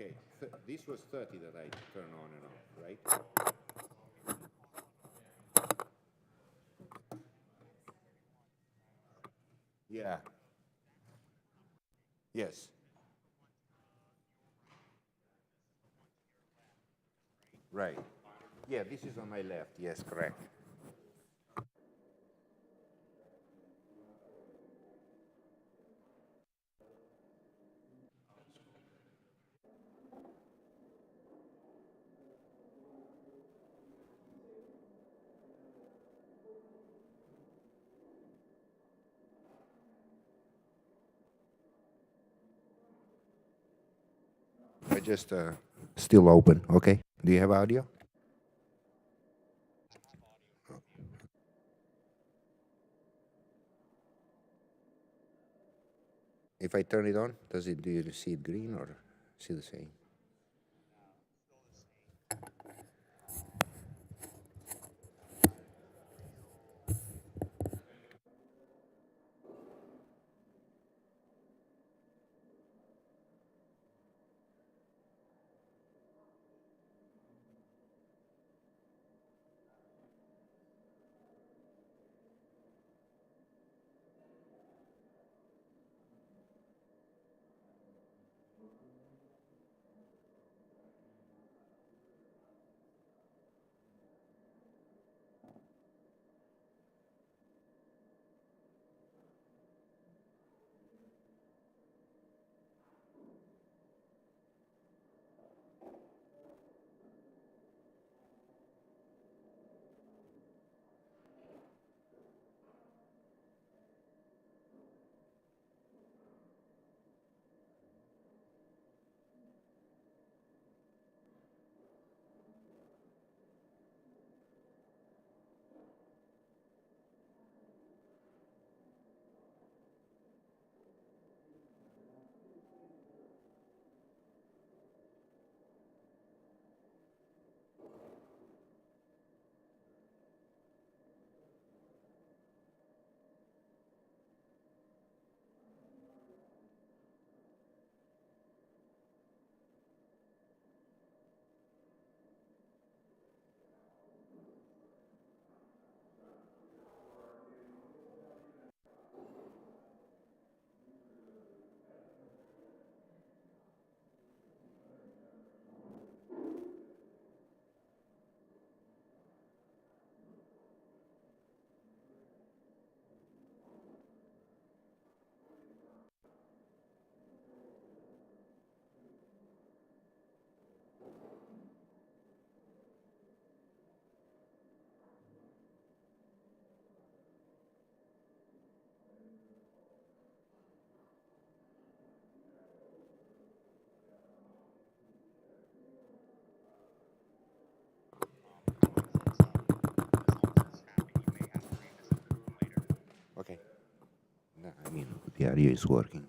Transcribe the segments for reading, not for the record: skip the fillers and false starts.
Okay, this was 30 that I turn on and off, right? Yeah. Yes. Right. Yeah, this is on my left. Yes, correct. I just still open. Okay. Do you have audio? If I turn it on, do you see it green or see the same? Okay. No, I mean, the audio is working.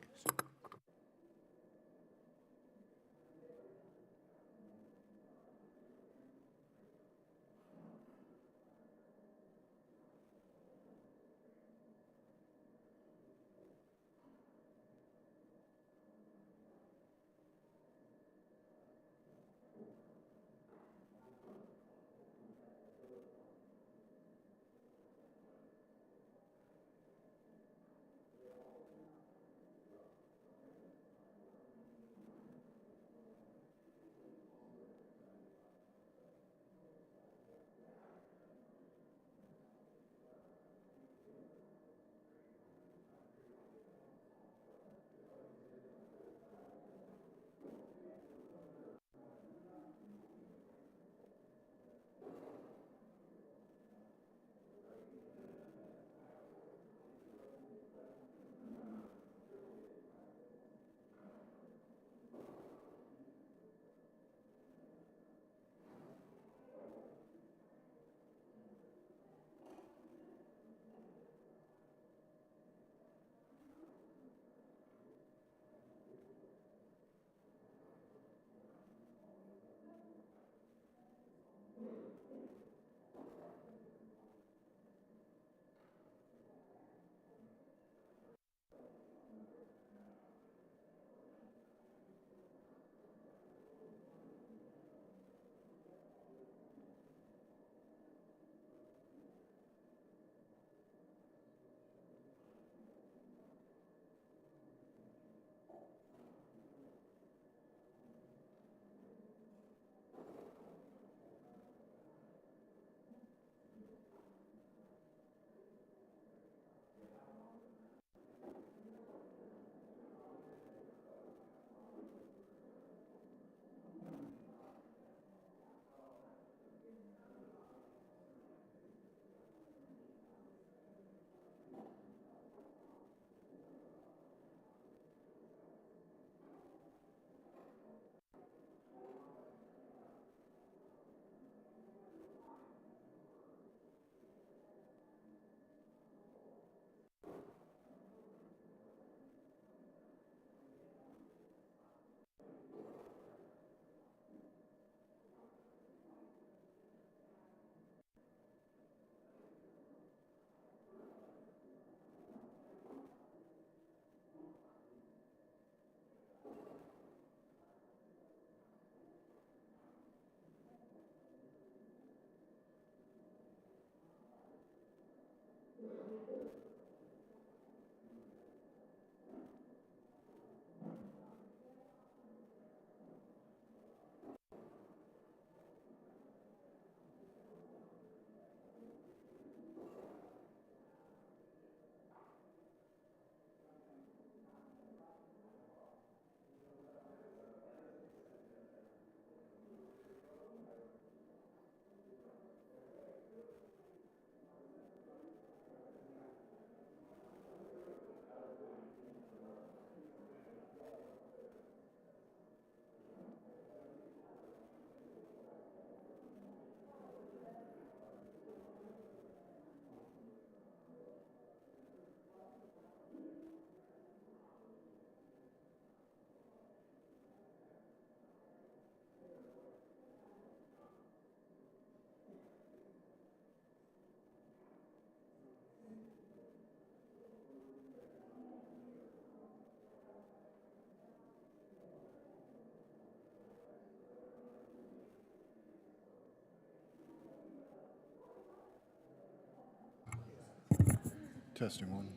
Testing one.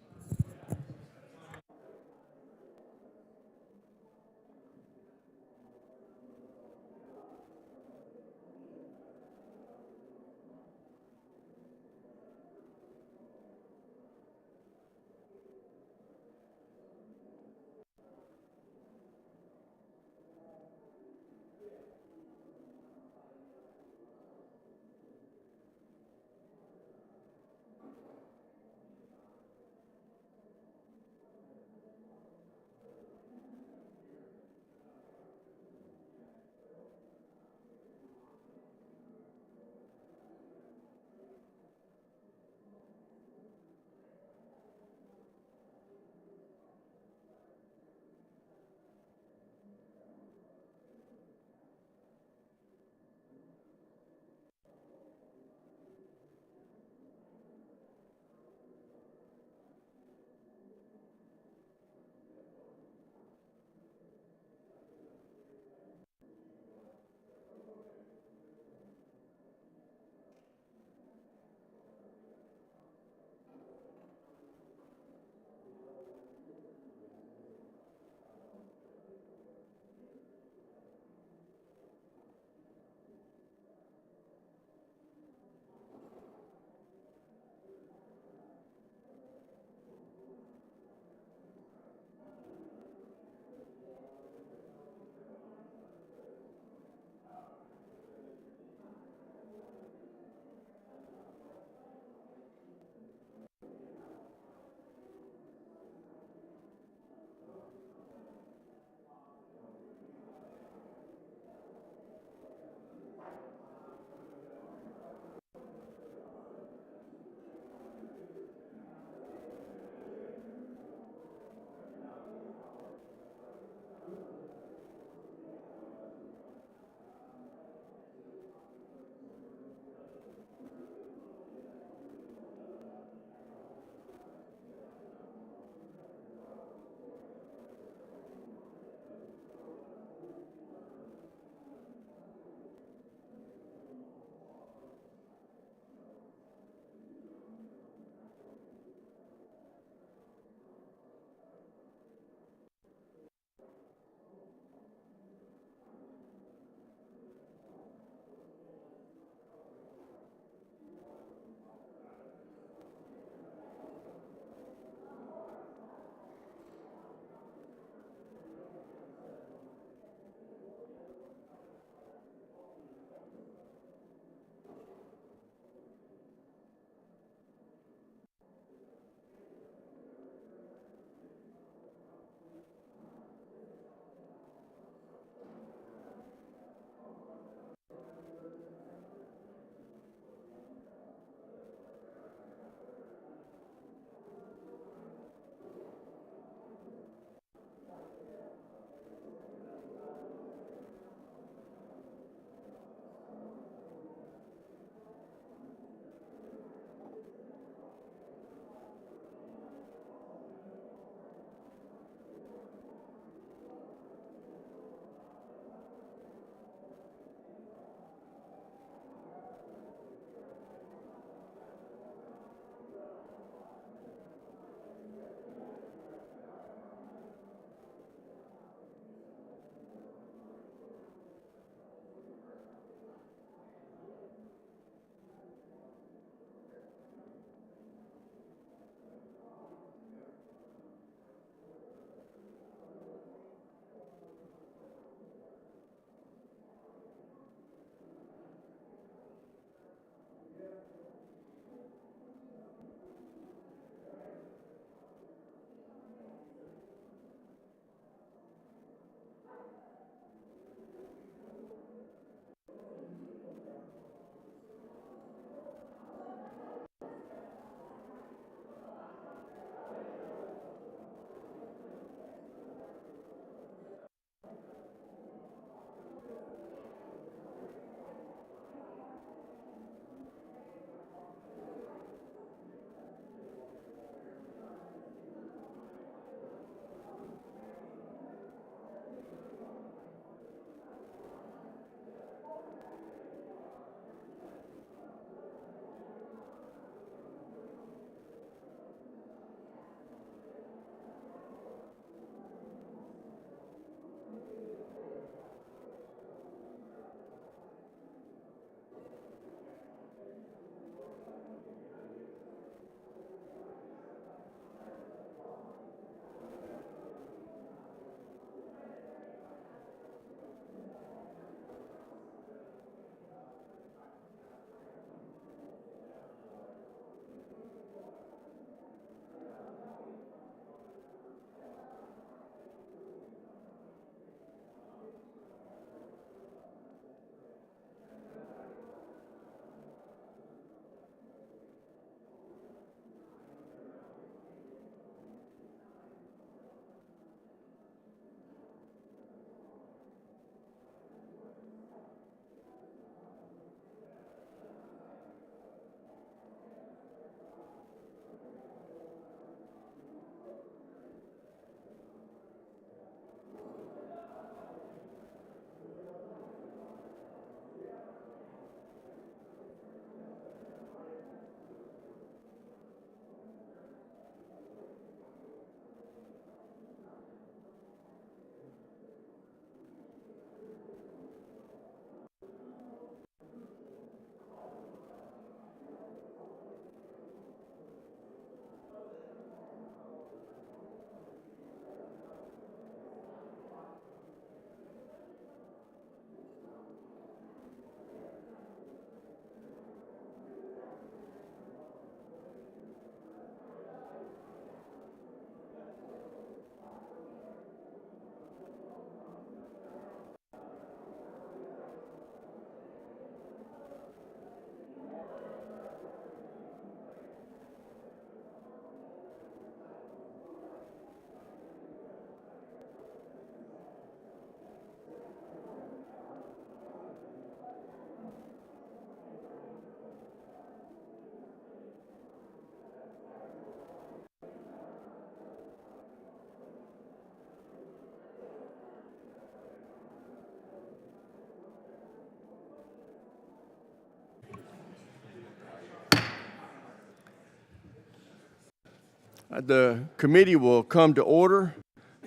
The committee will come to order.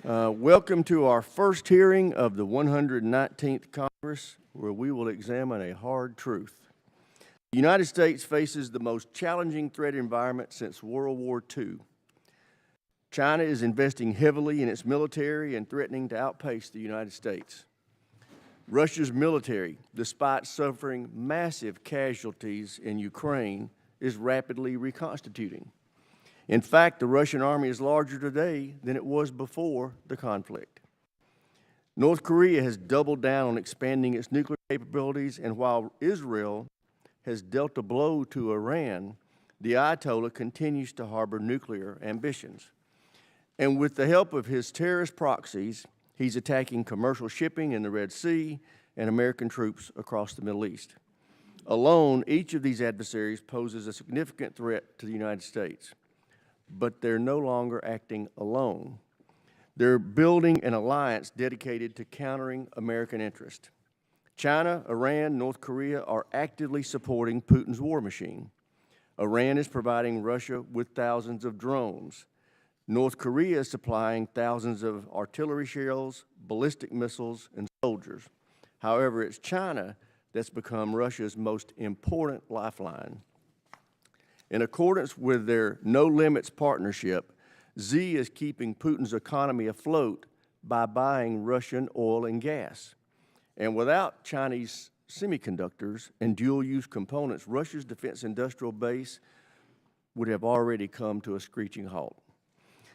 Welcome to our first hearing of the 119th Congress, where we will examine a hard truth. The United States faces the most challenging threat environment since World War II. China is investing heavily in its military and threatening to outpace the United States. Russia's military, despite suffering massive casualties in Ukraine, is rapidly reconstituting. In fact, the Russian army is larger today than it was before the conflict. North Korea has doubled down on expanding its nuclear capabilities, and while Israel has dealt a blow to Iran, the Ayatollah continues to harbor nuclear ambitions. And with the help of his terrorist proxies, he's attacking commercial shipping in the Red Sea and American troops across the Middle East. Alone, each of these adversaries poses a significant threat to the United States. But they're no longer acting alone. They're building an alliance dedicated to countering American interest. China, Iran, North Korea are actively supporting Putin's war machine. Iran is providing Russia with thousands of drones. North Korea is supplying thousands of artillery shells, ballistic missiles, and soldiers. However, it's China that's become Russia's most important lifeline. In accordance with their no-limits partnership, Xi is keeping Putin's economy afloat by buying Russian oil and gas. And without Chinese semiconductors and dual-use components, Russia's defense industrial base would have already come to a screeching halt.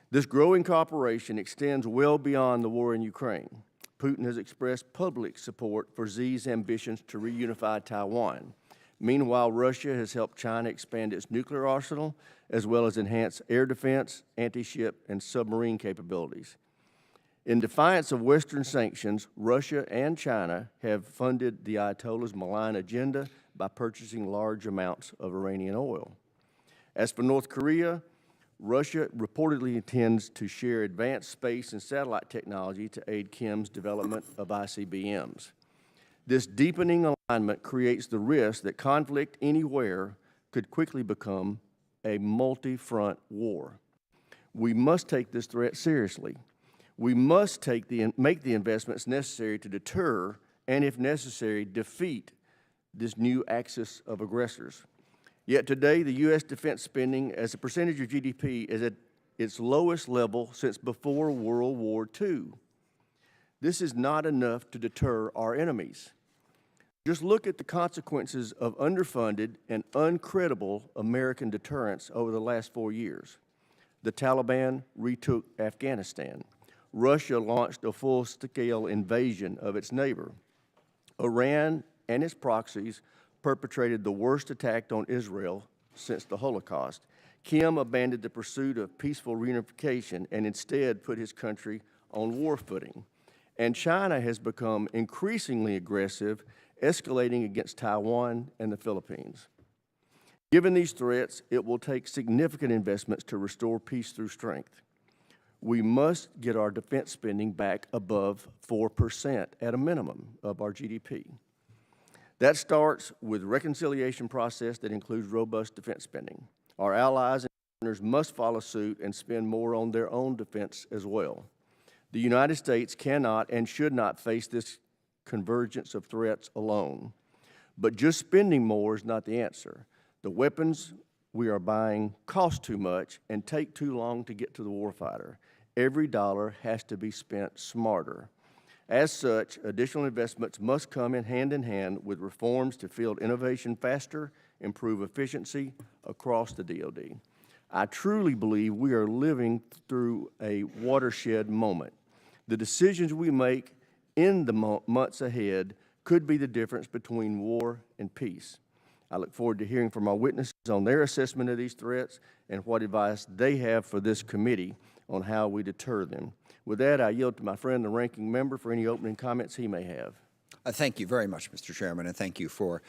This growing cooperation extends well beyond the war in Ukraine. Putin has expressed public support for Xi's ambitions to reunify Taiwan. Meanwhile, Russia has helped China expand its nuclear arsenal, as well as enhance air defense, anti-ship, and submarine capabilities. In defiance of Western sanctions, Russia and China have funded the Ayatollah's malign agenda by purchasing large amounts of Iranian oil. As for North Korea, Russia reportedly intends to share advanced space and satellite technology to aid Kim's development of ICBMs. This deepening alignment creates the risk that conflict anywhere could quickly become a multi-front war. We must take this threat seriously. We must make the investments necessary to deter and, if necessary, defeat this new axis of aggressors. Yet today, the U.S. defense spending as a percentage of GDP is at its lowest level since before World War II. This is not enough to deter our enemies. Just look at the consequences of underfunded and uncredible American deterrence over the last 4 years. The Taliban retook Afghanistan. Russia launched a full-scale invasion of its neighbor. Iran and its proxies perpetrated the worst attack on Israel since the Holocaust. Kim abandoned the pursuit of peaceful reunification and instead put his country on war footing. And China has become increasingly aggressive, escalating against Taiwan and the Philippines. Given these threats, it will take significant investments to restore peace through strength. We must get our defense spending back above 4% at a minimum of our GDP. That starts with a reconciliation process that includes robust defense spending. Our allies and partners must follow suit and spend more on their own defense as well. The United States cannot and should not face this convergence of threats alone. But just spending more is not the answer. The weapons we are buying cost too much and take too long to get to the warfighter. Every dollar has to be spent smarter. As such, additional investments must come in hand with reforms to field innovation faster, improve efficiency across the DoD. I truly believe we are living through a watershed moment. The decisions we make in the months ahead could be the difference between war and peace. I look forward to hearing from our witnesses on their assessment of these threats and what advice they have for this committee on how we deter them. With that, I yield to my friend, the ranking member, for any opening comments he may have. Thank you very much, Mr. Chairman, and thank you for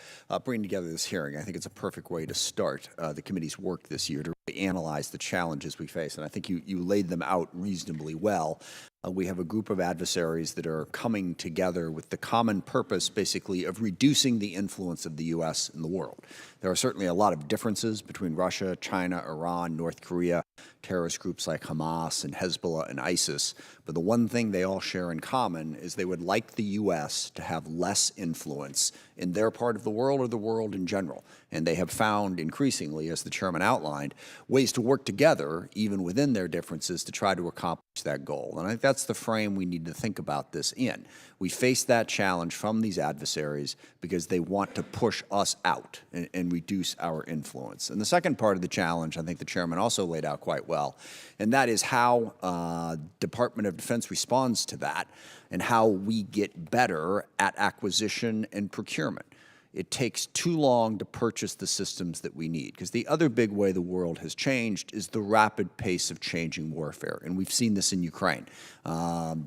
bringing together this hearing. I think it's a perfect way to start the committee's work this year to really analyze the challenges we face, and I think you laid them out reasonably well. We have a group of adversaries that are coming together with the common purpose, basically, of reducing the influence of the U.S. in the world. There are certainly a lot of differences between Russia, China, Iran, North Korea, terrorist groups like Hamas and Hezbollah and ISIS. But the one thing they all share in common is they would like the U.S. to have less influence in their part of the world or the world in general. And they have found increasingly, as the chairman outlined, ways to work together, even within their differences, to try to accomplish that goal. And I think that's the frame we need to think about this in. We face that challenge from these adversaries because they want to push us out and reduce our influence. And the second part of the challenge, I think the chairman also laid out quite well, and that is how Department of Defense responds to that and how we get better at acquisition and procurement. It takes too long to purchase the systems that we need, because the other big way the world has changed is the rapid pace of changing warfare, and we've seen this in Ukraine.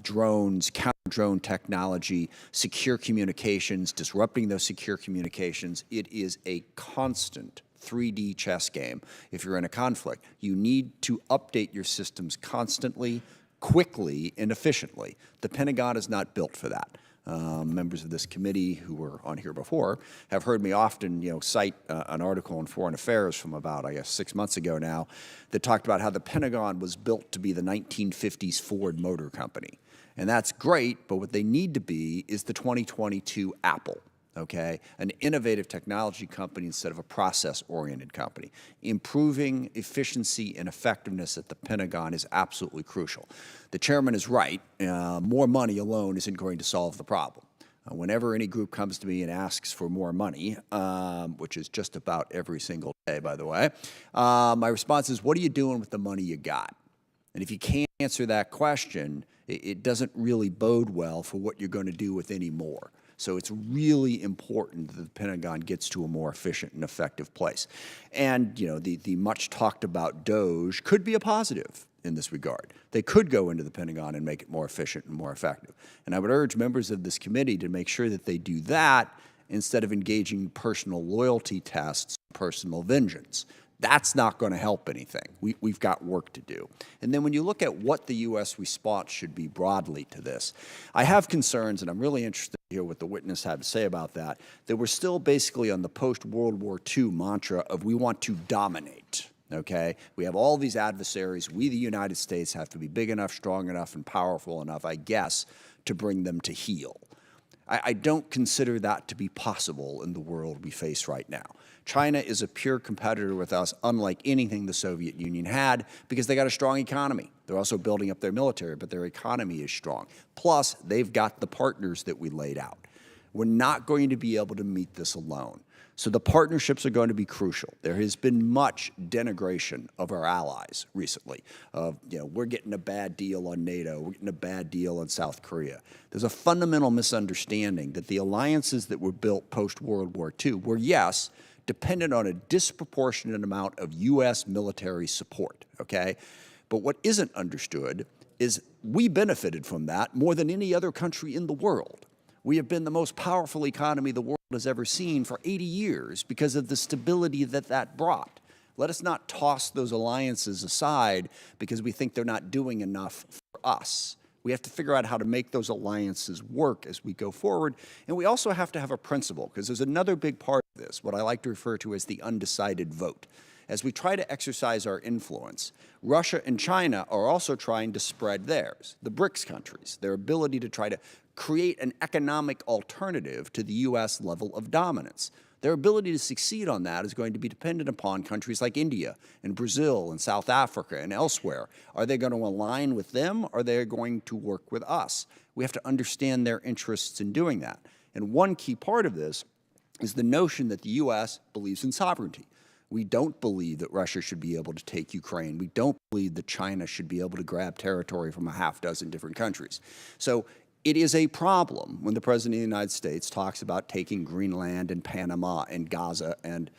Drones, counter-drone technology, secure communications, disrupting those secure communications. It is a constant 3D chess game. If you're in a conflict, you need to update your systems constantly, quickly, and efficiently. The Pentagon is not built for that. Members of this committee who were on here before have heard me often, cite an article in Foreign Affairs from about, 6 months ago now, that talked about how the Pentagon was built to be the 1950s Ford Motor Company. And that's great, but what they need to be is the 2022 Apple. Okay, an innovative technology company instead of a process-oriented company. Improving efficiency and effectiveness at the Pentagon is absolutely crucial. The chairman is right. More money alone isn't going to solve the problem. Whenever any group comes to me and asks for more money, which is just about every single day, by the way, my response is, what are you doing with the money you got? And if you can't answer that question, it doesn't really bode well for what you're going to do with any more. So it's really important that the Pentagon gets to a more efficient and effective place. And, the much talked about DOGE could be a positive in this regard. They could go into the Pentagon and make it more efficient and more effective. And I would urge members of this committee to make sure that they do that instead of engaging in personal loyalty tests, personal vengeance. That's not going to help anything. We've got work to do. And then when you look at what the U.S. response should be broadly to this, I have concerns, and I'm really interested to hear what the witness had to say about that, that we're still basically on the post-World War II mantra of we want to dominate. Okay? We have all these adversaries. We, the United States, have to be big enough, strong enough, and powerful enough, I guess, to bring them to heel. I don't consider that to be possible in the world we face right now. China is a pure competitor with us, unlike anything the Soviet Union had, because they got a strong economy. They're also building up their military, but their economy is strong. Plus, they've got the partners that we laid out. We're not going to be able to meet this alone. So the partnerships are going to be crucial. There has been much denigration of our allies recently. We're getting a bad deal on NATO. We're getting a bad deal on South Korea. There's a fundamental misunderstanding that the alliances that were built post-World War II were, yes, dependent on a disproportionate amount of U.S. military support, okay? But what isn't understood is we benefited from that more than any other country in the world. We have been the most powerful economy the world has ever seen for 80 years because of the stability that brought. Let us not toss those alliances aside because we think they're not doing enough for us. We have to figure out how to make those alliances work as we go forward. And we also have to have a principle, because there's another big part of this, what I like to refer to as the undecided vote. As we try to exercise our influence, Russia and China are also trying to spread theirs, the BRICS countries, their ability to try to create an economic alternative to the U.S. level of dominance. Their ability to succeed on that is going to be dependent upon countries like India and Brazil and South Africa and elsewhere. Are they going to align with them, or are they going to work with us? We have to understand their interests in doing that. And one key part of this is the notion that the U.S. believes in sovereignty. We don't believe that Russia should be able to take Ukraine. We don't believe that China should be able to grab territory from a half dozen different countries. So it is a problem when the President of the United States talks about taking Greenland and Panama and Gaza and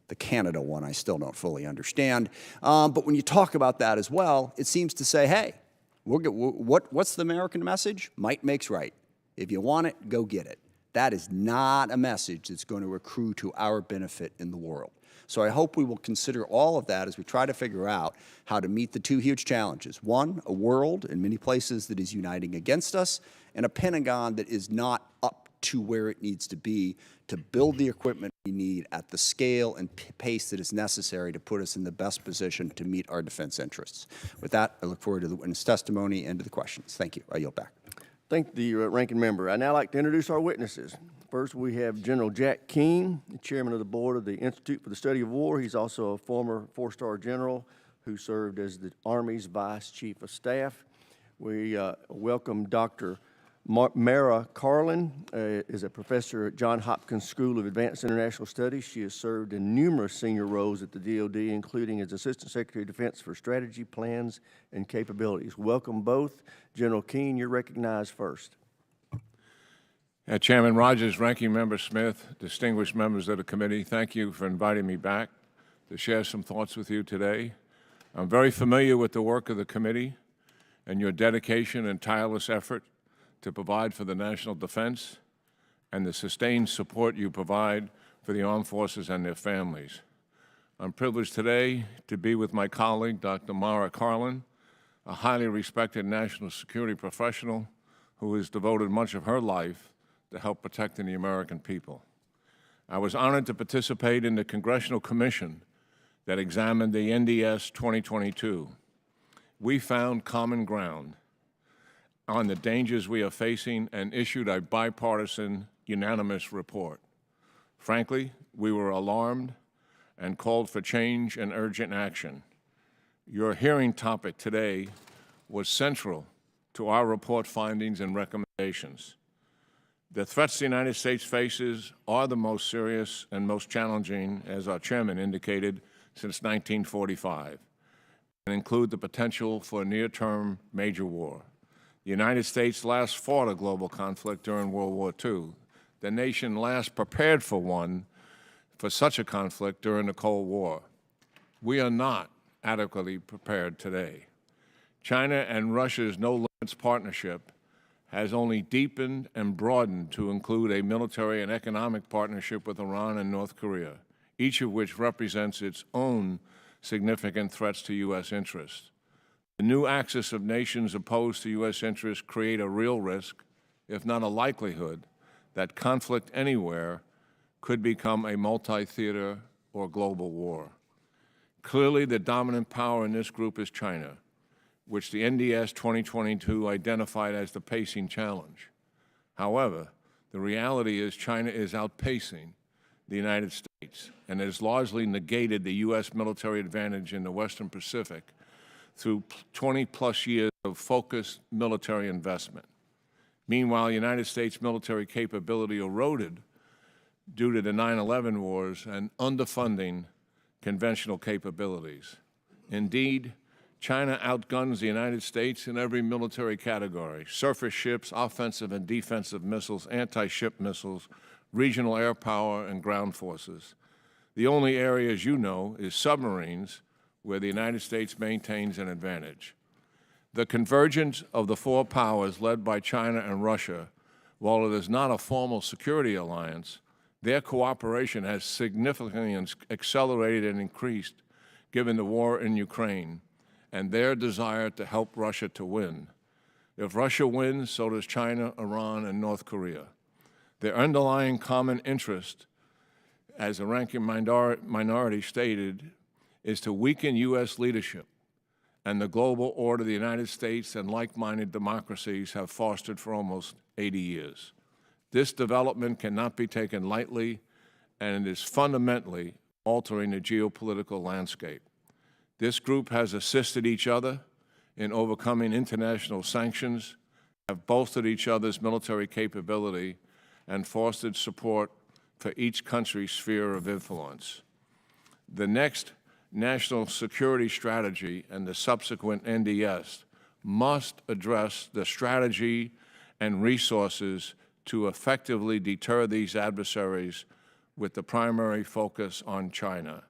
the Canada one I still don't fully understand. But when you talk about that as well, it seems to say, hey, what's the American message? Might makes right. If you want it, go get it. That is not a message that's going to accrue to our benefit in the world. So I hope we will consider all of that as we try to figure out how to meet the two huge challenges. One, a world in many places that is uniting against us, and a Pentagon that is not up to where it needs to be to build the equipment we need at the scale and pace that is necessary to put us in the best position to meet our defense interests. With that, I look forward to the witness testimony and to the questions. Thank you. I yield back. Thank the ranking member. I'd now like to introduce our witnesses. First, we have General Jack Keane, the chairman of the board of the Institute for the Study of War. He's also a former four-star general who served as the Army's Vice Chief of Staff. We welcome Dr. Mara Carlin, is a professor at Johns Hopkins School of Advanced International Studies. She has served in numerous senior roles at the DoD, including as Assistant Secretary of Defense for Strategy, Plans, and Capabilities. Welcome both. General Keane, you're recognized first. Chairman Rogers, Ranking Member Smith, distinguished members of the committee, thank you for inviting me back to share some thoughts with you today. I'm very familiar with the work of the committee and your dedication and tireless effort to provide for the national defense and the sustained support you provide for the armed forces and their families. I'm privileged today to be with my colleague, Dr. Mara Carlin, a highly respected national security professional who has devoted much of her life to help protecting the American people. I was honored to participate in the Congressional Commission that examined the NDS 2022. We found common ground on the dangers we are facing and issued a bipartisan, unanimous report. Frankly, we were alarmed and called for change and urgent action. Your hearing topic today was central to our report findings and recommendations. The threats the United States faces are the most serious and most challenging, as our chairman indicated, since 1945, and include the potential for a near-term major war. The United States last fought a global conflict during World War II. The nation last prepared for such a conflict during the Cold War. We are not adequately prepared today. China and Russia's no-limits partnership has only deepened and broadened to include a military and economic partnership with Iran and North Korea, each of which represents its own significant threats to U.S. interests. The new axis of nations opposed to U.S. interests create a real risk, if not a likelihood, that conflict anywhere could become a multi-theater or global war. Clearly, the dominant power in this group is China, which the NDS 2022 identified as the pacing challenge. However, the reality is China is outpacing the United States and has largely negated the U.S. military advantage in the Western Pacific through 20-plus years of focused military investment. Meanwhile, United States military capability eroded due to the 9/11 wars and underfunding conventional capabilities. Indeed, China outguns the United States in every military category: surface ships, offensive and defensive missiles, anti-ship missiles, regional air power, and ground forces. The only area, as you know, is submarines, where the United States maintains an advantage. The convergence of the four powers led by China and Russia, while it is not a formal security alliance, their cooperation has significantly accelerated and increased given the war in Ukraine and their desire to help Russia to win. If Russia wins, so does China, Iran, and North Korea. Their underlying common interest, as the ranking minority stated, is to weaken U.S. leadership and the global order the United States and like-minded democracies have fostered for almost 80 years. This development cannot be taken lightly, and it is fundamentally altering the geopolitical landscape. This group has assisted each other in overcoming international sanctions, have bolstered each other's military capability, and fostered support for each country's sphere of influence. The next national security strategy and the subsequent NDS must address the strategy and resources to effectively deter these adversaries with the primary focus on China,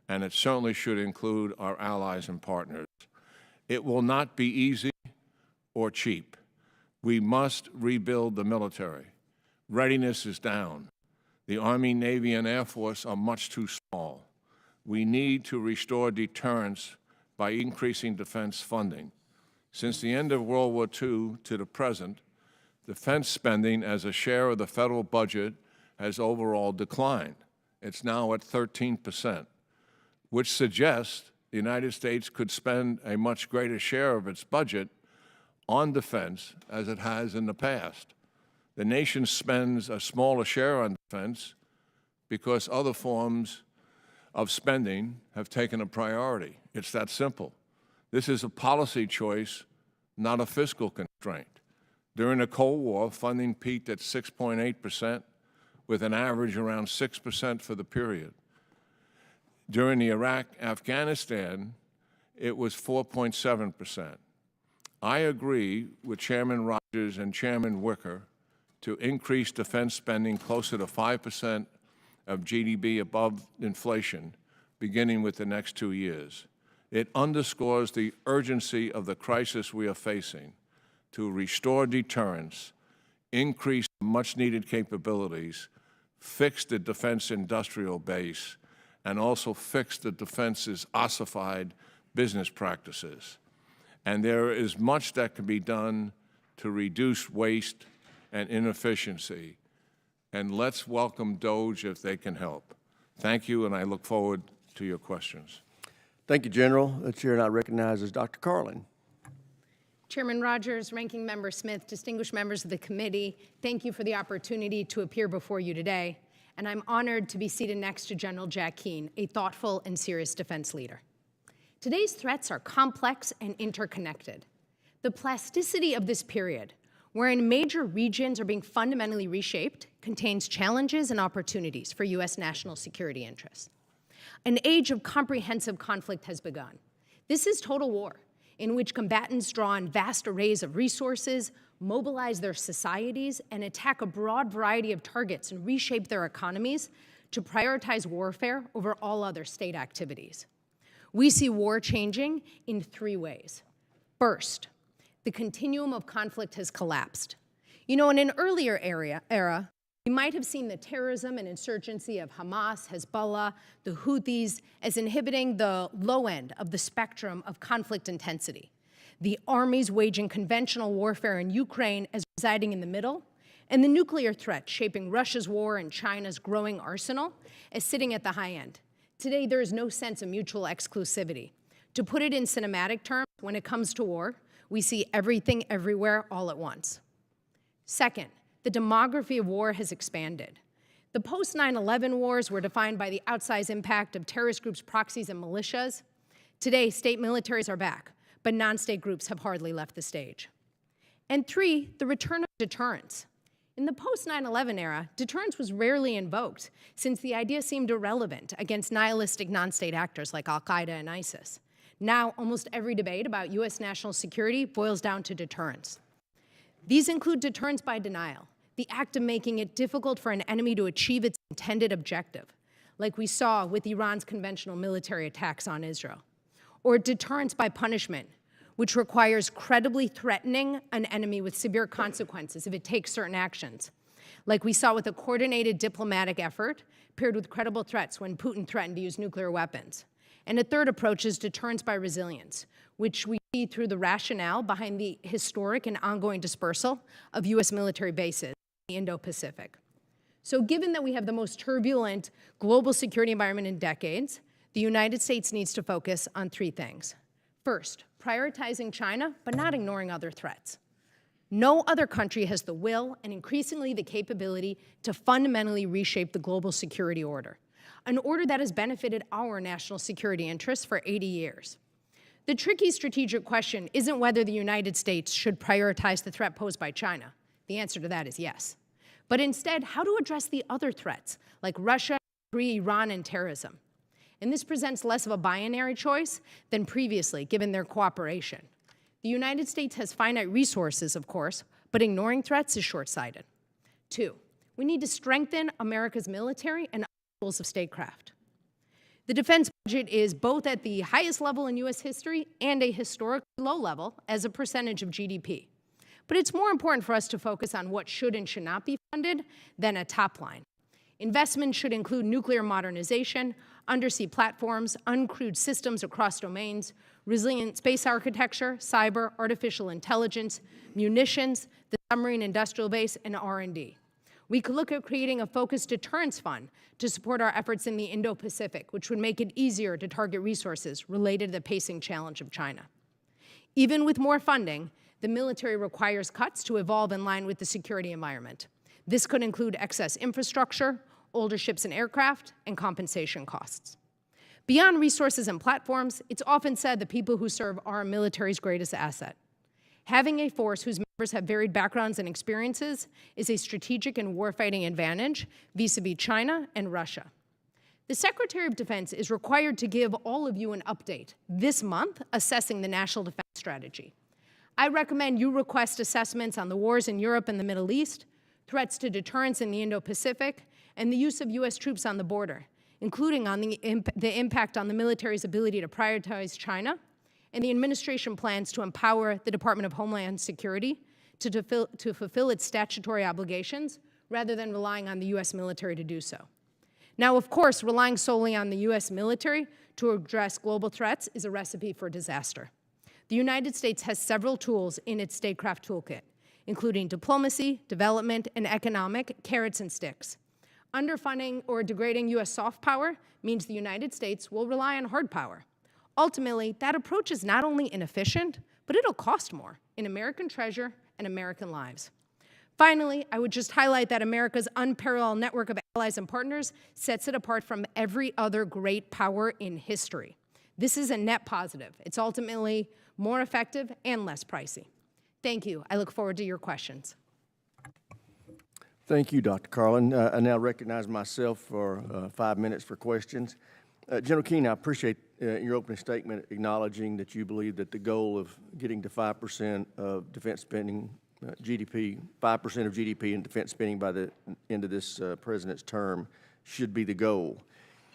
and it certainly should include our allies and partners. It will not be easy or cheap. We must rebuild the military. Readiness is down. The Army, Navy, and Air Force are much too small. We need to restore deterrence by increasing defense funding. Since the end of World War II to the present, defense spending as a share of the federal budget has overall declined. It's now at 13%, which suggests the United States could spend a much greater share of its budget on defense as it has in the past. The nation spends a smaller share on defense because other forms of spending have taken a priority. It's that simple. This is a policy choice, not a fiscal constraint. During the Cold War, funding peaked at 6.8%, with an average around 6% for the period. During the Iraq-Afghanistan, it was 4.7%. I agree with Chairman Rogers and Chairman Wicker to increase defense spending closer to 5% of GDP above inflation, beginning with the next 2 years. It underscores the urgency of the crisis we are facing to restore deterrence, increase much-needed capabilities, fix the defense industrial base, and also fix the defense's ossified business practices. And there is much that can be done to reduce waste and inefficiency. And let's welcome DOGE if they can help. Thank you, and I look forward to your questions. Thank you, General. The chair now recognizes Dr. Carlin. Chairman Rogers, Ranking Member Smith, distinguished members of the committee, thank you for the opportunity to appear before you today. And I'm honored to be seated next to General Jack Keane, a thoughtful and serious defense leader. Today's threats are complex and interconnected. The plasticity of this period, wherein major regions are being fundamentally reshaped, contains challenges and opportunities for U.S. national security interests. An age of comprehensive conflict has begun. This is total war, in which combatants draw on vast arrays of resources, mobilize their societies, and attack a broad variety of targets and reshape their economies to prioritize warfare over all other state activities. We see war changing in 3 ways. First, the continuum of conflict has collapsed. You know, in an earlier era, we might have seen the terrorism and insurgency of Hamas, Hezbollah, the Houthis as inhibiting the low end of the spectrum of conflict intensity. The armies waging conventional warfare in Ukraine as residing in the middle, and the nuclear threat shaping Russia's war and China's growing arsenal as sitting at the high end. Today, there is no sense of mutual exclusivity. To put it in cinematic terms, when it comes to war, we see everything everywhere all at once. Second, the demography of war has expanded. The post-9/11 wars were defined by the outsized impact of terrorist groups, proxies, and militias. Today, state militaries are back, but non-state groups have hardly left the stage. And 3, the return of deterrence. In the post-9/11 era, deterrence was rarely invoked, since the idea seemed irrelevant against nihilistic non-state actors like Al-Qaeda and ISIS. Now, almost every debate about U.S. national security boils down to deterrence. These include deterrence by denial, the act of making it difficult for an enemy to achieve its intended objective, like we saw with Iran's conventional military attacks on Israel. Or deterrence by punishment, which requires credibly threatening an enemy with severe consequences if it takes certain actions, like we saw with a coordinated diplomatic effort paired with credible threats when Putin threatened to use nuclear weapons. And a third approach is deterrence by resilience, which we see through the rationale behind the historic and ongoing dispersal of U.S. military bases in the Indo-Pacific. So given that we have the most turbulent global security environment in decades, the United States needs to focus on 3 things. First, prioritizing China, but not ignoring other threats. No other country has the will and increasingly the capability to fundamentally reshape the global security order, an order that has benefited our national security interests for 80 years. The tricky strategic question isn't whether the United States should prioritize the threat posed by China. The answer to that is yes. But instead, how to address the other threats, like Russia, Iran, and terrorism. And this presents less of a binary choice than previously, given their cooperation. The United States has finite resources, of course, but ignoring threats is short-sighted. 2, we need to strengthen America's military and tools of statecraft. The defense budget is both at the highest level in U.S. history and a historically low level as a percentage of GDP. But it's more important for us to focus on what should and should not be funded than a top line. Investments should include nuclear modernization, undersea platforms, uncrewed systems across domains, resilient space architecture, cyber, artificial intelligence, munitions, the submarine industrial base, and R&D. We could look at creating a focused deterrence fund to support our efforts in the Indo-Pacific, which would make it easier to target resources related to the pacing challenge of China. Even with more funding, the military requires cuts to evolve in line with the security environment. This could include excess infrastructure, older ships and aircraft, and compensation costs. Beyond resources and platforms, it's often said the people who serve are our military's greatest asset. Having a force whose members have varied backgrounds and experiences is a strategic and warfighting advantage vis-a-vis China and Russia. The Secretary of Defense is required to give all of you an update this month assessing the National Defense Strategy. I recommend you request assessments on the wars in Europe and the Middle East, threats to deterrence in the Indo-Pacific, and the use of U.S. troops on the border, including on the impact on the military's ability to prioritize China, and the administration plans to empower the Department of Homeland Security to fulfill its statutory obligations rather than relying on the U.S. military to do so. Now, of course, relying solely on the U.S. military to address global threats is a recipe for disaster. The United States has several tools in its statecraft toolkit, including diplomacy, development, and economic carrots and sticks. Underfunding or degrading U.S. soft power means the United States will rely on hard power. Ultimately, that approach is not only inefficient, but it'll cost more in American treasure and American lives. Finally, I would just highlight that America's unparalleled network of allies and partners sets it apart from every other great power in history. This is a net positive. It's ultimately more effective and less pricey. Thank you. I look forward to your questions. Thank you, Dr. Carlin. I now recognize myself for 5 minutes for questions. General Keane, I appreciate your opening statement acknowledging that you believe that the goal of getting to 5% of defense spending, GDP, 5% of GDP in defense spending by the end of this president's term should be the goal.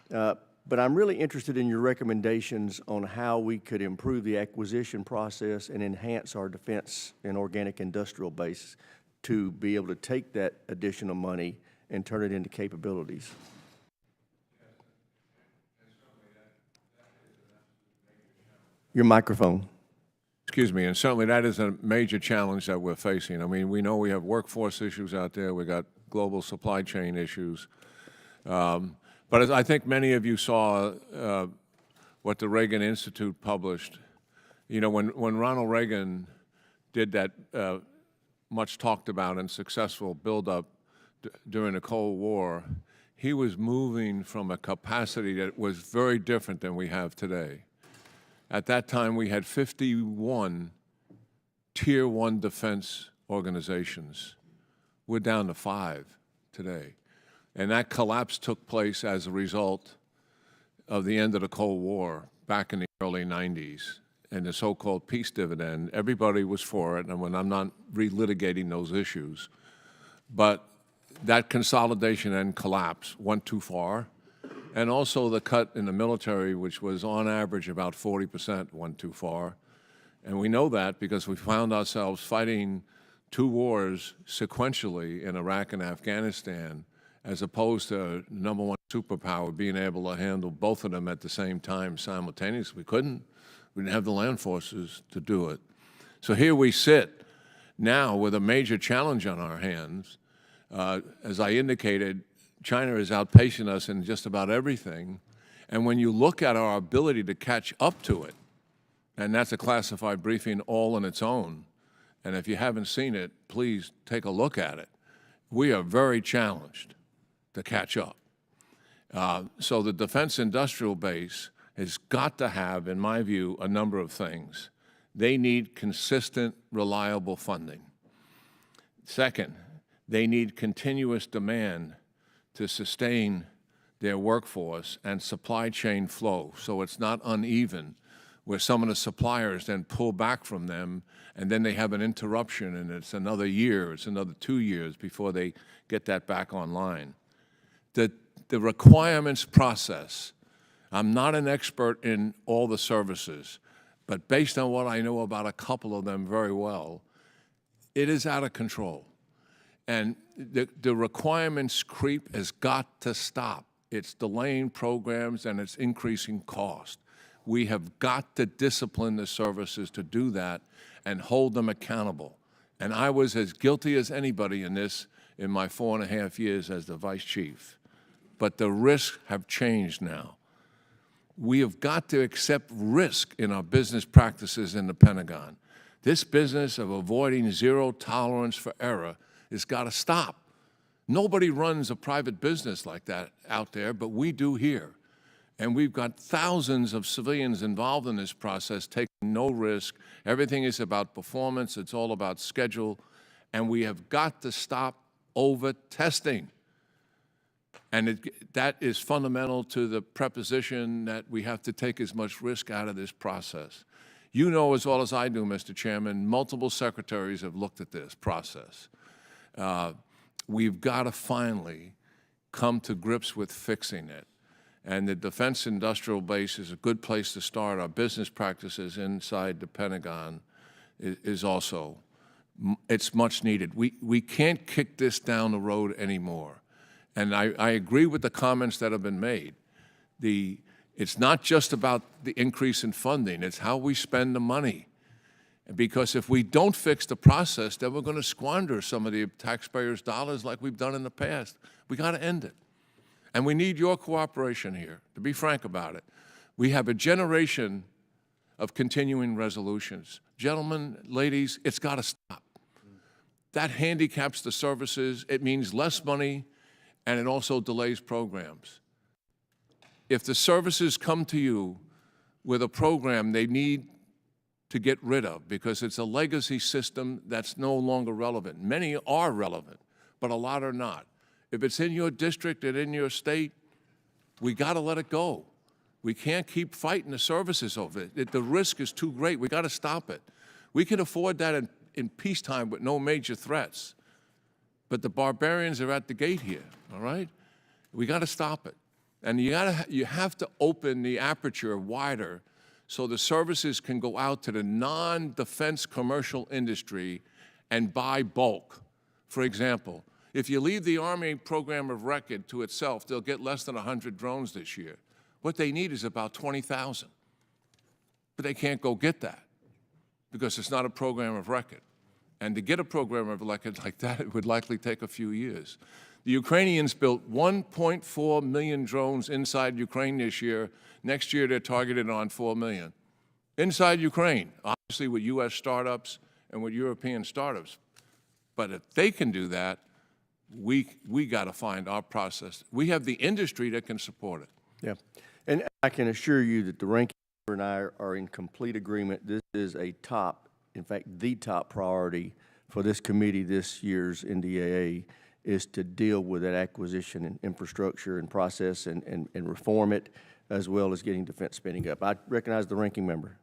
But I'm really interested in your recommendations on how we could improve the acquisition process and enhance our defense and organic industrial base to be able to take that additional money and turn it into capabilities. Your microphone. Excuse me, and certainly that is a major challenge that we're facing. I mean, we know we have workforce issues out there. We got global supply chain issues. But as I think many of you saw what the Reagan Institute published, you know, when Ronald Reagan did that much talked about and successful buildup during the Cold War, he was moving from a capacity that was very different than we have today. At that time, we had 51 Tier 1 defense organizations. We're down to 5 today. And that collapse took place as a result of the end of the Cold War back in the early 90s and the so-called peace dividend. Everybody was for it, and when I'm not relitigating those issues. But that consolidation and collapse went too far. And also the cut in the military, which was on average about 40%, went too far. And we know that because we found ourselves fighting 2 wars sequentially in Iraq and Afghanistan, as opposed to #1 superpower being able to handle both of them at the same time simultaneously. We couldn't. We didn't have the land forces to do it. So here we sit now with a major challenge on our hands. As I indicated, China is outpacing us in just about everything. And when you look at our ability to catch up to it, and that's a classified briefing all on its own, and if you haven't seen it, please take a look at it. We are very challenged to catch up. So the defense industrial base has got to have, in my view, a number of things. They need consistent, reliable funding. Second, they need continuous demand to sustain their workforce and supply chain flow so it's not uneven, where some of the suppliers then pull back from them and then they have an interruption and it's another year, it's another 2 years before they get that back online. The requirements process, I'm not an expert in all the services, but based on what I know about a couple of them very well, it is out of control. And the requirements creep has got to stop. It's delaying programs and it's increasing cost. We have got to discipline the services to do that and hold them accountable. And I was as guilty as anybody in this in my 4.5 years as the vice chief. But the risks have changed now. We have got to accept risk in our business practices in the Pentagon. This business of avoiding zero tolerance for error has got to stop. Nobody runs a private business like that out there, but we do here. And we've got thousands of civilians involved in this process, taking no risk. Everything is about performance. It's all about schedule. And we have got to stop over-testing. And that is fundamental to the preposition that we have to take as much risk out of this process. You know as well as I do, Mr. Chairman, multiple secretaries have looked at this process. We've got to finally come to grips with fixing it. And the defense industrial base is a good place to start. Our business practices inside the Pentagon is also, it's much needed. We can't kick this down the road anymore. And I agree with the comments that have been made. It's not just about the increase in funding, it's how we spend the money. Because if we don't fix the process, then we're going to squander some of the taxpayers' dollars like we've done in the past. We got to end it. And we need your cooperation here, to be frank about it. We have a generation of continuing resolutions. Gentlemen, ladies, it's got to stop. That handicaps the services. It means less money, and it also delays programs. If the services come to you with a program they need to get rid of because it's a legacy system that's no longer relevant. Many are relevant, but a lot are not. If it's in your district and in your state, we got to let it go. We can't keep fighting the services over it. The risk is too great. We got to stop it. We can afford that in peacetime with no major threats. But the barbarians are at the gate here, all right? We got to stop it. And you have to open the aperture wider so the services can go out to the non-defense commercial industry and buy bulk. For example, if you leave the Army program of record to itself, they'll get less than 100 drones this year. What they need is about 20,000. But they can't go get that because it's not a program of record. And to get a program of record like that, it would likely take a few years. The Ukrainians built 1.4 million drones inside Ukraine this year. Next year, they're targeted on 4 million. Inside Ukraine, obviously with U.S. startups and with European startups. But if they can do that, we got to find our process. We have the industry that can support it. Yeah, and I can assure you that the ranking member and I are in complete agreement. This is a top, in fact, the top priority for this committee this year's NDAA is to deal with that acquisition and infrastructure and process and reform it, as well as getting defense spending up. I recognize the ranking member.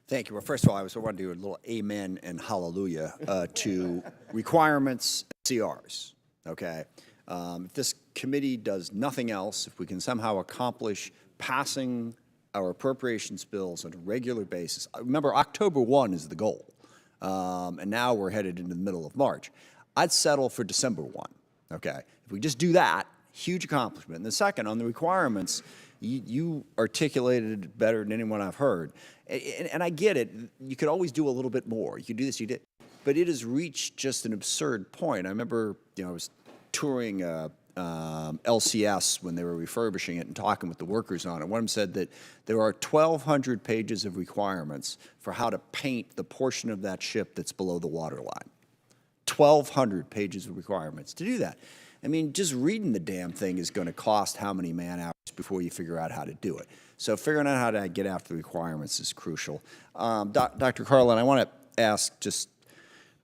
Thank you. Well, first of all, I want to do a little amen and hallelujah to requirements and CRs, okay? If this committee does nothing else, if we can somehow accomplish passing our appropriations bills on a regular basis, remember October 1 is the goal, and now we're headed into the middle of March. I'd settle for December 1, okay? If we just do that, huge accomplishment. And the second, on the requirements, you articulated it better than anyone I've heard. And I get it. You could always do a little bit more. You could do this, you did. But it has reached just an absurd point. I remember, I was touring LCS when they were refurbishing it and talking with the workers on it. One of them said that there are 1,200 pages of requirements for how to paint the portion of that ship that's below the waterline. 1,200 pages of requirements to do that. I mean, just reading the damn thing is going to cost how many man-hours before you figure out how to do it. So figuring out how to get after the requirements is crucial. Dr. Carlin, I want to ask just a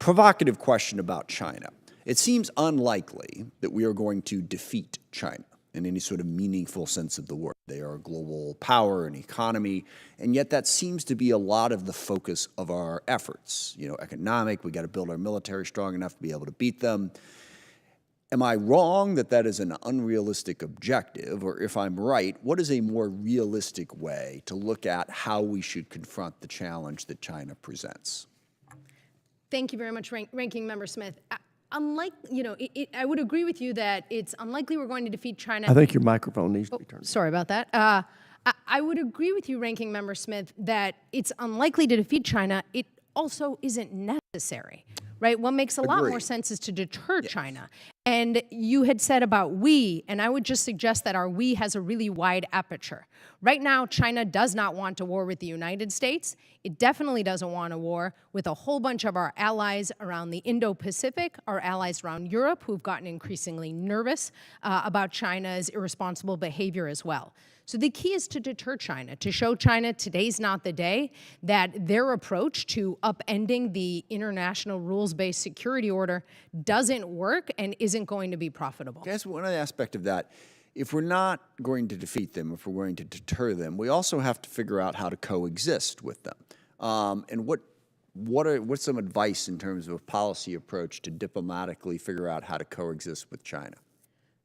provocative question about China. It seems unlikely that we are going to defeat China in any sort of meaningful sense of the word. They are a global power and economy, and yet that seems to be a lot of the focus of our efforts. Economic, we got to build our military strong enough to be able to beat them. Am I wrong that that is an unrealistic objective? Or if I'm right, what is a more realistic way to look at how we should confront the challenge that China presents? Thank you very much, Ranking Member Smith. Unlike, I would agree with you that it's unlikely we're going to defeat China. I think your microphone needs to be turned on. Sorry about that. I would agree with you, Ranking Member Smith, that it's unlikely to defeat China. It also isn't necessary, right? What makes a lot more Agreed. sense is to deter China. And you had said about we, and I would just suggest that our we has a really wide aperture. Right now, China does not want a war with the United States. It definitely doesn't want a war with a whole bunch of our allies around the Indo-Pacific, our allies around Europe, who've gotten increasingly nervous about China's irresponsible behavior as well. So the key is to deter China, to show China today's not the day, that their approach to upending the international rules-based security order doesn't work and isn't going to be profitable. That's one aspect of that. If we're not going to defeat them, if we're going to deter them, we also have to figure out how to coexist with them. And what's some advice in terms of a policy approach to diplomatically figure out how to coexist with China?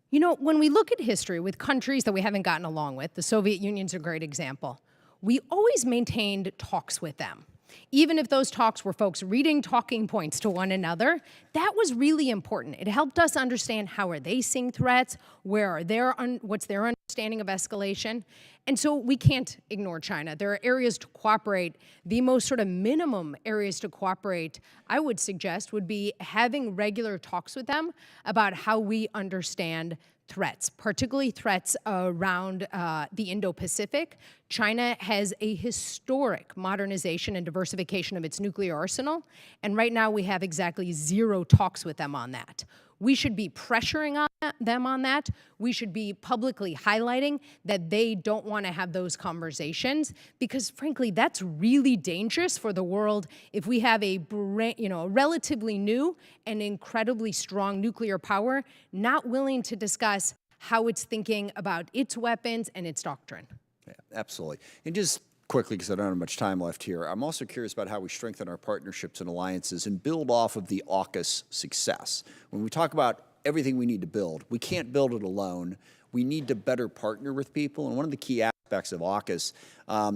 You know, when we look at history with countries that we haven't gotten along with, the Soviet Union's a great example, we always maintained talks with them. Even if those talks were folks reading talking points to one another, that was really important. It helped us understand how are they seeing threats, what's their understanding of escalation. And so we can't ignore China. There are areas to cooperate. The most sort of minimum areas to cooperate, I would suggest, would be having regular talks with them about how we understand threats, particularly threats around the Indo-Pacific. China has a historic modernization and diversification of its nuclear arsenal, and right now we have exactly 0 talks with them on that. We should be pressuring them on that. We should be publicly highlighting that they don't want to have those conversations because, frankly, that's really dangerous for the world if we have a relatively new and incredibly strong nuclear power not willing to discuss how it's thinking about its weapons and its doctrine. Yeah, absolutely. And just quickly, because I don't have much time left here, I'm also curious about how we strengthen our partnerships and alliances and build off of the AUKUS success. When we talk about everything we need to build, we can't build it alone. We need to better partner with people. And one of the key aspects of AUKUS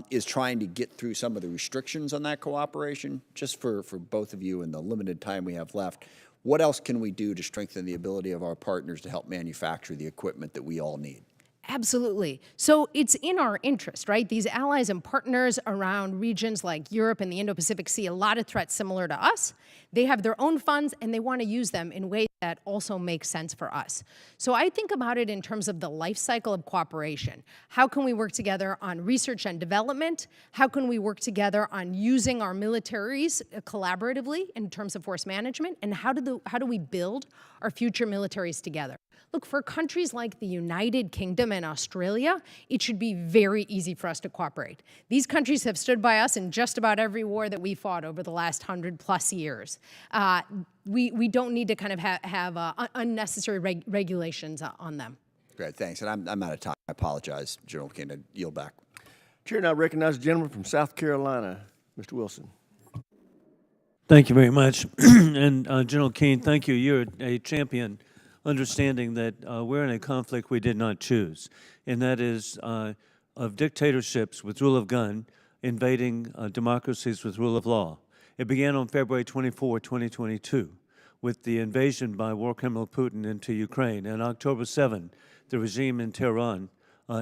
is trying to get through some of the restrictions on that cooperation. Just for both of you in the limited time we have left, what else can we do to strengthen the ability of our partners to help manufacture the equipment that we all need? Absolutely. So it's in our interest, right? These allies and partners around regions like Europe and the Indo-Pacific see a lot of threats similar to us. They have their own funds and they want to use them in ways that also make sense for us. So I think about it in terms of the life cycle of cooperation. How can we work together on research and development? How can we work together on using our militaries collaboratively in terms of force management? And how do we build our future militaries together? Look, for countries like the United Kingdom and Australia, it should be very easy for us to cooperate. These countries have stood by us in just about every war that we fought over the last 100+ years. We don't need to kind of have unnecessary regulations on them. Great, thanks. And I'm out of time. I apologize, General Keane. I yield back. Chair now recognizes the gentleman from South Carolina, Mr. Wilson. Thank you very much. And General Keane, thank you. You're a champion, understanding that we're in a conflict we did not choose, and that is of dictatorships with rule of gun invading democracies with rule of law. It began on February 24, 2022, with the invasion by war criminal Putin into Ukraine, and October 7, the regime in Tehran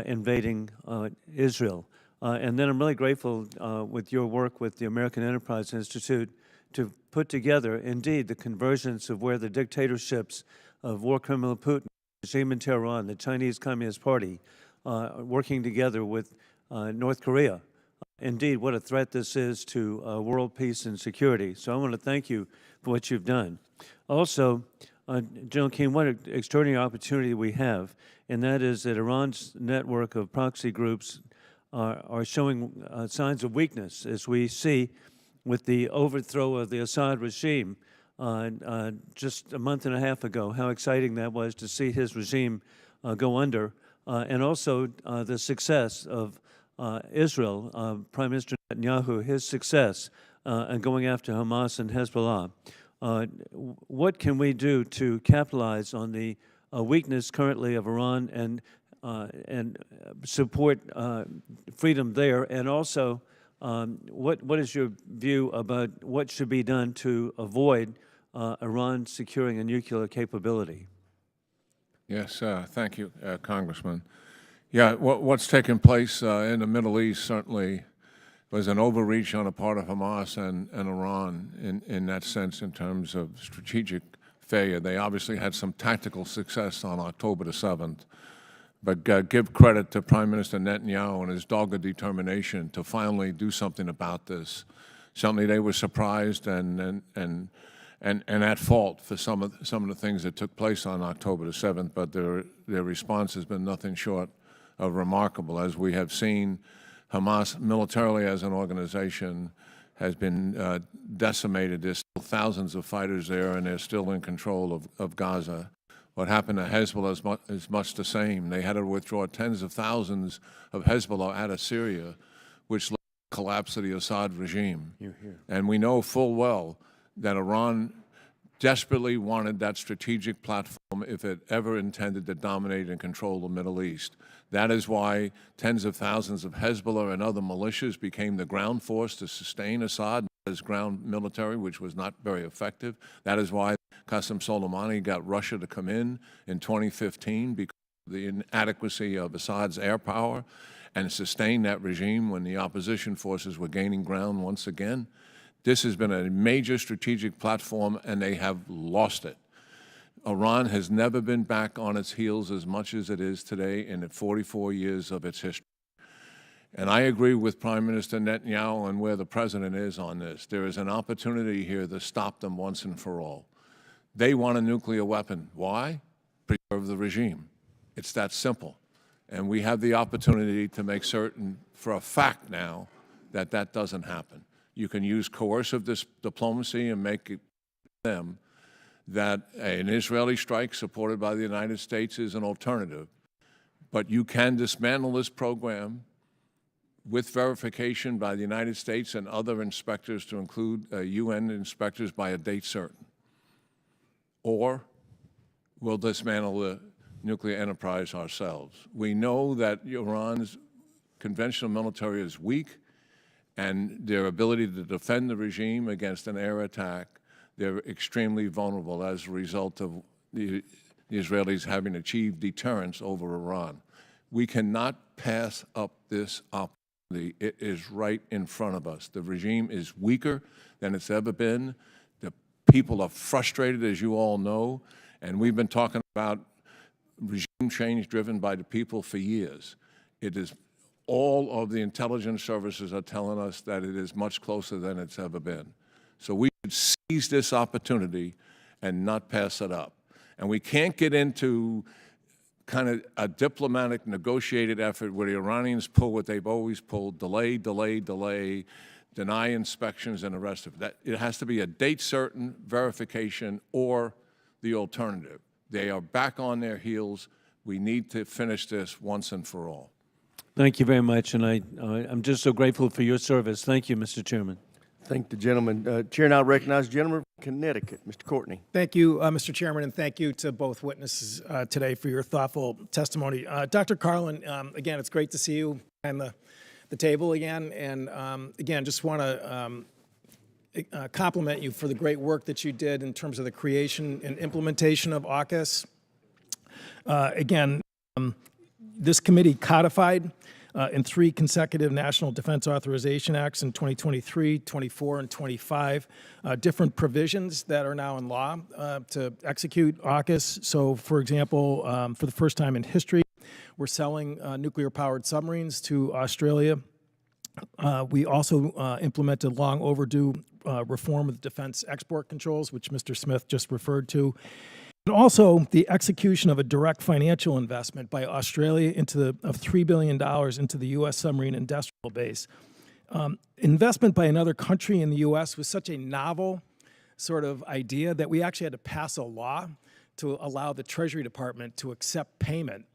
invading Israel. And then I'm really grateful with your work with the American Enterprise Institute to put together, indeed, the convergence of where the dictatorships of war criminal Putin, regime in Tehran, the Chinese Communist Party, working together with North Korea. Indeed, what a threat this is to world peace and security. So I want to thank you for what you've done. Also, General Keane, what an extraordinary opportunity we have, and that is that Iran's network of proxy groups are showing signs of weakness, as we see with the overthrow of the Assad regime just a month and a half ago, how exciting that was to see his regime go under, and also the success of Israel, Prime Minister Netanyahu, his success in going after Hamas and Hezbollah. What can we do to capitalize on the weakness currently of Iran and support freedom there, and also what is your view about what should be done to avoid Iran securing a nuclear capability? Yes, thank you, Congressman. Yeah, what's taken place in the Middle East certainly was an overreach on the part of Hamas and Iran in that sense in terms of strategic failure. They obviously had some tactical success on October the 7th, but give credit to Prime Minister Netanyahu and his dogged determination to finally do something about this. Certainly they were surprised and at fault for some of the things that took place on October the 7th, but their response has been nothing short of remarkable. As we have seen, Hamas militarily as an organization has been decimated. There's still thousands of fighters there, and they're still in control of Gaza. What happened to Hezbollah is much the same. They had to withdraw tens of thousands of Hezbollah out of Syria, which led to the collapse of the Assad regime. And we know full well that Iran desperately wanted that strategic platform if it ever intended to dominate and control the Middle East. That is why tens of thousands of Hezbollah and other militias became the ground force to sustain Assad as ground military, which was not very effective. That is why Qasem Soleimani got Russia to come in 2015 because of the inadequacy of Assad's air power and sustain that regime when the opposition forces were gaining ground once again. This has been a major strategic platform, and they have lost it. Iran has never been back on its heels as much as it is today in the 44 years of its history. And I agree with Prime Minister Netanyahu and where the president is on this. There is an opportunity here to stop them once and for all. They want a nuclear weapon. Why? Preserve the regime. It's that simple. And we have the opportunity to make certain for a fact now that that doesn't happen. You can use coercive diplomacy and make it them that an Israeli strike supported by the United States is an alternative. But you can dismantle this program with verification by the United States and other inspectors, to include UN inspectors, by a date certain. Or we'll dismantle the nuclear enterprise ourselves. We know that Iran's conventional military is weak, and their ability to defend the regime against an air attack, they're extremely vulnerable as a result of the Israelis having achieved deterrence over Iran. We cannot pass up this opportunity. It is right in front of us. The regime is weaker than it's ever been. The people are frustrated, as you all know, and we've been talking about regime change driven by the people for years. It is all of the intelligence services are telling us that it is much closer than it's ever been. So we should seize this opportunity and not pass it up. And we can't get into kind of a diplomatic negotiated effort where the Iranians pull what they've always pulled, delay, deny inspections and the rest of that. It has to be a date certain verification or the alternative. They are back on their heels. We need to finish this once and for all. Thank you very much, and I'm just so grateful for your service. Thank you, Mr. Chairman. Thank the gentleman. Chair now recognizes the gentleman from Connecticut, Mr. Courtney. Thank you, Mr. Chairman, and thank you to both witnesses today for your thoughtful testimony. Dr. Carlin, again, it's great to see you on the table again, and again, just want to compliment you for the great work that you did in terms of the creation and implementation of AUKUS. Again, this committee codified in 3 consecutive National Defense Authorization Acts in 2023, 24, and 25, different provisions that are now in law to execute AUKUS. So, for example, for the first time in history, we're selling nuclear-powered submarines to Australia. We also implemented long overdue reform of defense export controls, which Mr. Smith just referred to. And also the execution of a direct financial investment by Australia of $3 billion into the U.S. submarine industrial base. Investment by another country in the U.S. was such a novel sort of idea that we actually had to pass a law to allow the Treasury Department to accept payment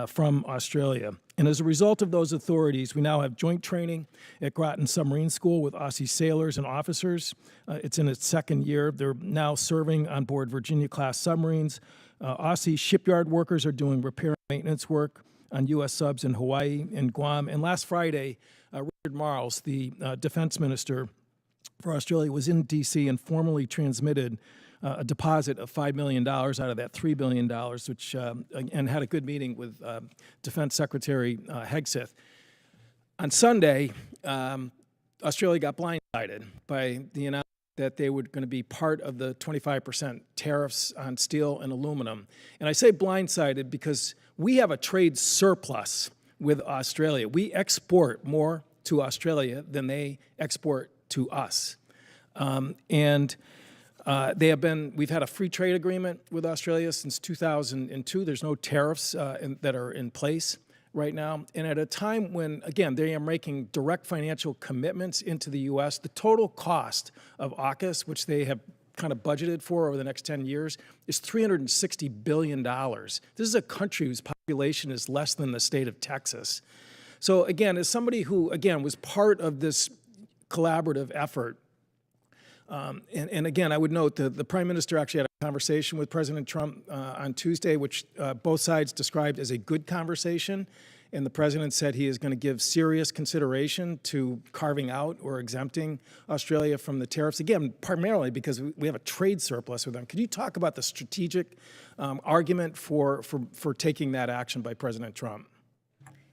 from Australia. And as a result of those authorities, we now have joint training at Groton Submarine School with Aussie sailors and officers. It's in its 2nd year. They're now serving on board Virginia-class submarines. Aussie shipyard workers are doing repair and maintenance work on U.S. subs in Hawaii and Guam. And last Friday, Richard Marles, the defense minister for Australia, was in D.C. and formally transmitted a deposit of $5 million out of that $3 billion, which and had a good meeting with Defense Secretary Hegseth. On Sunday, Australia got blindsided by the announcement that they were going to be part of the 25% tariffs on steel and aluminum. And I say blindsided because we have a trade surplus with Australia. We export more to Australia than they export to us. We've had a free trade agreement with Australia since 2002. There's no tariffs that are in place right now. And at a time when, again, they are making direct financial commitments into the U.S., the total cost of AUKUS, which they have kind of budgeted for over the next 10 years, is $360 billion. This is a country whose population is less than the state of Texas. So again, as somebody who, again, was part of this collaborative effort, and again, I would note that the Prime Minister actually had a conversation with President Trump on Tuesday, which both sides described as a good conversation. And the President said he is going to give serious consideration to carving out or exempting Australia from the tariffs, again, primarily because we have a trade surplus with them. Could you talk about the strategic argument for taking that action by President Trump?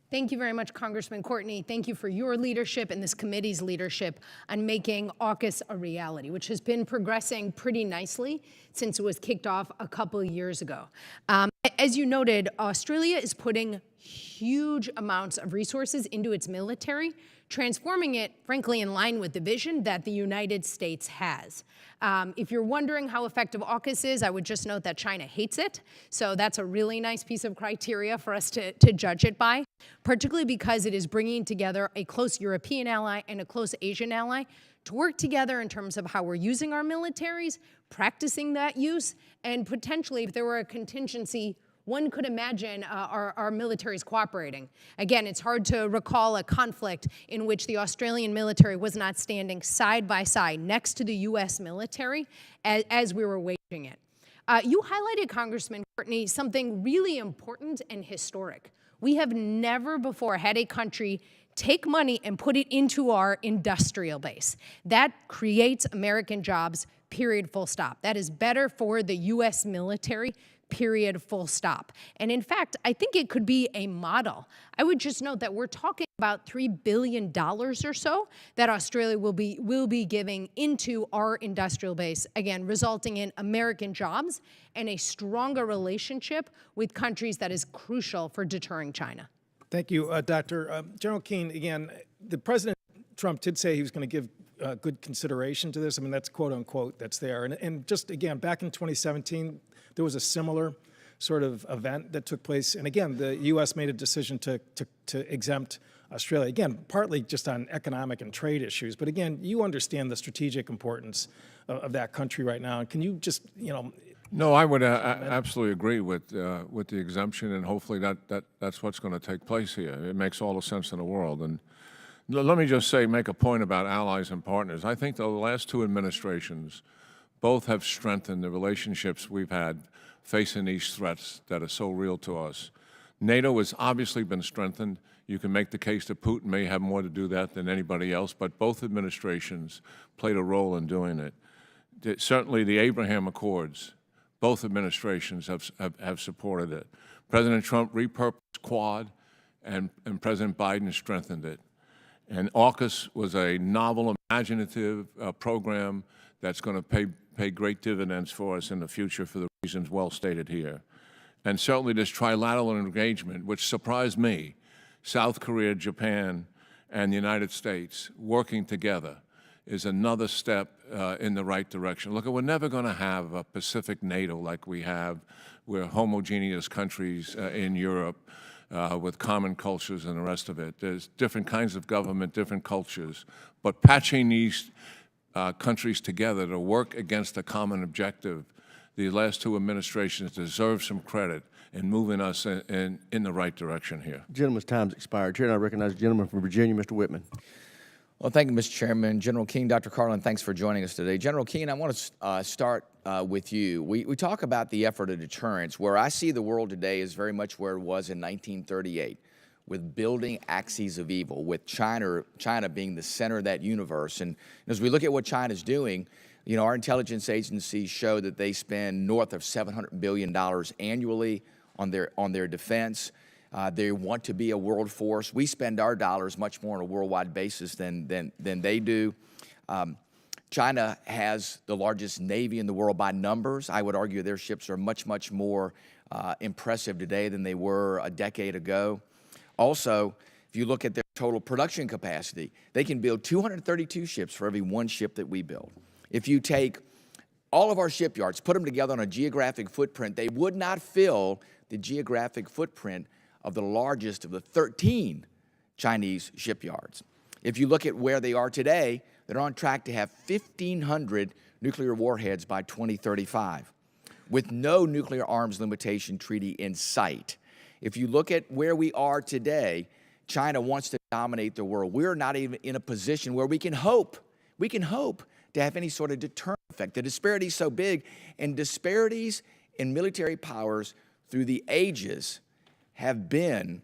Thank you very much, Congressman Courtney. Thank you for your leadership and this committee's leadership on making AUKUS a reality, which has been progressing pretty nicely since it was kicked off a couple of years ago. As you noted, Australia is putting huge amounts of resources into its military, transforming it, frankly, in line with the vision that the United States has. If you're wondering how effective AUKUS is, I would just note that China hates it. So that's a really nice piece of criteria for us to judge it by, particularly because it is bringing together a close European ally and a close Asian ally to work together in terms of how we're using our militaries, practicing that use, and potentially, if there were a contingency, one could imagine our militaries cooperating. Again, it's hard to recall a conflict in which the Australian military was not standing side by side next to the U.S. military as we were waging it. You highlighted, Congressman Courtney, something really important and historic. We have never before had a country take money and put it into our industrial base. That creates American jobs, period, full stop. That is better for the U.S. military, period, full stop. And in fact, I think it could be a model. I would just note that we're talking about $3 billion or so that Australia will be giving into our industrial base, again, resulting in American jobs and a stronger relationship with countries that is crucial for deterring China. Thank you, Doctor. General Keane, again, the President Trump did say he was going to give good consideration to this. I mean, that's quote unquote, that's there. And just again, back in 2017, there was a similar sort of event that took place. And again, the U.S. made a decision to exempt Australia, again, partly just on economic and trade issues. But again, you understand the strategic importance of that country right now. And can you just, No, I would absolutely agree with the exemption, and hopefully that's what's going to take place here. It makes all the sense in the world. And let me just make a point about allies and partners. I think the last two administrations both have strengthened the relationships we've had facing these threats that are so real to us. NATO has obviously been strengthened. You can make the case that Putin may have more to do that than anybody else, but both administrations played a role in doing it. Certainly the Abraham Accords, both administrations have supported it. President Trump repurposed Quad, and President Biden strengthened it. And AUKUS was a novel, imaginative program that's going to pay great dividends for us in the future for the reasons well stated here. And certainly this trilateral engagement, which surprised me, South Korea, Japan, and the United States working together, is another step in the right direction. Look, we're never going to have a Pacific NATO like we have. We're homogeneous countries in Europe with common cultures and the rest of it. There's different kinds of government, different cultures, but patching these countries together to work against a common objective, the last two administrations deserve some credit in moving us in the right direction here. Gentleman's time's expired. Chair, and I recognize the gentleman from Virginia, Mr. Whitman. Well, thank you, Mr. Chairman. General Keane, Dr. Carlin, thanks for joining us today. General Keane, I want to start with you. We talk about the effort of deterrence. Where I see the world today is very much where it was in 1938, with building axes of evil, with China being the center of that universe. And as we look at what China's doing, You know, our intelligence agencies show that they spend north of $700 billion annually on their defense. They want to be a world force. We spend our dollars much more on a worldwide basis than they do. China has the largest navy in the world by numbers. I would argue their ships are much, much more impressive today than they were a decade ago. Also, if you look at their total production capacity, they can build 232 ships for every one ship that we build. If you take all of our shipyards, put them together on a geographic footprint, they would not fill the geographic footprint of the largest of the 13 Chinese shipyards. If you look at where they are today, they're on track to have 1,500 nuclear warheads by 2035, with no nuclear arms limitation treaty in sight. If you look at where we are today, China wants to dominate the world. We're not even in a position where we can hope to have any sort of deterrent effect. The disparity is so big, and disparities in military powers through the ages have been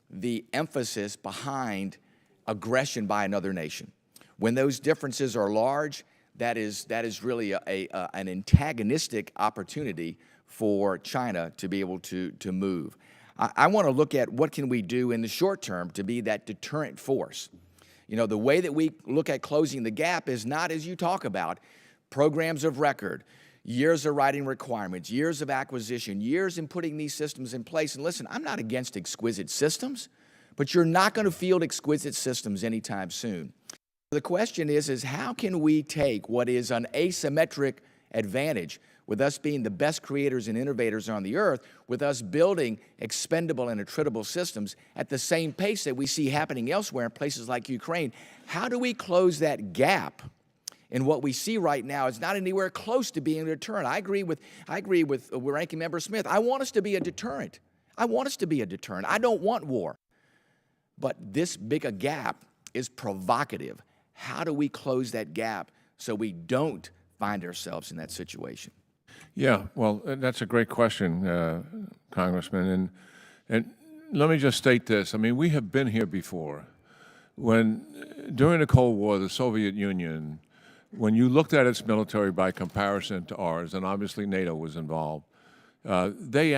the emphasis behind aggression by another nation. When those differences are large, that is really an antagonistic opportunity for China to be able to move. I want to look at what can we do in the short term to be that deterrent force. You know, the way that we look at closing the gap is not as you talk about, programs of record, years of writing requirements, years of acquisition, years in putting these systems in place. And listen, I'm not against exquisite systems, but you're not going to field exquisite systems anytime soon. The question is how can we take what is an asymmetric advantage with us being the best creators and innovators on the earth, with us building expendable and attritable systems at the same pace that we see happening elsewhere in places like Ukraine? How do we close that gap? And what we see right now is not anywhere close to being a deterrent. I agree with Ranking Member Smith. I want us to be a deterrent. I want us to be a deterrent. I don't want war. But this big a gap is provocative. How do we close that gap so we don't find ourselves in that situation? Yeah, well, that's a great question, Congressman. And let me just state this. I mean, we have been here before. During the Cold War, the Soviet Union, when you looked at its military by comparison to ours, and obviously NATO was involved, they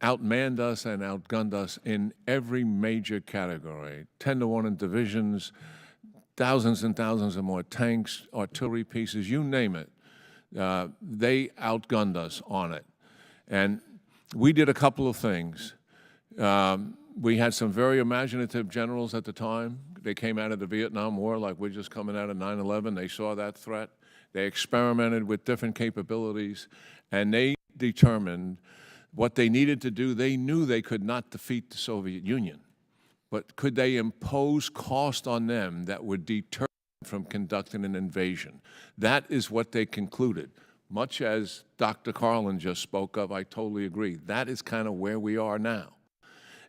outmanned us and outgunned us in every major category, 10-to-1 in divisions, thousands and thousands of more tanks, artillery pieces, you name it. They outgunned us on it. And we did a couple of things. We had some very imaginative generals at the time. They came out of the Vietnam War like we're just coming out of 9/11. They saw that threat. They experimented with different capabilities, and they determined what they needed to do. They knew they could not defeat the Soviet Union, but could they impose cost on them that would deter from conducting an invasion? That is what they concluded. Much as Dr. Carlin just spoke of, I totally agree. That is kind of where we are now.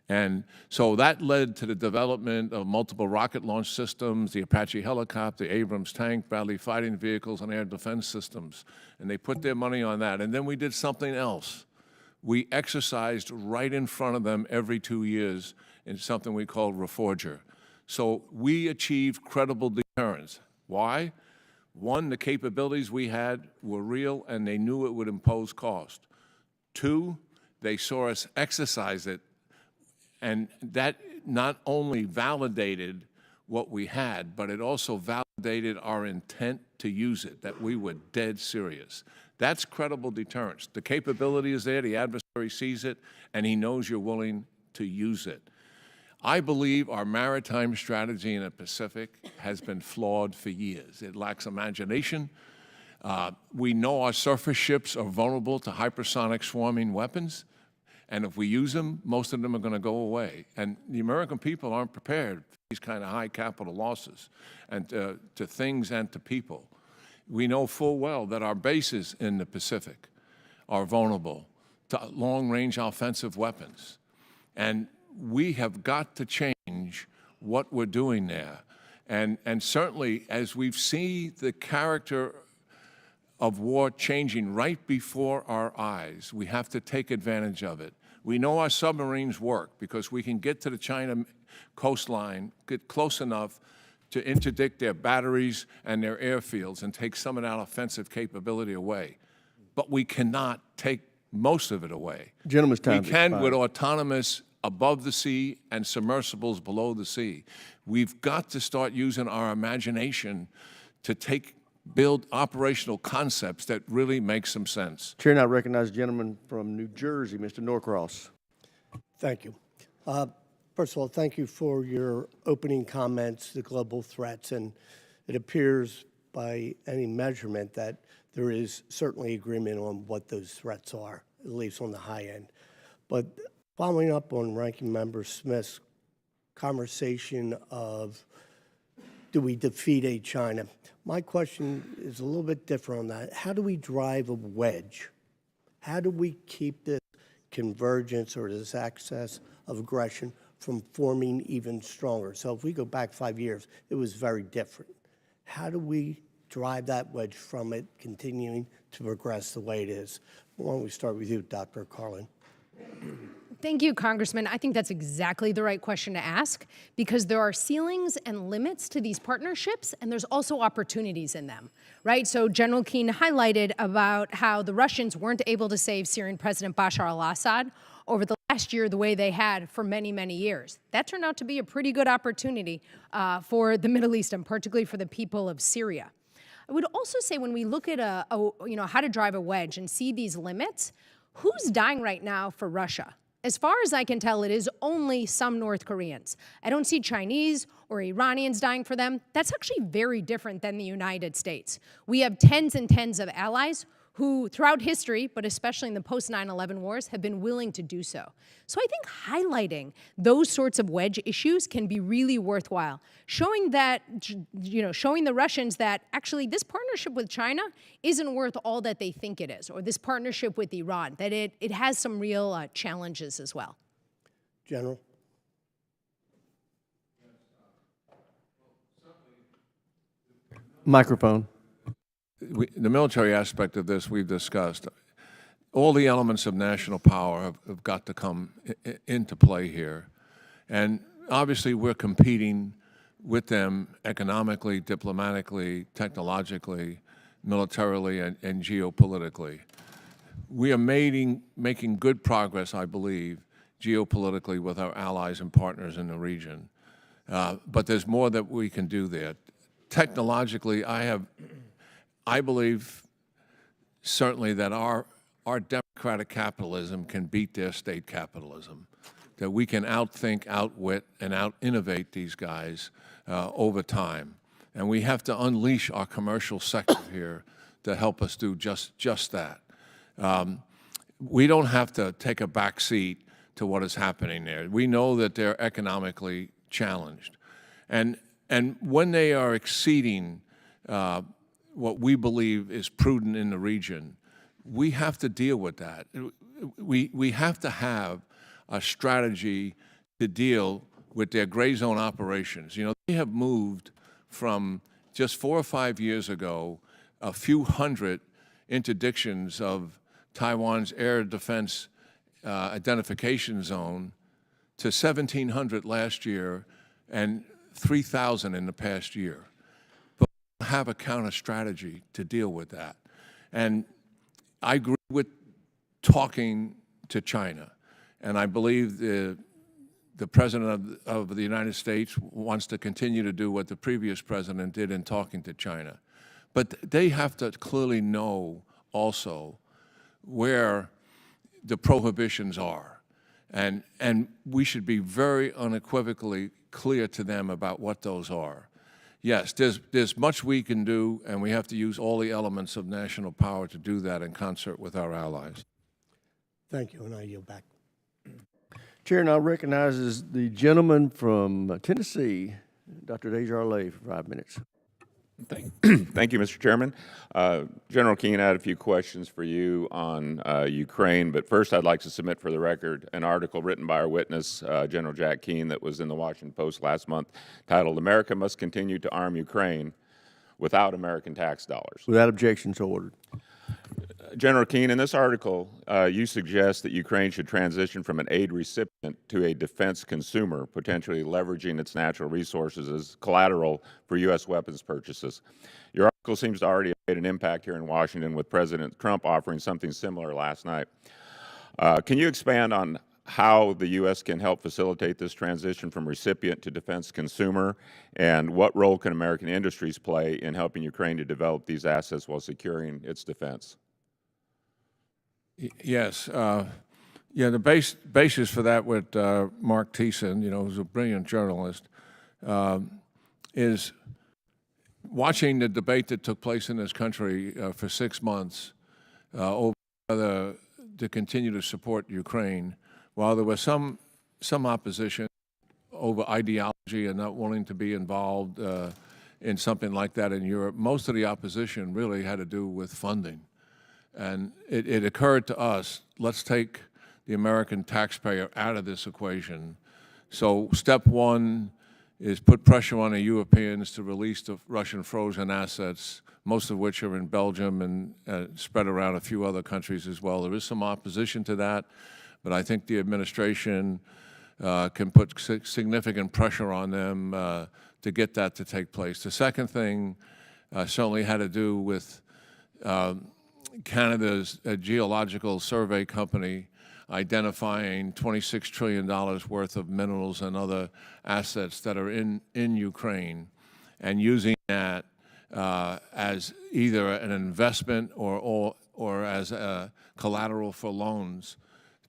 And so that led to the development of multiple rocket launch systems, the Apache helicopter, the Abrams tank, Bradley fighting vehicles, and air defense systems. And they put their money on that. And then we did something else. We exercised right in front of them every 2 years in something we called Reforger. So we achieved credible deterrence. Why? One, the capabilities we had were real and they knew it would impose cost. Two, they saw us exercise it, and that not only validated what we had, but it also validated our intent to use it, that we were dead serious. That's credible deterrence. The capability is there, the adversary sees it, and he knows you're willing to use it. I believe our maritime strategy in the Pacific has been flawed for years. It lacks imagination. We know our surface ships are vulnerable to hypersonic swarming weapons, and if we use them, most of them are going to go away. And the American people aren't prepared for these kind of high capital losses and to things and to people. We know full well that our bases in the Pacific are vulnerable to long-range offensive weapons. And we have got to change what we're doing there. And certainly, as we've seen the character of war changing right before our eyes, we have to take advantage of it. We know our submarines work because we can get to the China coastline, get close enough to interdict their batteries and their airfields and take some of that offensive capability away. But we cannot take most of it away. Gentleman's time We can expired. with autonomous above the sea and submersibles below the sea. We've got to start using our imagination to build operational concepts that really make some sense. Chair now recognizes the gentleman from New Jersey, Mr. Norcross. Thank you. First of all, thank you for your opening comments, the global threats, and it appears by any measurement that there is certainly agreement on what those threats are, at least on the high end. But following up on Ranking Member Smith's conversation of do we defeat a China, my question is a little bit different on that. How do we drive a wedge? How do we keep this convergence or this excess of aggression from forming even stronger? So if we go back 5 years, it was very different. How do we drive that wedge from it continuing to progress the way it is? Why don't we start with you, Dr. Carlin? Thank you, Congressman. I think that's exactly the right question to ask, because there are ceilings and limits to these partnerships, and there's also opportunities in them, right? So General Keane highlighted about how the Russians weren't able to save Syrian President Bashar al-Assad over the last year the way they had for many, many years. That turned out to be a pretty good opportunity for the Middle East, and particularly for the people of Syria. I would also say when we look at how to drive a wedge and see these limits, who's dying right now for Russia? As far as I can tell, it is only some North Koreans. I don't see Chinese or Iranians dying for them. That's actually very different than the United States. We have tens and tens of allies who, throughout history, but especially in the post-9/11 wars, have been willing to do so. So I think highlighting those sorts of wedge issues can be really worthwhile, showing that, showing the Russians that actually this partnership with China isn't worth all that they think it is, or this partnership with Iran, that it has some real challenges as well. General? Microphone. The military aspect of this we've discussed. All the elements of national power have got to come into play here. And obviously we're competing with them economically, diplomatically, technologically, militarily, and geopolitically. We are making good progress, I believe, geopolitically with our allies and partners in the region. But there's more that we can do there. Technologically, I believe certainly that our democratic capitalism can beat their state capitalism, that we can outthink, outwit, and out-innovate these guys over time. And we have to unleash our commercial sector here to help us do just that. We don't have to take a back seat to what is happening there. We know that they're economically challenged. And when they are exceeding what we believe is prudent in the region, we have to deal with that. We have to have a strategy to deal with their gray zone operations. You know, they have moved from just 4 or 5 years ago, a few hundred interdictions of Taiwan's air defense identification zone to 1,700 last year and 3,000 in the past year. Have a counter strategy to deal with that. And I agree with talking to China, and I believe the President of the United States wants to continue to do what the previous president did in talking to China. But they have to clearly know also where the prohibitions are. And we should be very unequivocally clear to them about what those are. Yes, there's much we can do, and we have to use all the elements of national power to do that in concert with our allies. Thank you, and I yield back. Chair now recognizes the gentleman from Tennessee, Dr. Desjardins, for 5 minutes. Thank you, Mr. Chairman. General Keane, I had a few questions for you on Ukraine, but first I'd like to submit for the record an article written by our witness, General Jack Keane, that was in the Washington Post last month, titled, "America Must Continue to Arm Ukraine Without American Tax Dollars." Without objection, so ordered. General Keane, in this article, you suggest that Ukraine should transition from an aid recipient to a defense consumer, potentially leveraging its natural resources as collateral for U.S. weapons purchases. Your article seems to already have made an impact here in Washington, with President Trump offering something similar last night. Can you expand on how the U.S. can help facilitate this transition from recipient to defense consumer, and what role can American industries play in helping Ukraine to develop these assets while securing its defense? Yes. Yeah, the basis for that with Mark Thiessen, who's a brilliant journalist, is watching the debate that took place in this country for 6 months over whether to continue to support Ukraine. While there was some opposition over ideology and not wanting to be involved in something like that in Europe, most of the opposition really had to do with funding. And it occurred to us, let's take the American taxpayer out of this equation. So step one is put pressure on the Europeans to release the Russian frozen assets, most of which are in Belgium and spread around a few other countries as well. There is some opposition to that, but I think the administration can put significant pressure on them to get that to take place. The second thing certainly had to do with Canada's geological survey company identifying $26 trillion worth of minerals and other assets that are in Ukraine, and using that as either an investment or as a collateral for loans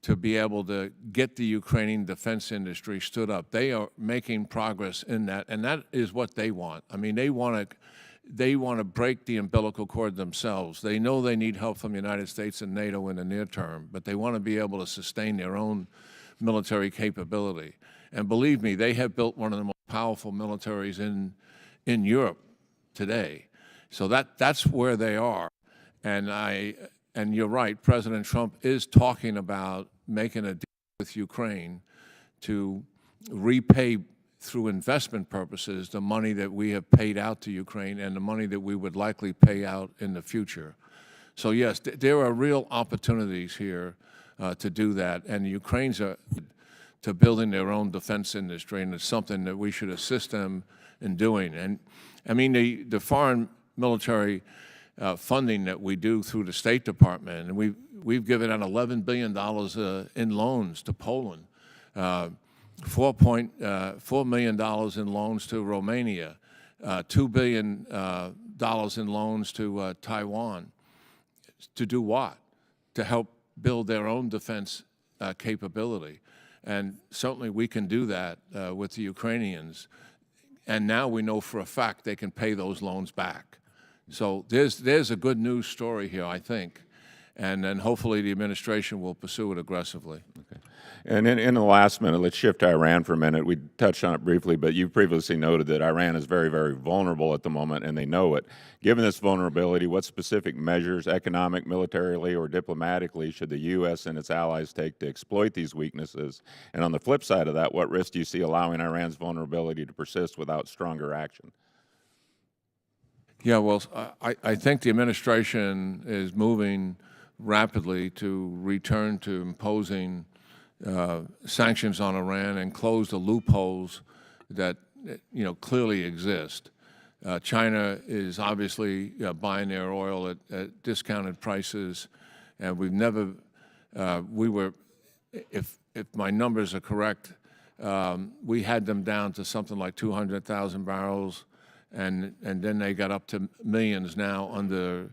to be able to get the Ukrainian defense industry stood up. They are making progress in that, and that is what they want. I mean, they want to break the umbilical cord themselves. They know they need help from the United States and NATO in the near term, but they want to be able to sustain their own military capability. And believe me, they have built one of the most powerful militaries in Europe today. So that's where they are. And you're right, President Trump is talking about making a deal with Ukraine to repay through investment purposes the money that we have paid out to Ukraine and the money that we would likely pay out in the future. So yes, there are real opportunities here to do that, and the Ukrainians are to building their own defense industry, and it's something that we should assist them in doing. And I mean, the foreign military funding that we do through the State Department, and we've given out $11 billion in loans to Poland, $4 million in loans to Romania, $2 billion in loans to Taiwan. To do what? To help build their own defense capability. And certainly we can do that with the Ukrainians. And now we know for a fact they can pay those loans back. So there's a good news story here, I think. And then hopefully the administration will pursue it aggressively. Okay. And in the last minute, let's shift to Iran for a minute. We touched on it briefly, but you previously noted that Iran is very, very vulnerable at the moment, and they know it. Given this vulnerability, what specific measures, economic, militarily, or diplomatically, should the U.S. and its allies take to exploit these weaknesses? And on the flip side of that, what risk do you see allowing Iran's vulnerability to persist without stronger action? Yeah, well, I think the administration is moving rapidly to return to imposing sanctions on Iran and close the loopholes that clearly exist. China is obviously buying their oil at discounted prices, and we've never if my numbers are correct, we had them down to something like 200,000 barrels, and then they got up to millions now under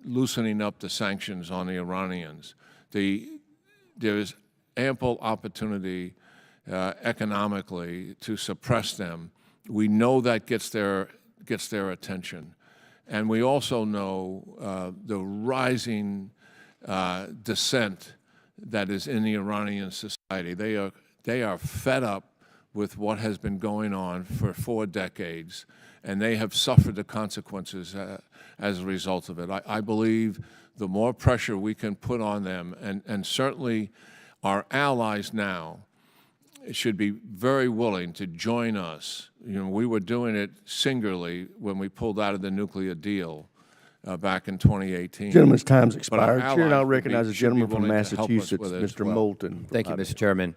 loosening up the sanctions on the Iranians. There is ample opportunity economically to suppress them. We know that gets their attention. And we also know the rising dissent that is in the Iranian society. They are fed up with what has been going on for 4 decades, and they have suffered the consequences as a result of it. I believe the more pressure we can put on them, and certainly our allies now should be very willing to join us. We were doing it singularly when we pulled out of the nuclear deal. back in 2018. Gentleman's time's But our expired. Chair, and I'll allies would recognize the should be gentleman from willing to help us Massachusetts, with it as Mr. well. Moulton. Thank you, Mr. Chairman.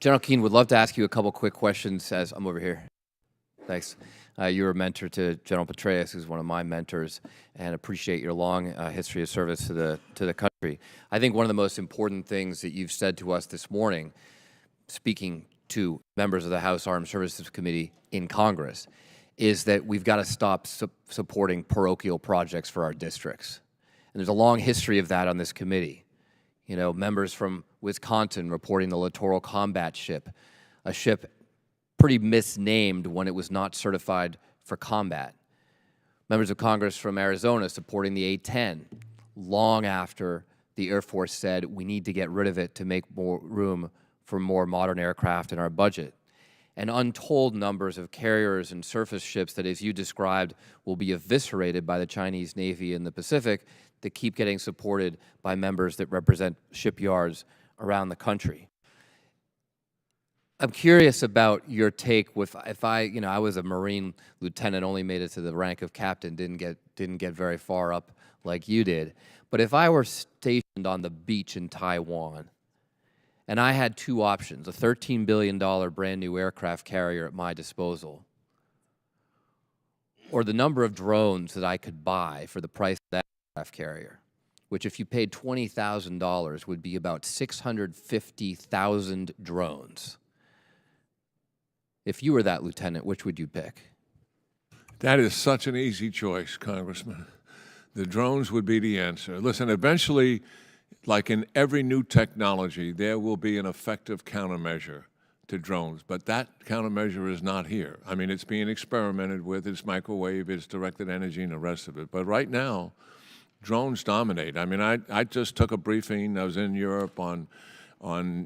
General Keane, would love to ask you a couple quick questions as I'm over here. Thanks. You're a mentor to General Petraeus, who's one of my mentors, and appreciate your long history of service to the country. I think one of the most important things that you've said to us this morning, speaking to members of the House Armed Services Committee in Congress, is that we've got to stop supporting parochial projects for our districts. And there's a long history of that on this committee. You know, members from Wisconsin reporting the Littoral Combat Ship, a ship pretty misnamed when it was not certified for combat. Members of Congress from Arizona supporting the A-10 long after the Air Force said we need to get rid of it to make more room for more modern aircraft in our budget. And untold numbers of carriers and surface ships that, as you described, will be eviscerated by the Chinese Navy in the Pacific that keep getting supported by members that represent shipyards around the country. I'm curious about your take with, if I was a Marine lieutenant, only made it to the rank of captain, didn't get very far up like you did. But if I were stationed on the beach in Taiwan and I had two options, a $13 billion brand new aircraft carrier at my disposal, or the number of drones that I could buy for the price of that aircraft carrier, which if you paid $20,000 would be about 650,000 drones. If you were that lieutenant, which would you pick? That is such an easy choice, Congressman. The drones would be the answer. Listen, eventually, like in every new technology, there will be an effective countermeasure to drones, but that countermeasure is not here. I mean, it's being experimented with, it's microwave, it's directed energy, and the rest of it. But right now, drones dominate. I mean, I just took a briefing. I was in Europe on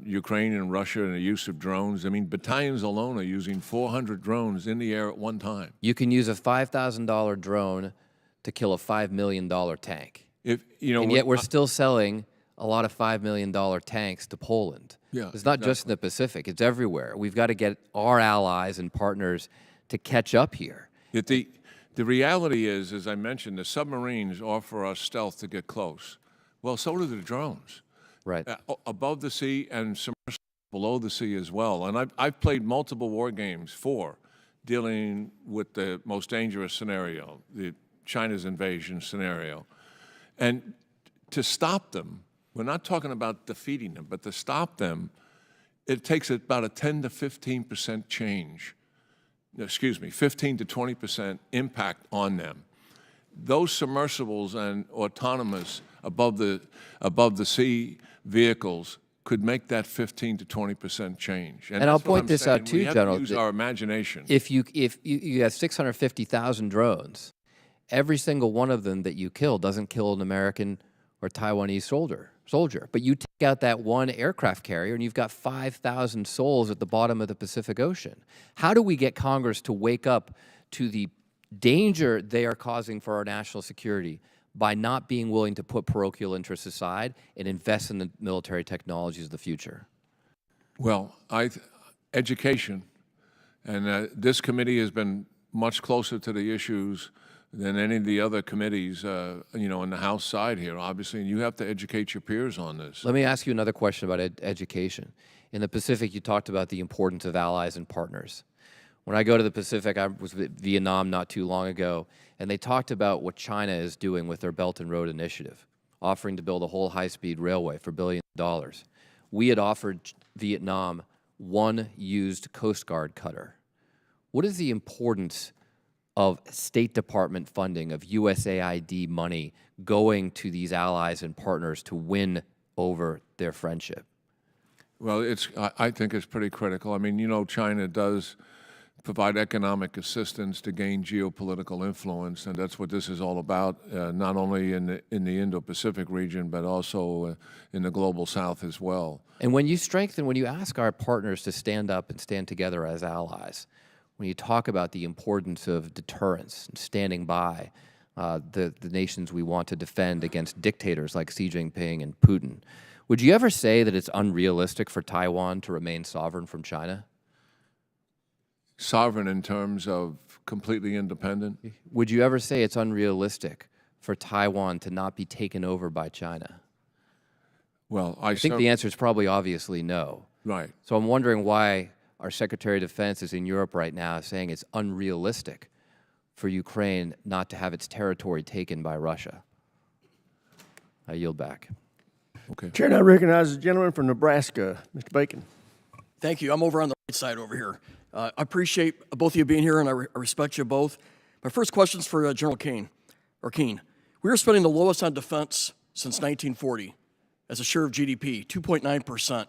Ukraine and Russia and the use of drones. I mean, battalions alone are using 400 drones in the air at one time. You can use a $5,000 drone to kill a $5 million tank. And yet we're still selling a lot of $5 million tanks to Poland. Yeah, it's not just in the Pacific, it's everywhere. We've got to get our allies and partners to catch up here. The reality is, as I mentioned, the submarines offer us stealth to get close. Well, so do the drones. Right. Above the sea and submersible below the sea as well. And I've played multiple war games dealing with the most dangerous scenario, the China's invasion scenario. And to stop them, we're not talking about defeating them, but to stop them, it takes about a 10 to 15% change. 15 to 20% impact on them. Those submersibles and autonomous above the sea vehicles could make that 15 to 20% change. And I'll point this out too, General. We have to use our imagination. If you have 650,000 drones, every single one of them that you kill doesn't kill an American or Taiwanese soldier. But you take out that one aircraft carrier and you've got 5,000 souls at the bottom of the Pacific Ocean. How do we get Congress to wake up to the danger they are causing for our national security by not being willing to put parochial interests aside and invest in the military technologies of the future? Well, education, and this committee has been much closer to the issues than any of the other committees, on the House side here, obviously, and you have to educate your peers on this. Let me ask you another question about education. In the Pacific, you talked about the importance of allies and partners. When I go to the Pacific, I was in Vietnam not too long ago, and they talked about what China is doing with their Belt and Road Initiative, offering to build a whole high-speed railway for billions of dollars. We had offered Vietnam one used Coast Guard cutter. What is the importance of State Department funding, of USAID money going to these allies and partners to win over their friendship? Well, I think it's pretty critical. I mean, China does provide economic assistance to gain geopolitical influence, and that's what this is all about, not only in the Indo-Pacific region, but also in the global South as well. And when you ask our partners to stand up and stand together as allies, when you talk about the importance of deterrence and standing by the nations we want to defend against dictators like Xi Jinping and Putin, would you ever say that it's unrealistic for Taiwan to remain sovereign from China? Sovereign in terms of completely independent? Would you ever say it's unrealistic for Taiwan to not be taken over by China? Well, I think the answer is probably obviously no. Right. So I'm wondering why our Secretary of Defense is in Europe right now saying it's unrealistic for Ukraine not to have its territory taken by Russia. I yield back. Okay. Chair now recognizes the gentleman from Nebraska, Mr. Bacon. Thank you. I'm over on the right side over here. I appreciate both of you being here, and I respect you both. My first question is for General Keane. We are spending the lowest on defense since 1940 as a share of GDP, 2.9%.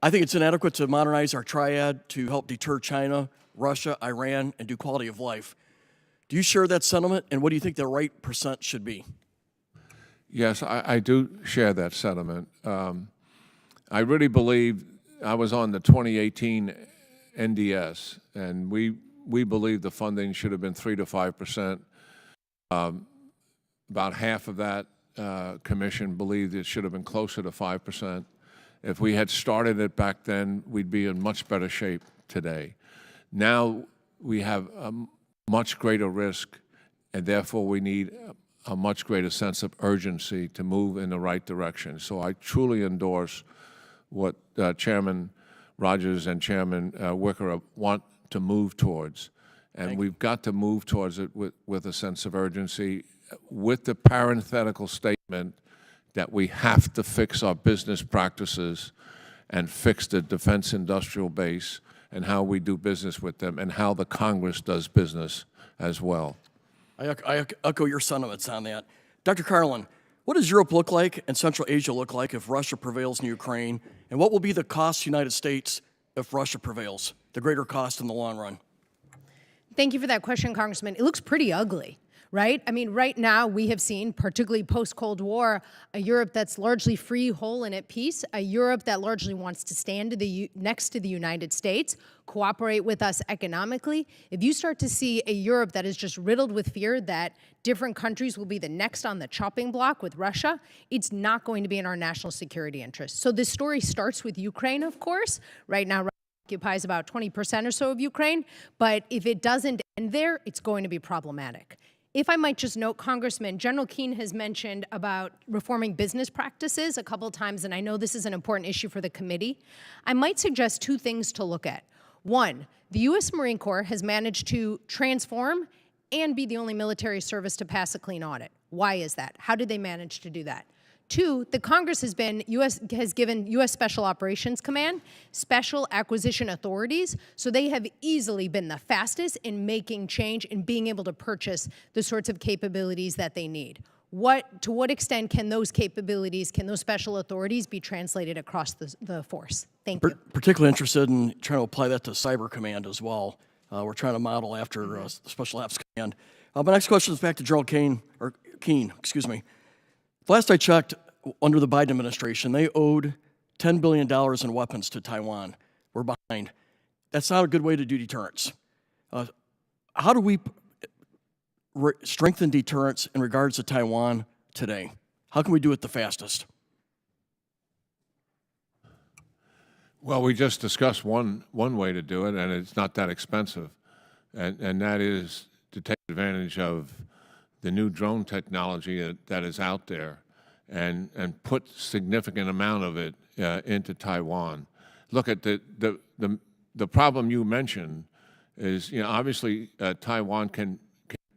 I think it's inadequate to modernize our triad to help deter China, Russia, Iran, and do quality of life. Do you share that sentiment, and what do you think the right percent should be? Yes, I do share that sentiment. I really believe, I was on the 2018 NDS, and we believe the funding should have been 3 to 5%. About half of that commission believed it should have been closer to 5%. If we had started it back then, we'd be in much better shape today. Now we have a much greater risk, and therefore we need a much greater sense of urgency to move in the right direction. So I truly endorse what Chairman Rogers and Chairman Wicker want to move towards. And we've got to move towards it with a sense of urgency, with the parenthetical statement that we have to fix our business practices and fix the defense industrial base and how we do business with them and how the Congress does business as well. I echo your sentiments on that. Dr. Carlin, what does Europe look like and Central Asia look like if Russia prevails in Ukraine? And what will be the cost to the United States if Russia prevails, the greater cost in the long run? Thank you for that question, Congressman. It looks pretty ugly, right? I mean, right now we have seen, particularly post-Cold War, a Europe that's largely free, whole, and at peace, a Europe that largely wants to stand next to the United States, cooperate with us economically. If you start to see a Europe that is just riddled with fear that different countries will be the next on the chopping block with Russia, it's not going to be in our national security interest. So this story starts with Ukraine, of course. Right now, Russia occupies about 20% or so of Ukraine, but if it doesn't end there, it's going to be problematic. If I might just note, Congressman, General Keane has mentioned about reforming business practices a couple times, and I know this is an important issue for the committee. I might suggest two things to look at. One, the U.S. Marine Corps has managed to transform and be the only military service to pass a clean audit. Why is that? How did they manage to do that? Two, the Congress has given U.S. Special Operations Command special acquisition authorities, so they have easily been the fastest in making change and being able to purchase the sorts of capabilities that they need. To what extent can those capabilities, can those special authorities be translated across the force? Thank you. Particularly interested in trying to apply that to Cyber Command as well. We're trying to model after Special Ops Command. My next question is back to General Keane. Last I checked, under the Biden administration, they owed $10 billion in weapons to Taiwan. We're behind. That's not a good way to do deterrence. How do we strengthen deterrence in regards to Taiwan today? How can we do it the fastest? Well, we just discussed one way to do it, and it's not that expensive, and that is to take advantage of the new drone technology that is out there and put significant amount of it into Taiwan. Look at the problem you mentioned is, obviously Taiwan can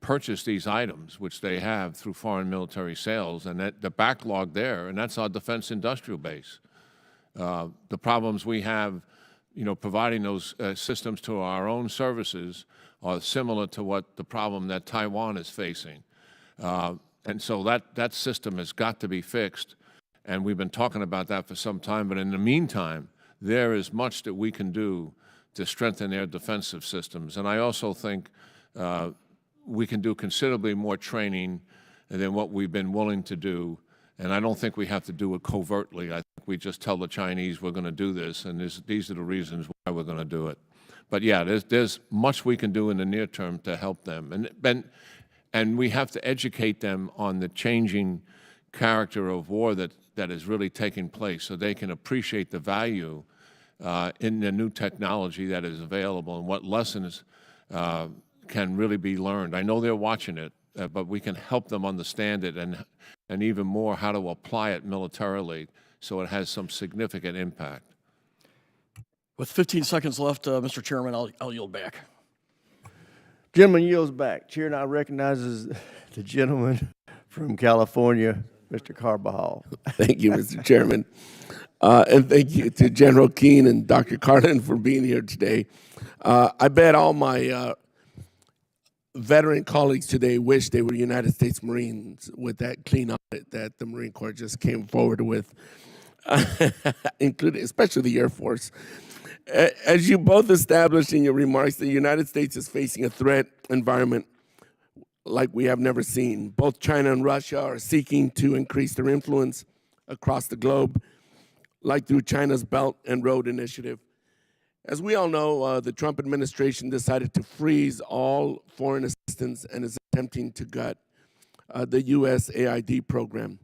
purchase these items, which they have through foreign military sales, and that the backlog there, and that's our defense industrial base. The problems we have, providing those systems to our own services are similar to what the problem that Taiwan is facing. And so that system has got to be fixed, and we've been talking about that for some time. But in the meantime, there is much that we can do to strengthen their defensive systems. And I also think we can do considerably more training than what we've been willing to do. And I don't think we have to do it covertly. I think we just tell the Chinese we're going to do this, and these are the reasons why we're going to do it. But yeah, there's much we can do in the near term to help them. And we have to educate them on the changing character of war that is really taking place, so they can appreciate the value in the new technology that is available and what lessons can really be learned. I know they're watching it, but we can help them understand it and even more how to apply it militarily so it has some significant impact. With 15 seconds left, Mr. Chairman, I'll yield back. Gentleman yields back. Chair now recognizes the gentleman from California, Mr. Carbajal. Thank you, Mr. Chairman. And thank you to General Keane and Dr. Carlin for being here today. I bet all my veteran colleagues today wish they were United States Marines with that clean audit that the Marine Corps just came forward with, including especially the Air Force. As you both established in your remarks, the United States is facing a threat environment like we have never seen. Both China and Russia are seeking to increase their influence across the globe, like through China's Belt and Road Initiative. As we all know, the Trump administration decided to freeze all foreign assistance and is attempting to gut the USAID program.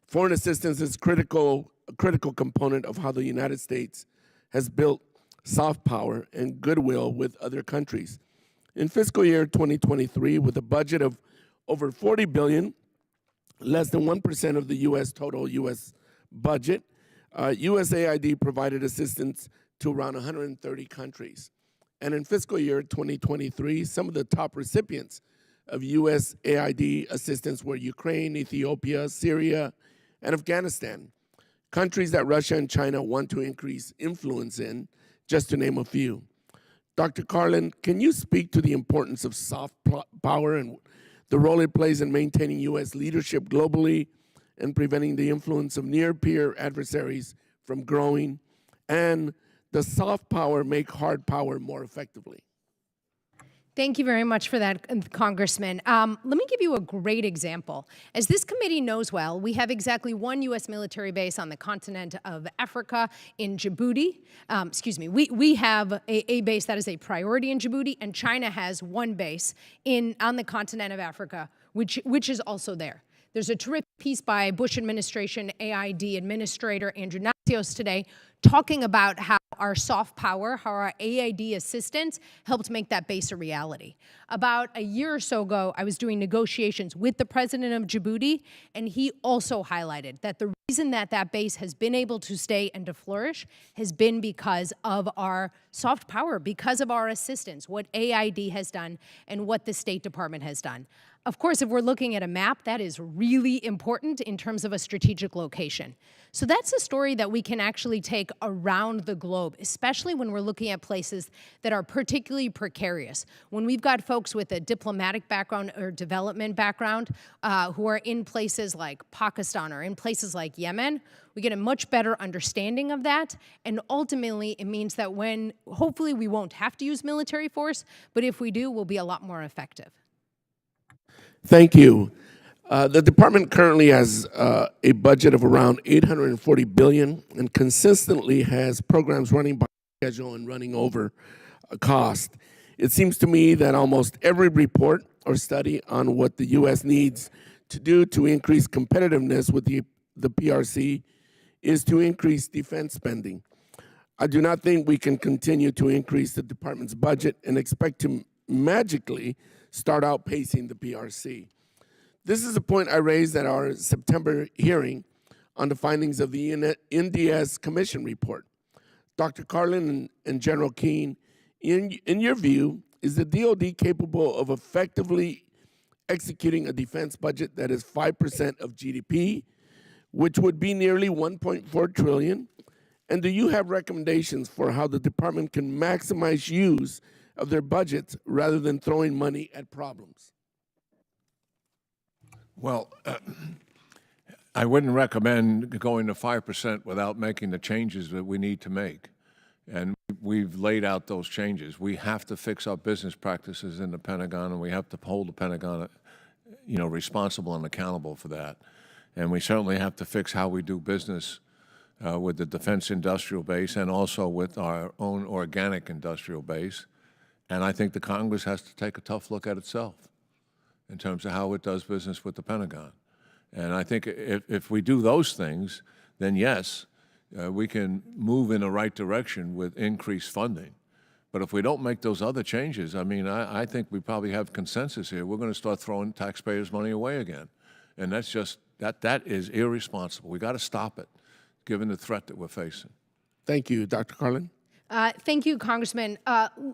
Foreign assistance is a critical component of how the United States has built soft power and goodwill with other countries. In fiscal year 2023, with a budget of over $40 billion, less than 1% of the total U.S. budget, USAID provided assistance to around 130 countries. And in fiscal year 2023, some of the top recipients of USAID assistance were Ukraine, Ethiopia, Syria, and Afghanistan, countries that Russia and China want to increase influence in, just to name a few. Dr. Carlin, can you speak to the importance of soft power and the role it plays in maintaining U.S. leadership globally and preventing the influence of near-peer adversaries from growing? And does soft power make hard power more effectively? Thank you very much for that, Congressman. Let me give you a great example. As this committee knows well, we have exactly one U.S. military base on the continent of Africa in Djibouti. We have a base that is a priority in Djibouti, and China has one base on the continent of Africa, which is also there. There's a terrific piece by Bush administration AID Administrator Andrew Natsios today talking about how our soft power, how our AID assistance helped make that base a reality. About a year or so ago, I was doing negotiations with the president of Djibouti, and he also highlighted that the reason that that base has been able to stay and to flourish has been because of our soft power, because of our assistance, what AID has done and what the State Department has done. Of course, if we're looking at a map, that is really important in terms of a strategic location. So that's a story that we can actually take around the globe, especially when we're looking at places that are particularly precarious. When we've got folks with a diplomatic background or development background who are in places like Pakistan or in places like Yemen, we get a much better understanding of that. And ultimately, it means that hopefully we won't have to use military force, but if we do, we'll be a lot more effective. Thank you. The department currently has a budget of around $840 billion and consistently has programs running by schedule and running over cost. It seems to me that almost every report or study on what the U.S. needs to do to increase competitiveness with the PRC is to increase defense spending. I do not think we can continue to increase the department's budget and expect to magically start outpacing the PRC. This is a point I raised at our September hearing on the findings of the NDS Commission report. Dr. Carlin and General Keane, in your view, is the DoD capable of effectively executing a defense budget that is 5% of GDP, which would be nearly $1.4 trillion? And do you have recommendations for how the department can maximize use of their budgets rather than throwing money at problems? Well, I wouldn't recommend going to 5% without making the changes that we need to make. And we've laid out those changes. We have to fix our business practices in the Pentagon, and we have to hold the Pentagon, responsible and accountable for that. And we certainly have to fix how we do business with the defense industrial base and also with our own organic industrial base. And I think the Congress has to take a tough look at itself in terms of how it does business with the Pentagon. And I think if we do those things, then yes, we can move in the right direction with increased funding. But if we don't make those other changes, I mean, I think we probably have consensus here. We're going to start throwing taxpayers' money away again. And that's just, that is irresponsible. We got to stop it, given the threat that we're facing. Thank you, Dr. Carlin. Thank you, Congressman.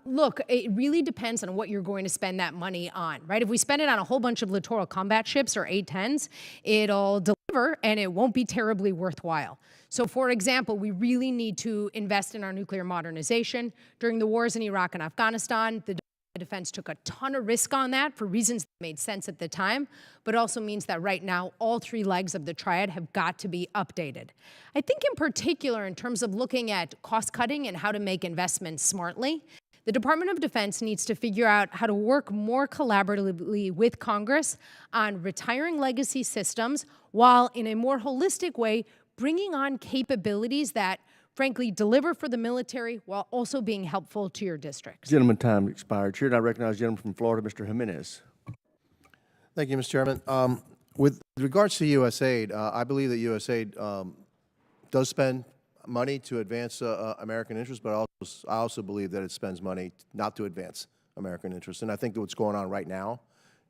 Look, it really depends on what you're going to spend that money on, right? If we spend it on a whole bunch of littoral combat ships or A-10s, it'll deliver and it won't be terribly worthwhile. So, for example, we really need to invest in our nuclear modernization. During the wars in Iraq and Afghanistan, the Defense took a ton of risk on that for reasons that made sense at the time, but also means that right now all three legs of the triad have got to be updated. I think in particular in terms of looking at cost cutting and how to make investments smartly, the Department of Defense needs to figure out how to work more collaboratively with Congress on retiring legacy systems while in a more holistic way bringing on capabilities that frankly, deliver for the military while also being helpful to your districts. Gentleman, time expired. Chair, I recognize the gentleman from Florida, Mr. Jimenez. Thank you, Mr. Chairman. With regards to USAID, I believe that USAID does spend money to advance American interests, but I also believe that it spends money not to advance American interests. And I think that what's going on right now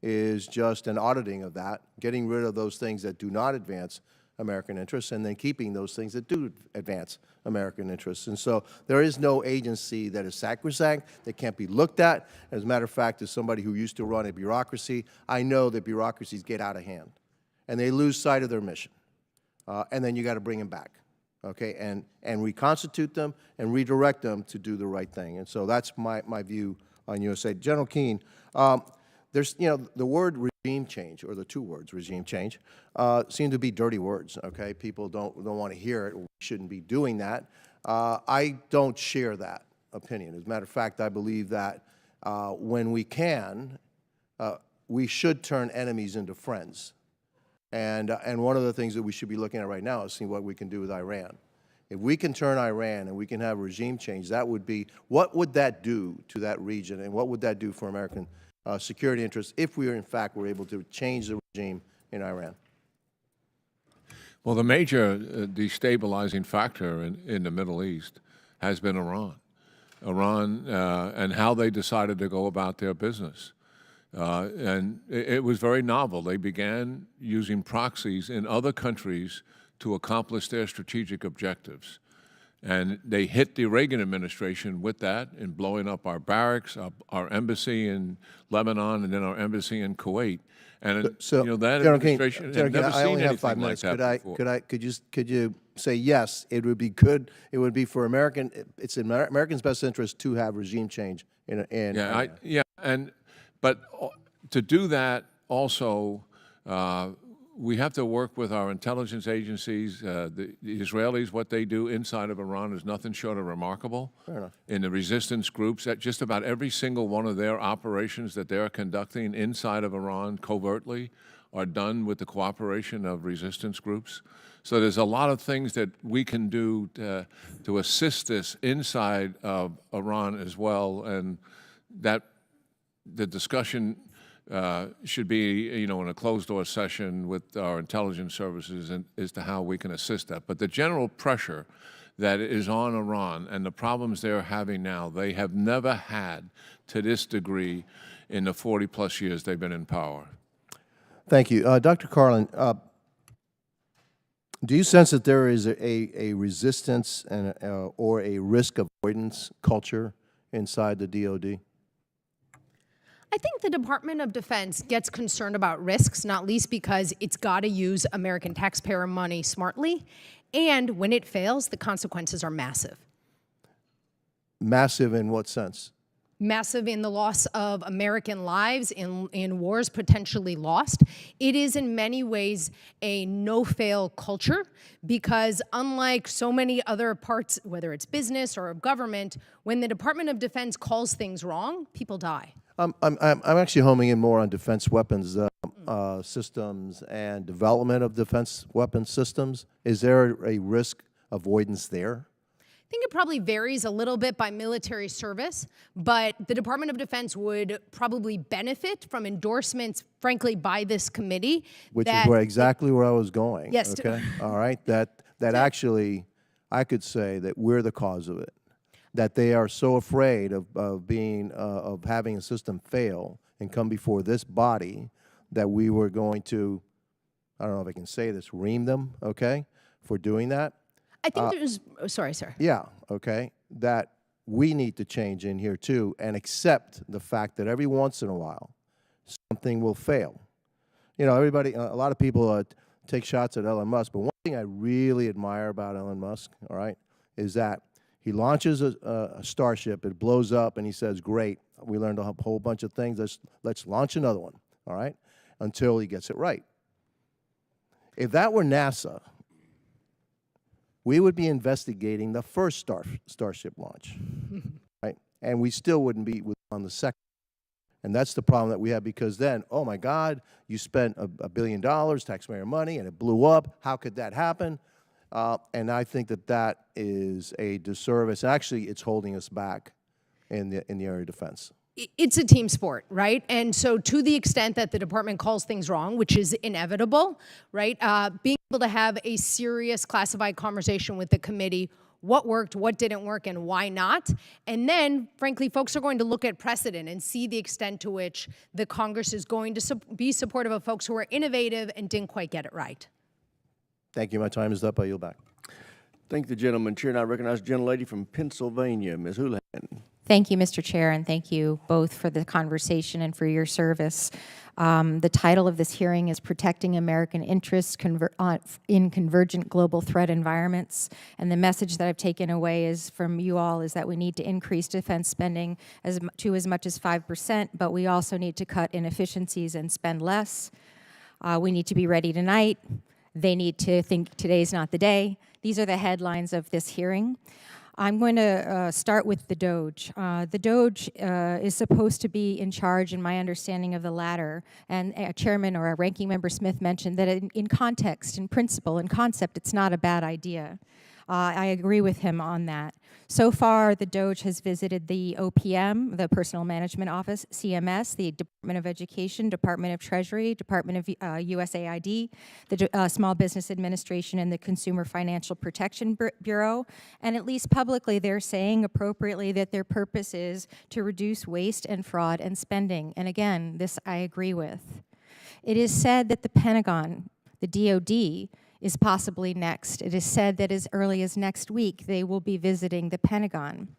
is just an auditing of that, getting rid of those things that do not advance American interests, and then keeping those things that do advance American interests. And so there is no agency that is sacrosanct, that can't be looked at. As a matter of fact, as somebody who used to run a bureaucracy, I know that bureaucracies get out of hand, and they lose sight of their mission. And then you got to bring them back, okay, and reconstitute them and redirect them to do the right thing. And so that's my view on USAID. General Keane, there's, the word regime change, or the two words regime change, seem to be dirty words, okay? People don't want to hear it. We shouldn't be doing that. I don't share that opinion. As a matter of fact, I believe that when we can, we should turn enemies into friends. And one of the things that we should be looking at right now is seeing what we can do with Iran. If we can turn Iran and we can have regime change, that would be, what would that do to that region, and what would that do for American security interests if we, in fact, were able to change the regime in Iran? Well, the major destabilizing factor in the Middle East has been Iran. Iran and how they decided to go about their business. And it was very novel. They began using proxies in other countries to accomplish their strategic objectives. And they hit the Reagan administration with that in blowing up our barracks, our embassy in Lebanon, and then our embasscy in Kuwait. And so, that General administration King, had never I seen only have anything 5 like minutes. that before. Could you say yes? It would be good. It would be for American. It's in Americans' best interest to have regime change in but to do that also. We have to work with our intelligence agencies. The Israelis, what they do inside of Iran is nothing short of remarkable. Fair enough. In the resistance groups, at just about every single one of their operations that they're conducting inside of Iran covertly are done with the cooperation of resistance groups. So there's a lot of things that we can do to assist this inside of Iran as well, and that the discussion should be, in a closed-door session with our intelligence services as to how we can assist that. But the general pressure that is on Iran and the problems they're having now, they have never had to this degree in the 40-plus years they've been in power. Thank you. Dr. Carlin, do you sense that there is a resistance and or a risk avoidance culture inside the DOD? I think the Department of Defense gets concerned about risks, not least because it's got to use American taxpayer money smartly, and when it fails, the consequences are massive. Massive in what sense? Massive in the loss of American lives, in wars potentially lost. It is in many ways a no-fail culture because unlike so many other parts, whether it's business or government, when the Department of Defense calls things wrong, people die. I'm actually homing in more on defense weapons systems and development of defense weapons systems. Is there a risk avoidance there? I think it probably varies a little bit by military service, but the Department of Defense would probably benefit from endorsements, frankly, by this committee. Which is exactly where I was going. Yes. Okay. All right. That actually, I could say that we're the cause of it. that they are so afraid of having a system fail and come before this body that we were going to, I don't know if I can say this, ream them, okay, for doing that. I think there's, oh, sorry, sir. Yeah, okay, that we need to change in here too and accept the fact that every once in a while something will fail. You know, everybody, a lot of people take shots at Elon Musk, but one thing I really admire about Elon Musk, all right, is that he launches a Starship, it blows up, and he says, great, we learned a whole bunch of things, let's launch another one, all right, until he gets it right. If that were NASA, we would be investigating the first Starship launch, right? And we still wouldn't be on the second. And that's the problem that we have, because then, oh my God, you spent $1 billion, taxpayer money, and it blew up. How could that happen? And I think that that is a disservice. Actually, it's holding us back in the area of defense. It's a team sport, right? And so to the extent that the department calls things wrong, which is inevitable, right? Being able to have a serious classified conversation with the committee, what worked, what didn't work, and why not. And then, frankly, folks are going to look at precedent and see the extent to which the Congress is going to be supportive of folks who are innovative and didn't quite get it right. Thank you. My time is up. I yield back. Thank the gentleman. Chair, and I recognize the gentlelady from Pennsylvania, Ms. Houlihan. Thank you, Mr. Chair, and thank you both for the conversation and for your service. The title of this hearing is Protecting American Interests in Convergent Global Threat Environments. And the message that I've taken away is from you all is that we need to increase defense spending to as much as 5%, but we also need to cut inefficiencies and spend less. We need to be ready tonight. They need to think today's not the day. These are the headlines of this hearing. I'm going to start with the DOGE. The DOGE is supposed to be in charge, in my understanding of the latter, and Chairman or Ranking Member Smith mentioned that in context, in principle, in concept, it's not a bad idea. I agree with him on that. So far, the DOGE has visited the OPM, the Personnel Management Office, CMS, the Department of Education, Department of Treasury, Department of USAID, the Small Business Administration, and the Consumer Financial Protection Bureau. And at least publicly, they're saying appropriately that their purpose is to reduce waste and fraud and spending. And again, this I agree with. It is said that the Pentagon, the DOD, is possibly next. It is said that as early as next week, they will be visiting the Pentagon.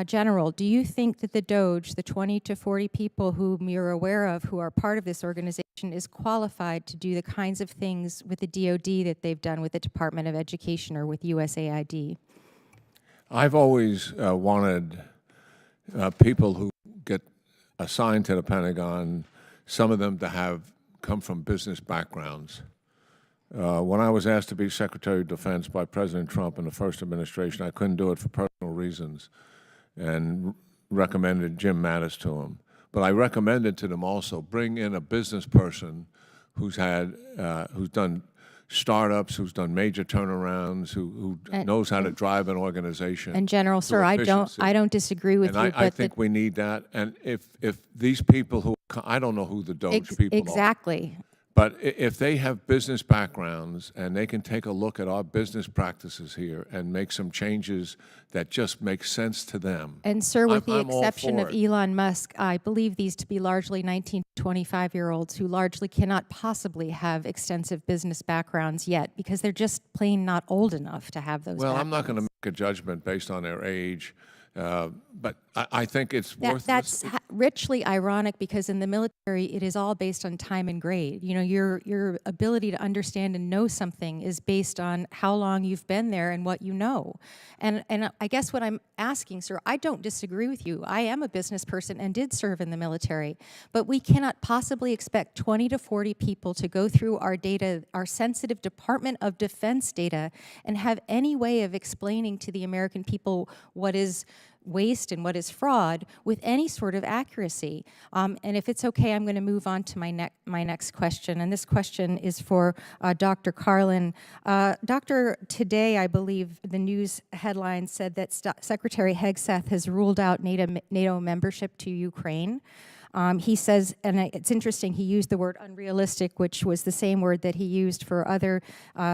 General, do you think that the DOGE, the 20 to 40 people whom you're aware of who are part of this organization, is qualified to do the kinds of things with the DOD that they've done with the Department of Education or with USAID? I've always wanted people who get assigned to the Pentagon, some of them to have come from business backgrounds. When I was asked to be Secretary of Defense by President Trump in the first administration, I couldn't do it for personal reasons and recommended Jim Mattis to him. But I recommended to them also, bring in a business person who's done startups, who's done major turnarounds, who knows how to drive an organization. And General, sir, I don't disagree with you. And I think we need that. And if these people who, I don't know who the DOGE people are. Exactly. But if they have business backgrounds and they can take a look at our business practices here and make some changes that just make sense to them. And sir, with the I'm exception of Elon Musk, I believe these to be largely 19 to 25-year-olds who largely cannot possibly have extensive business backgrounds yet because they're just plain not old enough to have those backgrounds. I'm not going to make a judgment based on their age. But I think it's worth. That's richly ironic because in the military, it is all based on time and grade. You know, your ability to understand and know something is based on how long you've been there and what you know. And I guess what I'm asking, sir, I don't disagree with you. I am a business person and did serve in the military, but we cannot possibly expect 20 to 40 people to go through our data, our sensitive Department of Defense data, and have any way of explaining to the American people what is waste and what is fraud with any sort of accuracy. And if it's okay, I'm going to move on to my next question. And this question is for Dr. Carlin. Doctor, today I believe the news headline said that Secretary Hegseth has ruled out NATO membership to Ukraine. He says, and it's interesting, he used the word unrealistic, which was the same word that he used for other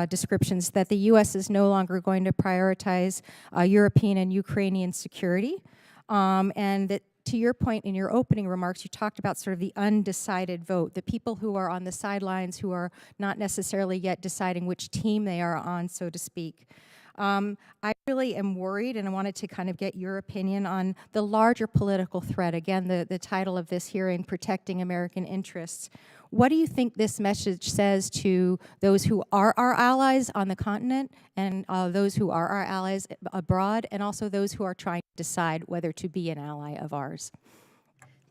descriptions, that the U.S. is no longer going to prioritize European and Ukrainian security, and that to your point in your opening remarks, you talked about sort of the undecided vote, the people who are on the sidelines who are not necessarily yet deciding which team they are on, so to speak. I really am worried, and I wanted to kind of get your opinion on the larger political threat. Again, the title of this hearing, Protecting American Interests. What do you think this message says to those who are our allies on the continent and those who are our allies abroad, and also those who are trying to decide whether to be an ally of ours?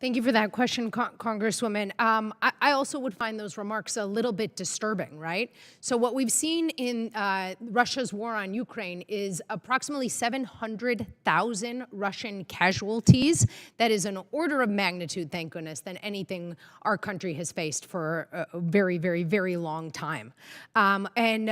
Thank you for that question, Congresswoman. I also would find those remarks a little bit disturbing, right? So what we've seen in Russia's war on Ukraine is approximately 700,000 Russian casualties. That is an order of magnitude, thank goodness, than anything our country has faced for a very, very, very long time. And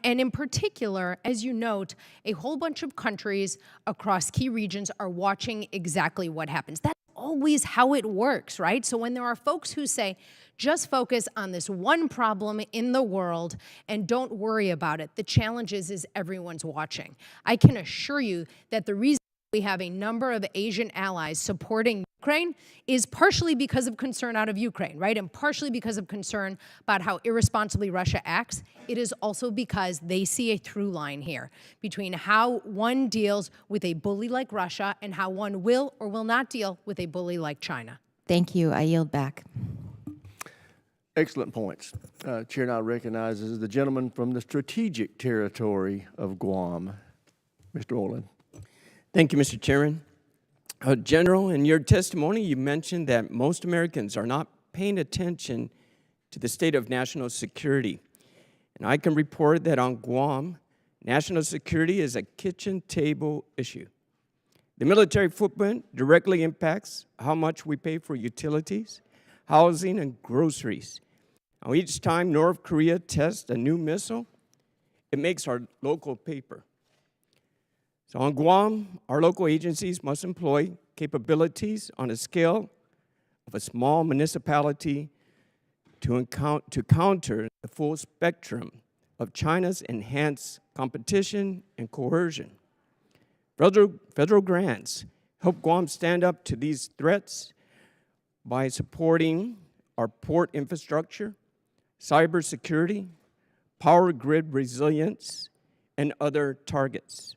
in particular, as you note, a whole bunch of countries across key regions are watching exactly what happens. That's always how it works, right? So when there are folks who say, just focus on this one problem in the world and don't worry about it, the challenge is everyone's watching. I can assure you that the reason we have a number of Asian allies supporting Ukraine is partially because of concern out of Ukraine, right? And partially because of concern about how irresponsibly Russia acts. It is also because they see a through line here between how one deals with a bully like Russia and how one will or will not deal with a bully like China. Thank you. I yield back. Excellent points. Chair now recognizes the gentleman from the strategic territory of Guam, Mr. Orland. Thank you, Mr. Chairman. General, in your testimony, you mentioned that most Americans are not paying attention to the state of national security. And I can report that on Guam, national security is a kitchen table issue. The military footprint directly impacts how much we pay for utilities, housing, and groceries. Now, each time North Korea tests a new missile, it makes our local paper. So on Guam, our local agencies must employ capabilities on a scale of a small municipality to counter the full spectrum of China's enhanced competition and coercion. Federal grants help Guam stand up to these threats by supporting our port infrastructure, cybersecurity, power grid resilience, and other targets.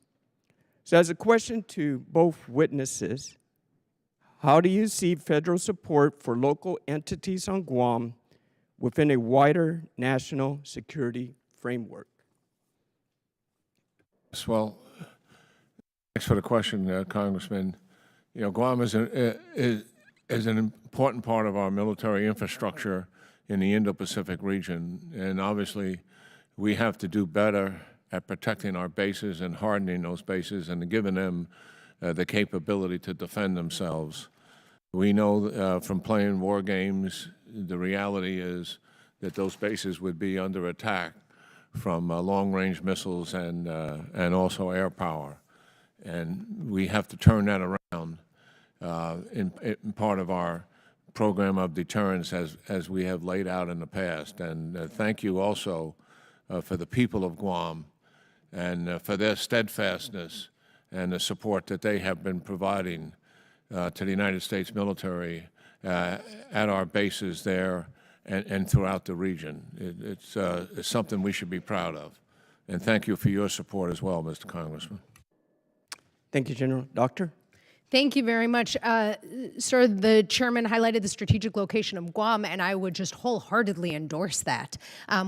So as a question to both witnesses, how do you see federal support for local entities on Guam within a wider national security framework? Well, thanks for the question, Congressman. You know, Guam is an important part of our military infrastructure in the Indo-Pacific region, and obviously we have to do better at protecting our bases and hardening those bases and giving them the capability to defend themselves. We know from playing war games, the reality is that those bases would be under attack from long-range missiles and also air power. And we have to turn that around in part of our program of deterrence as we have laid out in the past. And thank you also for the people of Guam and for their steadfastness and the support that they have been providing to the United States military at our bases there and throughout the region. It's something we should be proud of. And thank you for your support as well, Mr. Congressman. Thank you, General. Doctor? Thank you very much. Sir, the chairman highlighted the strategic location of Guam, and I would just wholeheartedly endorse that.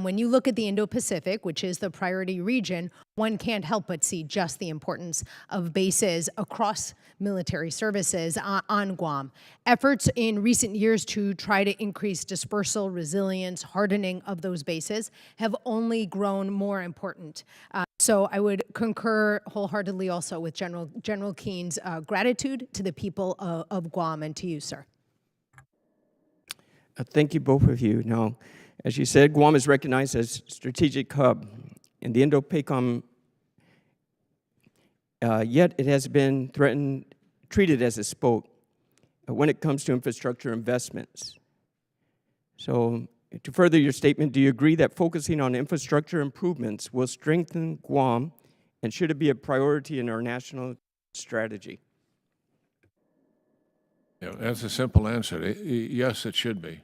When you look at the Indo-Pacific, which is the priority region, one can't help but see just the importance of bases across military services on Guam. Efforts in recent years to try to increase dispersal, resilience, hardening of those bases have only grown more important. So I would concur wholeheartedly also with General Keane's gratitude to the people of Guam and to you, sir. Thank you, both of you. Now, as you said, Guam is recognized as strategic hub in the Indo-PACOM, yet it has been treated as a spoke. when it comes to infrastructure investments. So, to further your statement, do you agree that focusing on infrastructure improvements will strengthen Guam, and should it be a priority in our national strategy? Yeah, that's a simple answer. Yes, it should be.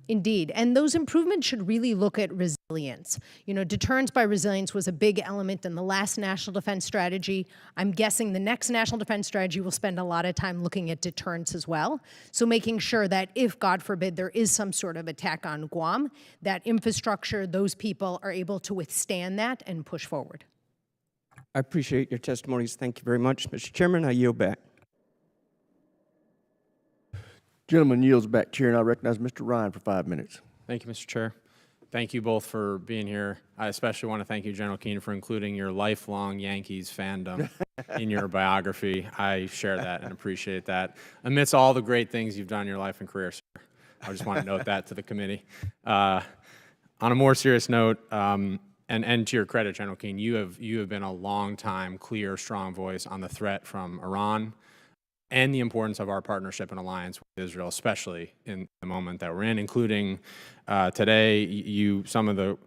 Indeed. And those improvements should really look at resilience. You know, deterrence by resilience was a big element in the last national defense strategy. I'm guessing the next national defense strategy will spend a lot of time looking at deterrence as well. So making sure that if, God forbid, there is some sort of attack on Guam, that infrastructure, those people are able to withstand that and push forward. I appreciate your testimonies. Thank you very much. Mr. Chairman, I yield back. Gentleman yields back chair, and I recognize Mr. Ryan for 5 minutes. Thank you, Mr. Chair. Thank you both for being here. I especially want to thank you, General Keane, for including your lifelong Yankees fandom in your biography. I share that and appreciate that. Amidst all the great things you've done in your life and career, sir, I just want to note that to the committee. On a more serious note, and to your credit, General Keane, you have been a long time, clear, strong voice on the threat from Iran and the importance of our partnership and alliance with Israel, especially in the moment that we're in, including today, some of the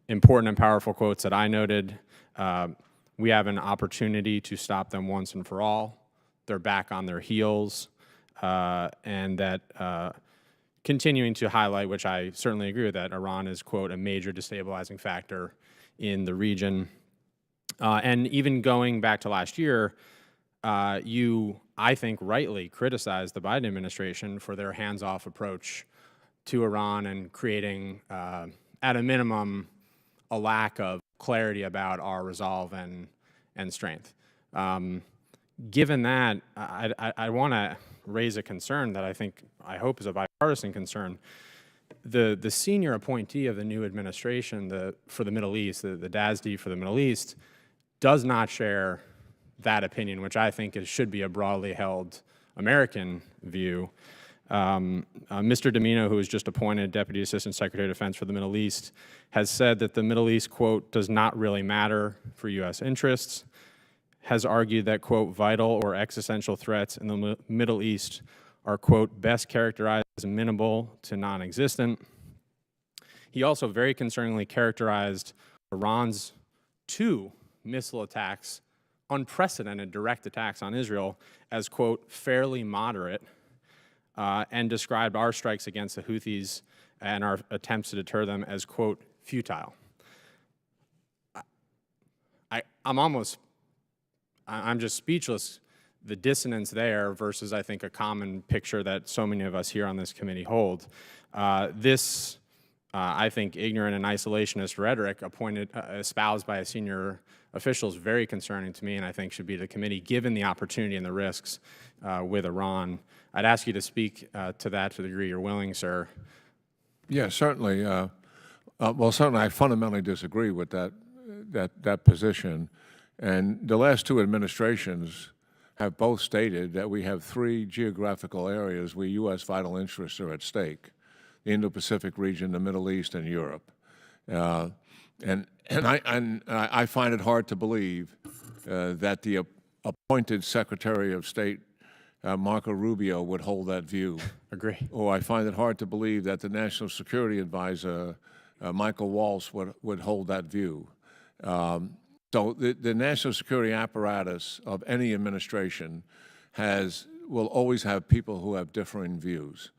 important and powerful quotes that I noted. We have an opportunity to stop them once and for all. They're back on their heels, and that continuing to highlight, which I certainly agree with, that Iran is, quote, a major destabilizing factor in the region. And even going back to last year, you, I think, rightly criticized the Biden administration for their hands-off approach to Iran and creating, at a minimum, a lack of clarity about our resolve and strength. Given that, I want to raise a concern that I hope is a bipartisan concern. The senior appointee of the new administration for the Middle East, the DASD for the Middle East, does not share that opinion, which I think should be a broadly held American view. Mr. Domino, who was just appointed Deputy Assistant Secretary of Defense for the Middle East, has said that the Middle East, quote, does not really matter for U.S. interests, has argued that, quote, vital or existential threats in the Middle East are, quote, best characterized as minimal to non-existent. He also very concerningly characterized Iran's 2 missile attacks, unprecedented direct attacks on Israel, as, quote, fairly moderate, and described our strikes against the Houthis and our attempts to deter them as, quote, futile. I'm just speechless, the dissonance there versus, I think, a common picture that so many of us here on this committee hold. I think, ignorant and isolationist rhetoric espoused by a senior official is very concerning to me, and I think should be to the committee, given the opportunity and the risks with Iran. I'd ask you to speak to that to the degree you're willing, sir. Yeah, certainly. Well, certainly, I fundamentally disagree with that position. And the last 2 administrations have both stated that we have 3 geographical areas where U.S. vital interests are at stake: the Indo-Pacific region, the Middle East, and Europe. And I find it hard to believe that the appointed Secretary of State, Marco Rubio, would hold that view. Agree. Or I find it hard to believe that the National Security Advisor, Michael Waltz, would hold that view. So the national security apparatus of any administration will always have people who have differing views.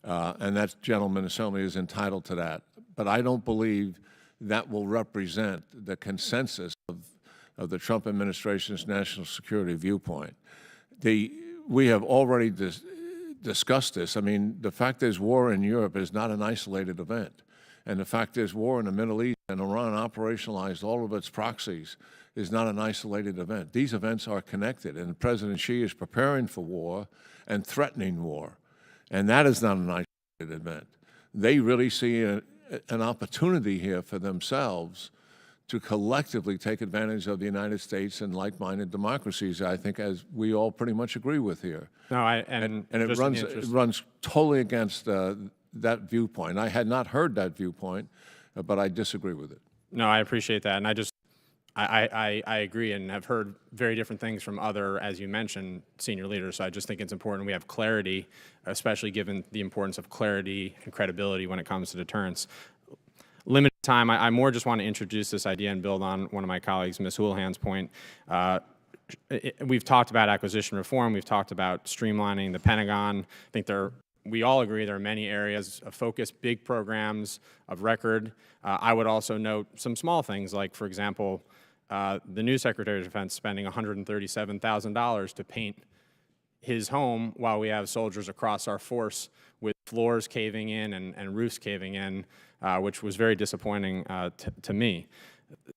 And that gentleman certainly is entitled to that. But I don't believe that will represent the consensus of the Trump administration's national security viewpoint. We have already discussed this. I mean, the fact there's war in Europe is not an isolated event. And the fact there's war in the Middle East and Iran operationalized all of its proxies is not an isolated event. These events are connected, and President Xi is preparing for war and threatening war. And that is not an isolated event. They really see an opportunity here for themselves to collectively take advantage of the United States and like-minded democracies, I think, as we all pretty much agree with here. No, and it runs totally against that viewpoint. I had not heard that viewpoint, but I disagree with it. No, I appreciate that. And I agree and have heard very different things from other, as you mentioned, senior leaders. So I just think it's important we have clarity, especially given the importance of clarity and credibility when it comes to deterrence. Limited time, I more just want to introduce this idea and build on one of my colleagues, Ms. Houlihan's point. We've talked about acquisition reform. We've talked about streamlining the Pentagon. I think we all agree there are many areas of focus, big programs of record. I would also note some small things like, for example, the new Secretary of Defense spending $137,000 to paint his home while we have soldiers across our force with floors caving in and roofs caving in, which was very disappointing to me.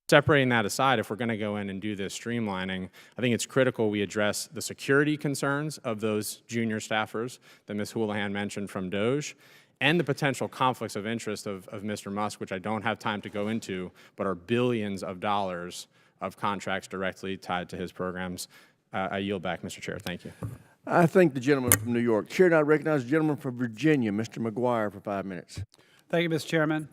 Separating that aside, if we're going to go in and do this streamlining, I think it's critical we address the security concerns of those junior staffers that Ms. Houlihan mentioned from DOJ, and the potential conflicts of interest of Mr. Musk, which I don't have time to go into, but are billions of dollars of contracts directly tied to his programs. I yield back, Mr. Chair. Thank you. I thank the gentleman from New York. Chair, and I recognize the gentleman from Virginia, Mr. McGuire, for 5 minutes. Thank you, Mr. Chairman.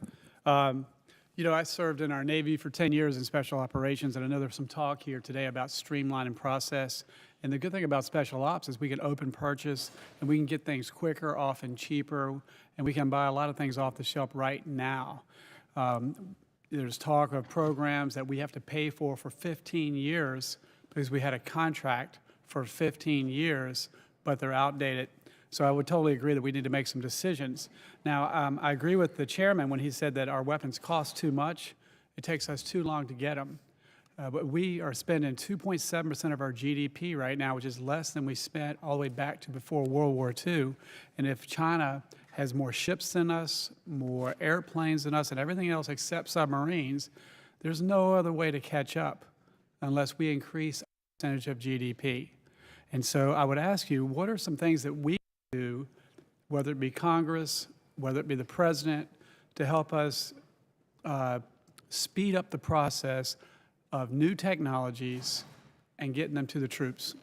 You know, I served in our Navy for 10 years in special operations, and I know there's some talk here today about streamlining process. And the good thing about special ops is we can open purchase, and we can get things quicker, often cheaper, and we can buy a lot of things off the shelf right now. There's talk of programs that we have to pay for 15 years because we had a contract for 15 years, but they're outdated. So I would totally agree that we need to make some decisions. Now, I agree with the chairman when he said that our weapons cost too much. It takes us too long to get them. But we are spending 2.7% of our GDP right now, which is less than we spent all the way back to before World War II. And if China has more ships than us, more airplanes than us, and everything else except submarines, there's no other way to catch up unless we increase our percentage of GDP. And so I would ask you, what are some things that we do, whether it be Congress, whether it be the president, to help us speed up the process of new technologies and getting them to the troops?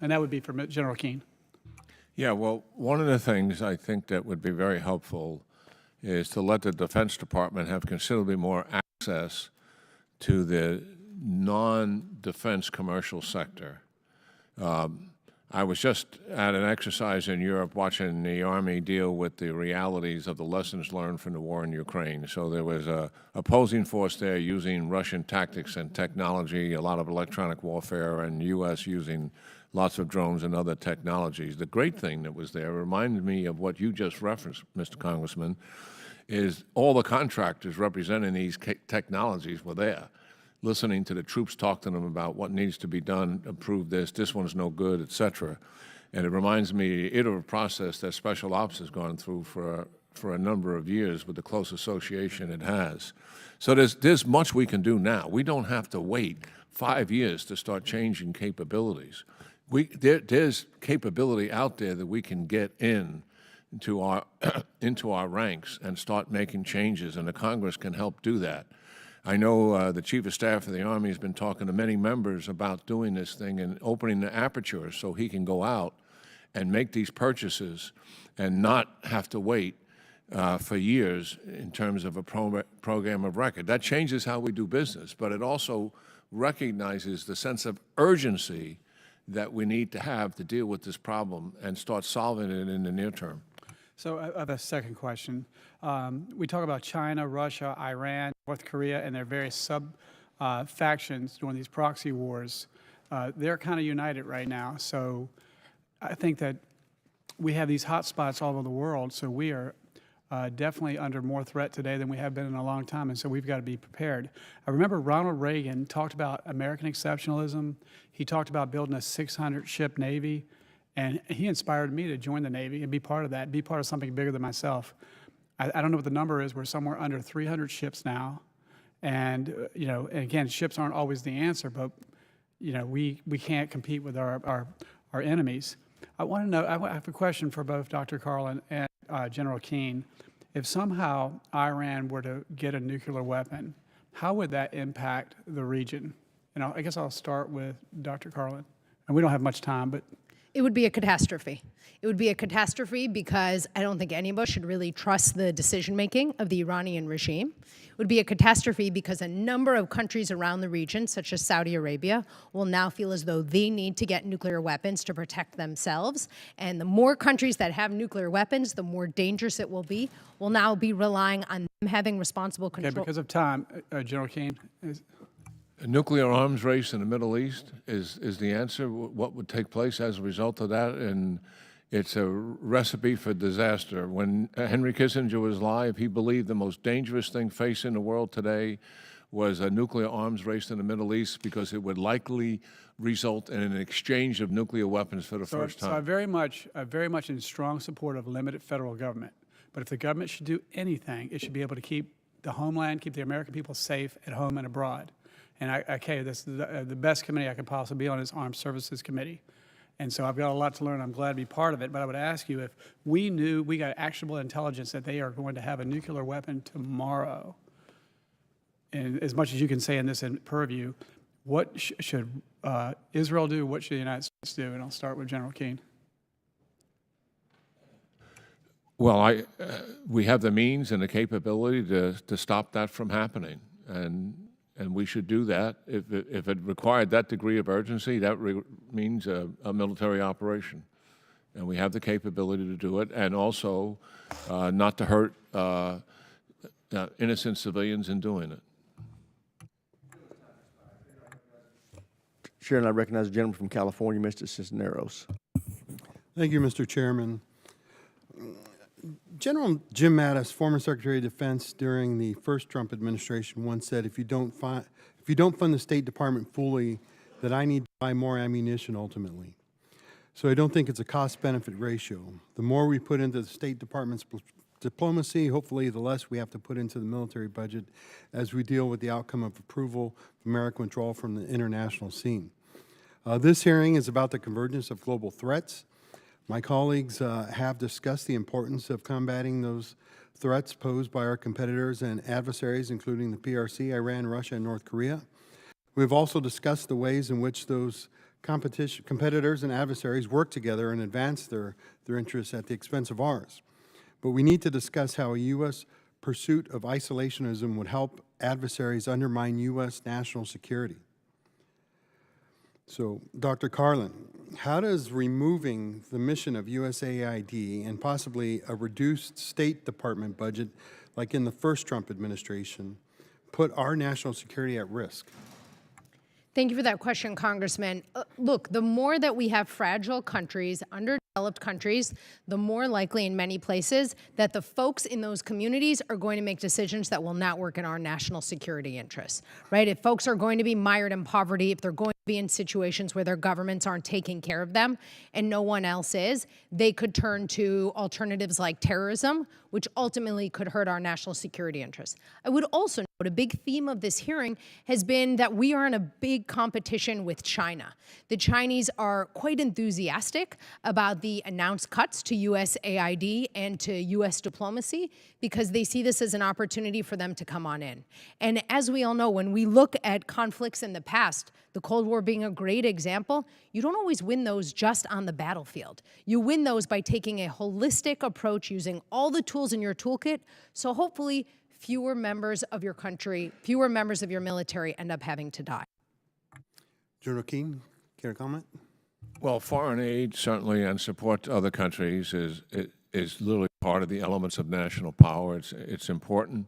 And that would be for General Keane. Yeah, well, one of the things I think that would be very helpful is to let the Defense Department have considerably more access to the non-defense commercial sector. I was just at an exercise in Europe watching the Army deal with the realities of the lessons learned from the war in Ukraine. So there was a opposing force there using Russian tactics and technology, a lot of electronic warfare, and U.S. using lots of drones and other technologies. The great thing that was there reminded me of what you just referenced, Mr. Congressman, is all the contractors representing these technologies were there, listening to the troops talk to them about what needs to be done, improve this one's no good, et cetera. And it reminds me of the iterative process that Special Ops has gone through for a number of years with the close association it has. So there's much we can do now. We don't have to wait 5 years to start changing capabilities. There's capability out there that we can get into our ranks and start making changes, and the Congress can help do that. I know the Chief of Staff of the Army has been talking to many members about doing this thing and opening the aperture so he can go out and make these purchases and not have to wait for years in terms of a program of record. That changes how we do business, but it also recognizes the sense of urgency that we need to have to deal with this problem and start solving it in the near term. So I have a second question. We talk about China, Russia, Iran, North Korea, and their various sub-factions during these proxy wars. They're kind of united right now. So I think that we have these hot spots all over the world, so we are definitely under more threat today than we have been in a long time, and so we've got to be prepared. I remember Ronald Reagan talked about American exceptionalism. He talked about building a 600-ship Navy. And he inspired me to join the Navy and be part of that, be part of something bigger than myself. I don't know what the number is. We're somewhere under 300 ships now. And, and again, ships aren't always the answer, but, we can't compete with our enemies. I want to know, I have a question for both Dr. Carlin and General Keane. If somehow Iran were to get a nuclear weapon, how would that impact the region? And I guess I'll start with Dr. Carlin. And we don't have much time, but... It would be a catastrophe. It would be a catastrophe because I don't think any of us should really trust the decision-making of the Iranian regime. It would be a catastrophe because a number of countries around the region, such as Saudi Arabia, will now feel as though they need to get nuclear weapons to protect themselves. And the more countries that have nuclear weapons, the more dangerous it will be. We'll now be relying on them having responsible control. Okay, because of time, General Keane. A nuclear arms race in the Middle East is the answer. What would take place as a result of that? And it's a recipe for disaster. When Henry Kissinger was alive, he believed the most dangerous thing facing the world today was a nuclear arms race in the Middle East because it would likely result in an exchange of nuclear weapons for the first time. So I'm very much in strong support of limited federal government. But if the government should do anything, it should be able to keep the homeland, keep the American people safe at home and abroad. And this is the best committee I could possibly be on is Armed Services Committee. And so I've got a lot to learn. I'm glad to be part of it. But I would ask you, if we knew, we got actionable intelligence that they are going to have a nuclear weapon tomorrow, and as much as you can say in this purview, what should Israel do? What should the United States do? And I'll start with General Keane. Well, we have the means and the capability to stop that from happening. And we should do that. If it required that degree of urgency, that means a military operation. And we have the capability to do it, and also not to hurt innocent civilians in doing it. Chair, and I recognize the gentleman from California, Mr. Cisneros. Thank you, Mr. Chairman. General Jim Mattis, former Secretary of Defense during the first Trump administration, once said, if you don't fund the State Department fully, that I need to buy more ammunition ultimately. So I don't think it's a cost-benefit ratio. The more we put into the State Department's diplomacy, hopefully the less we have to put into the military budget as we deal with the outcome of approval of American withdrawal from the international scene. This hearing is about the convergence of global threats. My colleagues have discussed the importance of combating those threats posed by our competitors and adversaries, including the PRC, Iran, Russia, and North Korea. We've also discussed the ways in which those competitors and adversaries work together and advance their interests at the expense of ours. But we need to discuss how a U.S. pursuit of isolationism would help adversaries undermine U.S. national security. So, Dr. Carlin, how does removing the mission of USAID and possibly a reduced State Department budget, like in the first Trump administration, put our national security at risk? Thank you for that question, Congressman. Look, the more that we have fragile countries, underdeveloped countries, the more likely in many places that the folks in those communities are going to make decisions that will not work in our national security interests, right? If folks are going to be mired in poverty, if they're going to be in situations where their governments aren't taking care of them and no one else is, they could turn to alternatives like terrorism, which ultimately could hurt our national security interests. I would also note a big theme of this hearing has been that we are in a big competition with China. The Chinese are quite enthusiastic about the announced cuts to USAID and to U.S. diplomacy because they see this as an opportunity for them to come on in. And as we all know, when we look at conflicts in the past, the Cold War being a great example, you don't always win those just on the battlefield. You win those by taking a holistic approach, using all the tools in your toolkit, so hopefully fewer members of your country, fewer members of your military end up having to die. General Keane, care to comment? Well, foreign aid certainly and support to other countries is literally part of the elements of national power. It's important.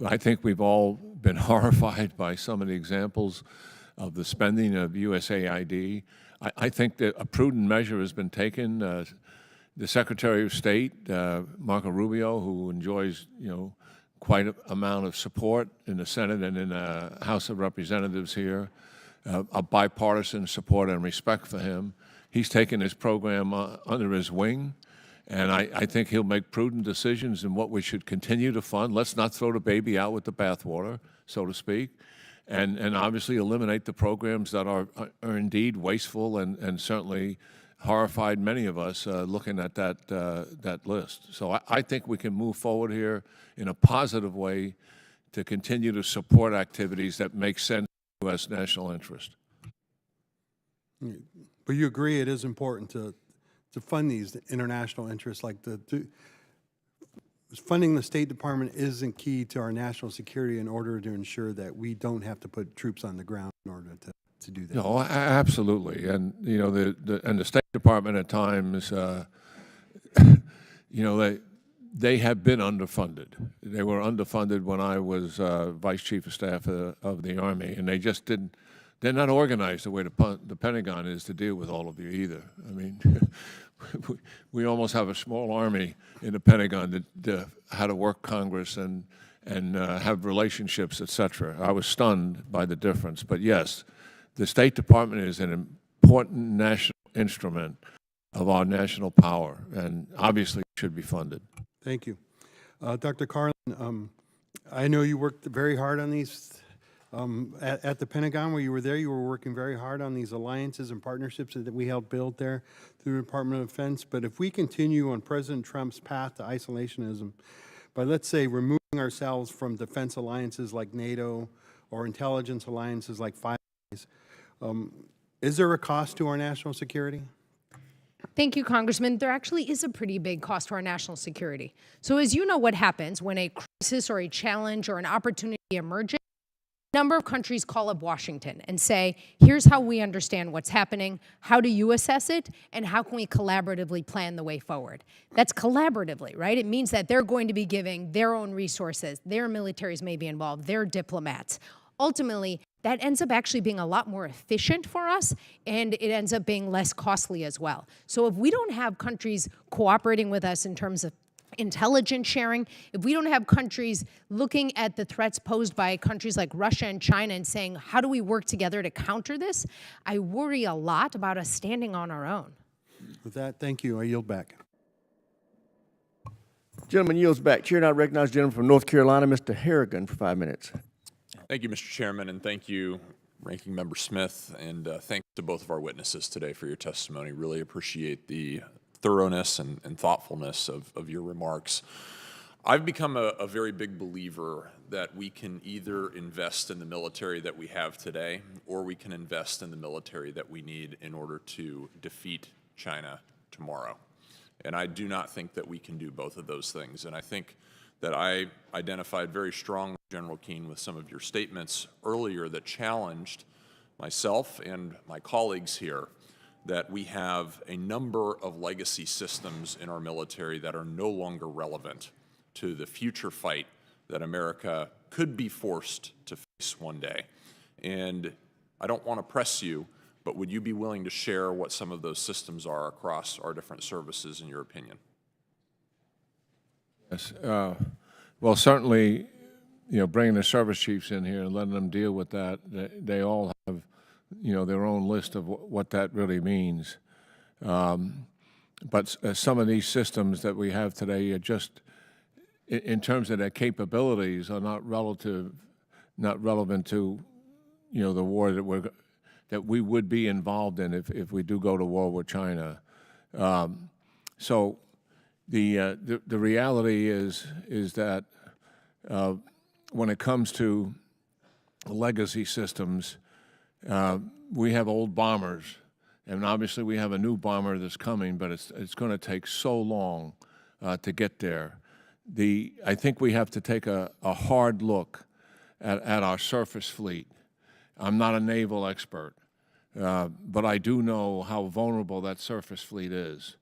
I think we've all been horrified by some of the examples of the spending of USAID. I think that a prudent measure has been taken. The Secretary of State, Marco Rubio, who enjoys, quite an amount of support in the Senate and in the House of Representatives here, a bipartisan support and respect for him. He's taken his program under his wing, and I think he'll make prudent decisions in what we should continue to fund. Let's not throw the baby out with the bathwater, so to speak, and obviously eliminate the programs that are indeed wasteful and certainly horrified many of us looking at that list. So I think we can move forward here in a positive way to continue to support activities that make sense to U.S. national interest. But you agree it is important to fund these international interests, like funding the State Department isn't key to our national security in order to ensure that we don't have to put troops on the ground in order to do that. No, absolutely. And, you know, the State Department at times, you know, they have been underfunded. They were underfunded when I was Vice Chief of Staff of the Army, and they just didn't. They're not organized the way the Pentagon is to deal with all of you either. I mean, we almost have a small army in the Pentagon to how to work Congress and have relationships, et cetera. I was stunned by the difference. But yes, the State Department is an important national instrument of our national power, and obviously should be funded. Thank you. Dr. Carlin, I know you worked very hard on these. At the Pentagon, where you were there, you were working very hard on these alliances and partnerships that we helped build there through the Department of Defense. But if we continue on President Trump's path to isolationism, by, let's say, removing ourselves from defense alliances like NATO or intelligence alliances like Five Eyes, is there a cost to our national security? Thank you, Congressman. There actually is a pretty big cost to our national security. So as you know, what happens when a crisis or a challenge or an opportunity emerges, a number of countries call up Washington and say, here's how we understand what's happening, how do you assess it, and how can we collaboratively plan the way forward? That's collaboratively, right? It means that they're going to be giving their own resources, their militaries may be involved, their diplomats. Ultimately, that ends up actually being a lot more efficient for us, and it ends up being less costly as well. So if we don't have countries cooperating with us in terms of intelligence sharing, if we don't have countries looking at the threats posed by countries like Russia and China and saying, how do we work together to counter this? I worry a lot about us standing on our own. With that, thank you. I yield back. Gentleman yields back. Chair, now recognize the gentleman from North Carolina, Mr. Harrigan, for 5 minutes. Thank you, Mr. Chairman, and thank you, Ranking Member Smith, and thanks to both of our witnesses today for your testimony. Really appreciate the thoroughness and thoughtfulness of your remarks. I've become a very big believer that we can either invest in the military that we have today, or we can invest in the military that we need in order to defeat China tomorrow. And I do not think that we can do both of those things. And I think that I identified very strongly, General Keane, with some of your statements earlier that challenged myself and my colleagues here, that we have a number of legacy systems in our military that are no longer relevant to the future fight that America could be forced to face one day. And I don't want to press you, but would you be willing to share what some of those systems are across our different services, in your opinion? Yes. Well, certainly, you know, bringing the service chiefs in here and letting them deal with that, they all have, you know, their own list of what that really means. But some of these systems that we have today are just, in terms of their capabilities, are not relevant to, you know, the war that we would be involved in if we do go to war with China. So the reality is that when it comes to legacy systems, we have old bombers, and obviously we have a new bomber that's coming, but it's going to take so long to get there. I think we have to take a hard look at our surface fleet. I'm not a naval expert, but I do know how vulnerable that surface fleet is.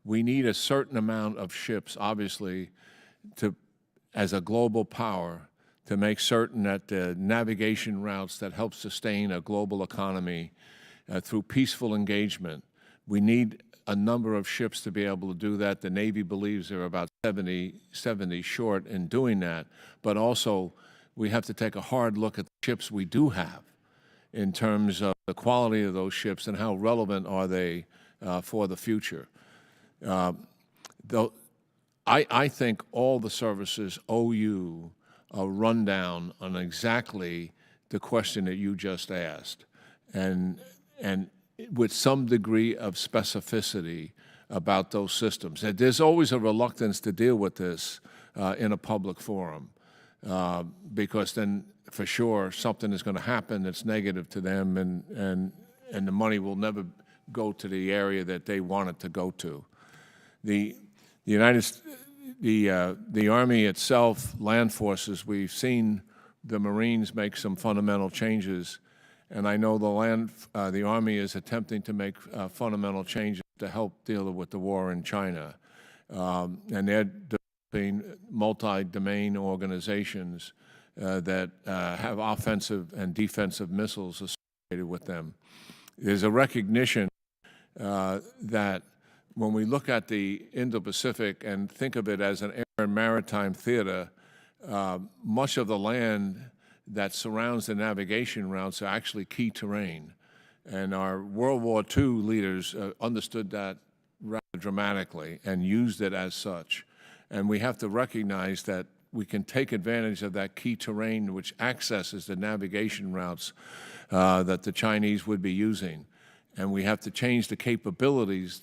We need a certain amount of ships, obviously, as a global power, to make certain that the navigation routes that help sustain a global economy through peaceful engagement. We need a number of ships to be able to do that. The Navy believes they're about 70 short in doing that. But also, we have to take a hard look at the ships we do have in terms of the quality of those ships and how relevant are they for the future. I think all the services owe you a rundown on exactly the question that you just asked, and with some degree of specificity about those systems. And there's always a reluctance to deal with this in a public forum, because then for sure something is going to happen that's negative to them, and the money will never go to the area that they want it to go to. The Army itself, land forces, we've seen the Marines make some fundamental changes, and I know the Army is attempting to make fundamental changes to help deal with the war in China. And they're developing multi-domain organizations that have offensive and defensive missiles associated with them. There's a recognition that when we look at the Indo-Pacific and think of it as an air and maritime theater, much of the land that surrounds the navigation routes are actually key terrain. And our World War II leaders understood that rather dramatically and used it as such. And we have to recognize that we can take advantage of that key terrain which accesses the navigation routes that the Chinese would be using. And we have to change the capabilities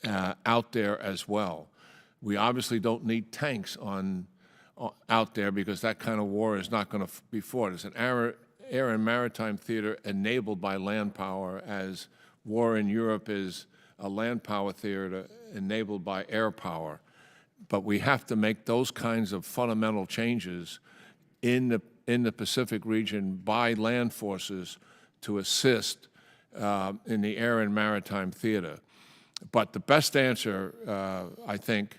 out there as well. We obviously don't need tanks out there because that kind of war is not going to be fought. It's an air and maritime theater enabled by land power, as war in Europe is a land power theater enabled by air power. But we have to make those kinds of fundamental changes in the Pacific region by land forces to assist in the air and maritime theater. But the best answer, I think,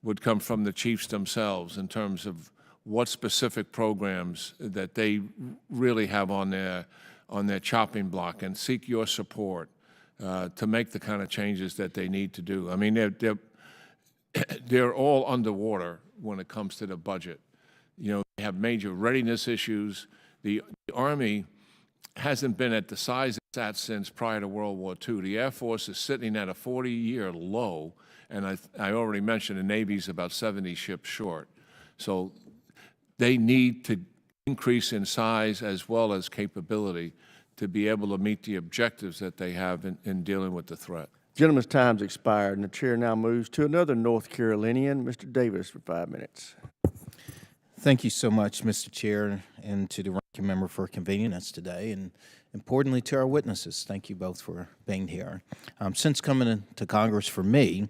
would come from the chiefs themselves in terms of what specific programs that they really have on their chopping block, and seek your support to make the kind of changes that they need to do. I mean, they're all underwater when it comes to the budget. You know, they have major readiness issues. The Army hasn't been at the size it's at since prior to World War II. The Air Force is sitting at a 40-year low, and I already mentioned the Navy's about 70 ships short. So they need to increase in size as well as capability to be able to meet the objectives that they have in dealing with the threat. Gentleman's time's expired, and the chair now moves to another North Carolinian, Mr. Davis, for 5 minutes. Thank you so much, Mr. Chair, and to the ranking member for convening us today, and importantly to our witnesses. Thank you both for being here. Since coming into Congress for me,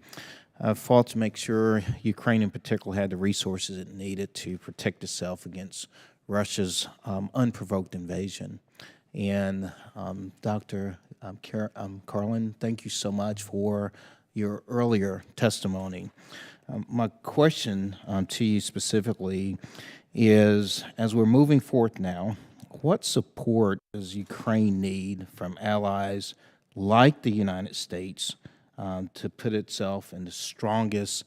I've fought to make sure Ukraine in particular had the resources it needed to protect itself against Russia's unprovoked invasion. And Dr. Carlin, thank you so much for your earlier testimony. My question to you specifically is, as we're moving forth now, what support does Ukraine need from allies like the United States to put itself in the strongest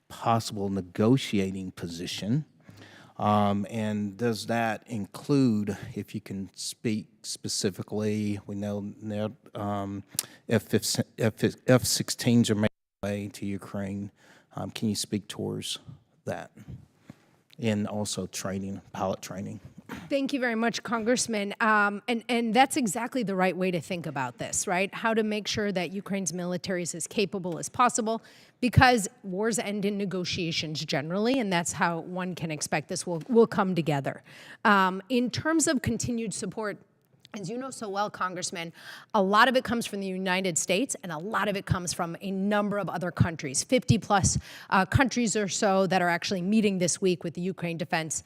possible negotiating position? And does that include, if you can speak specifically, we know F-16s are making their way to Ukraine. Can you speak towards that? And also training, pilot training. Thank you very much, Congressman. And that's exactly the right way to think about this, right? How to make sure that Ukraine's military is as capable as possible, because wars end in negotiations generally, and that's how one can expect this will come together. In terms of continued support, as you know so well, Congressman, a lot of it comes from the United States, and a lot of it comes from a number of other countries, 50-plus countries or so that are actually meeting this week with the Ukraine Defense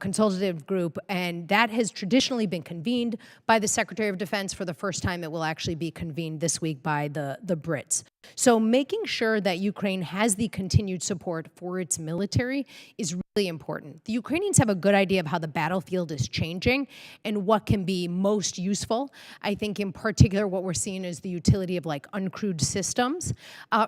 Consultative Group, and that has traditionally been convened by the Secretary of Defense. For the first time, it will actually be convened this week by the Brits. So making sure that Ukraine has the continued support for its military is really important. The Ukrainians have a good idea of how the battlefield is changing and what can be most useful. I think in particular what we're seeing is the utility of like uncrewed systems.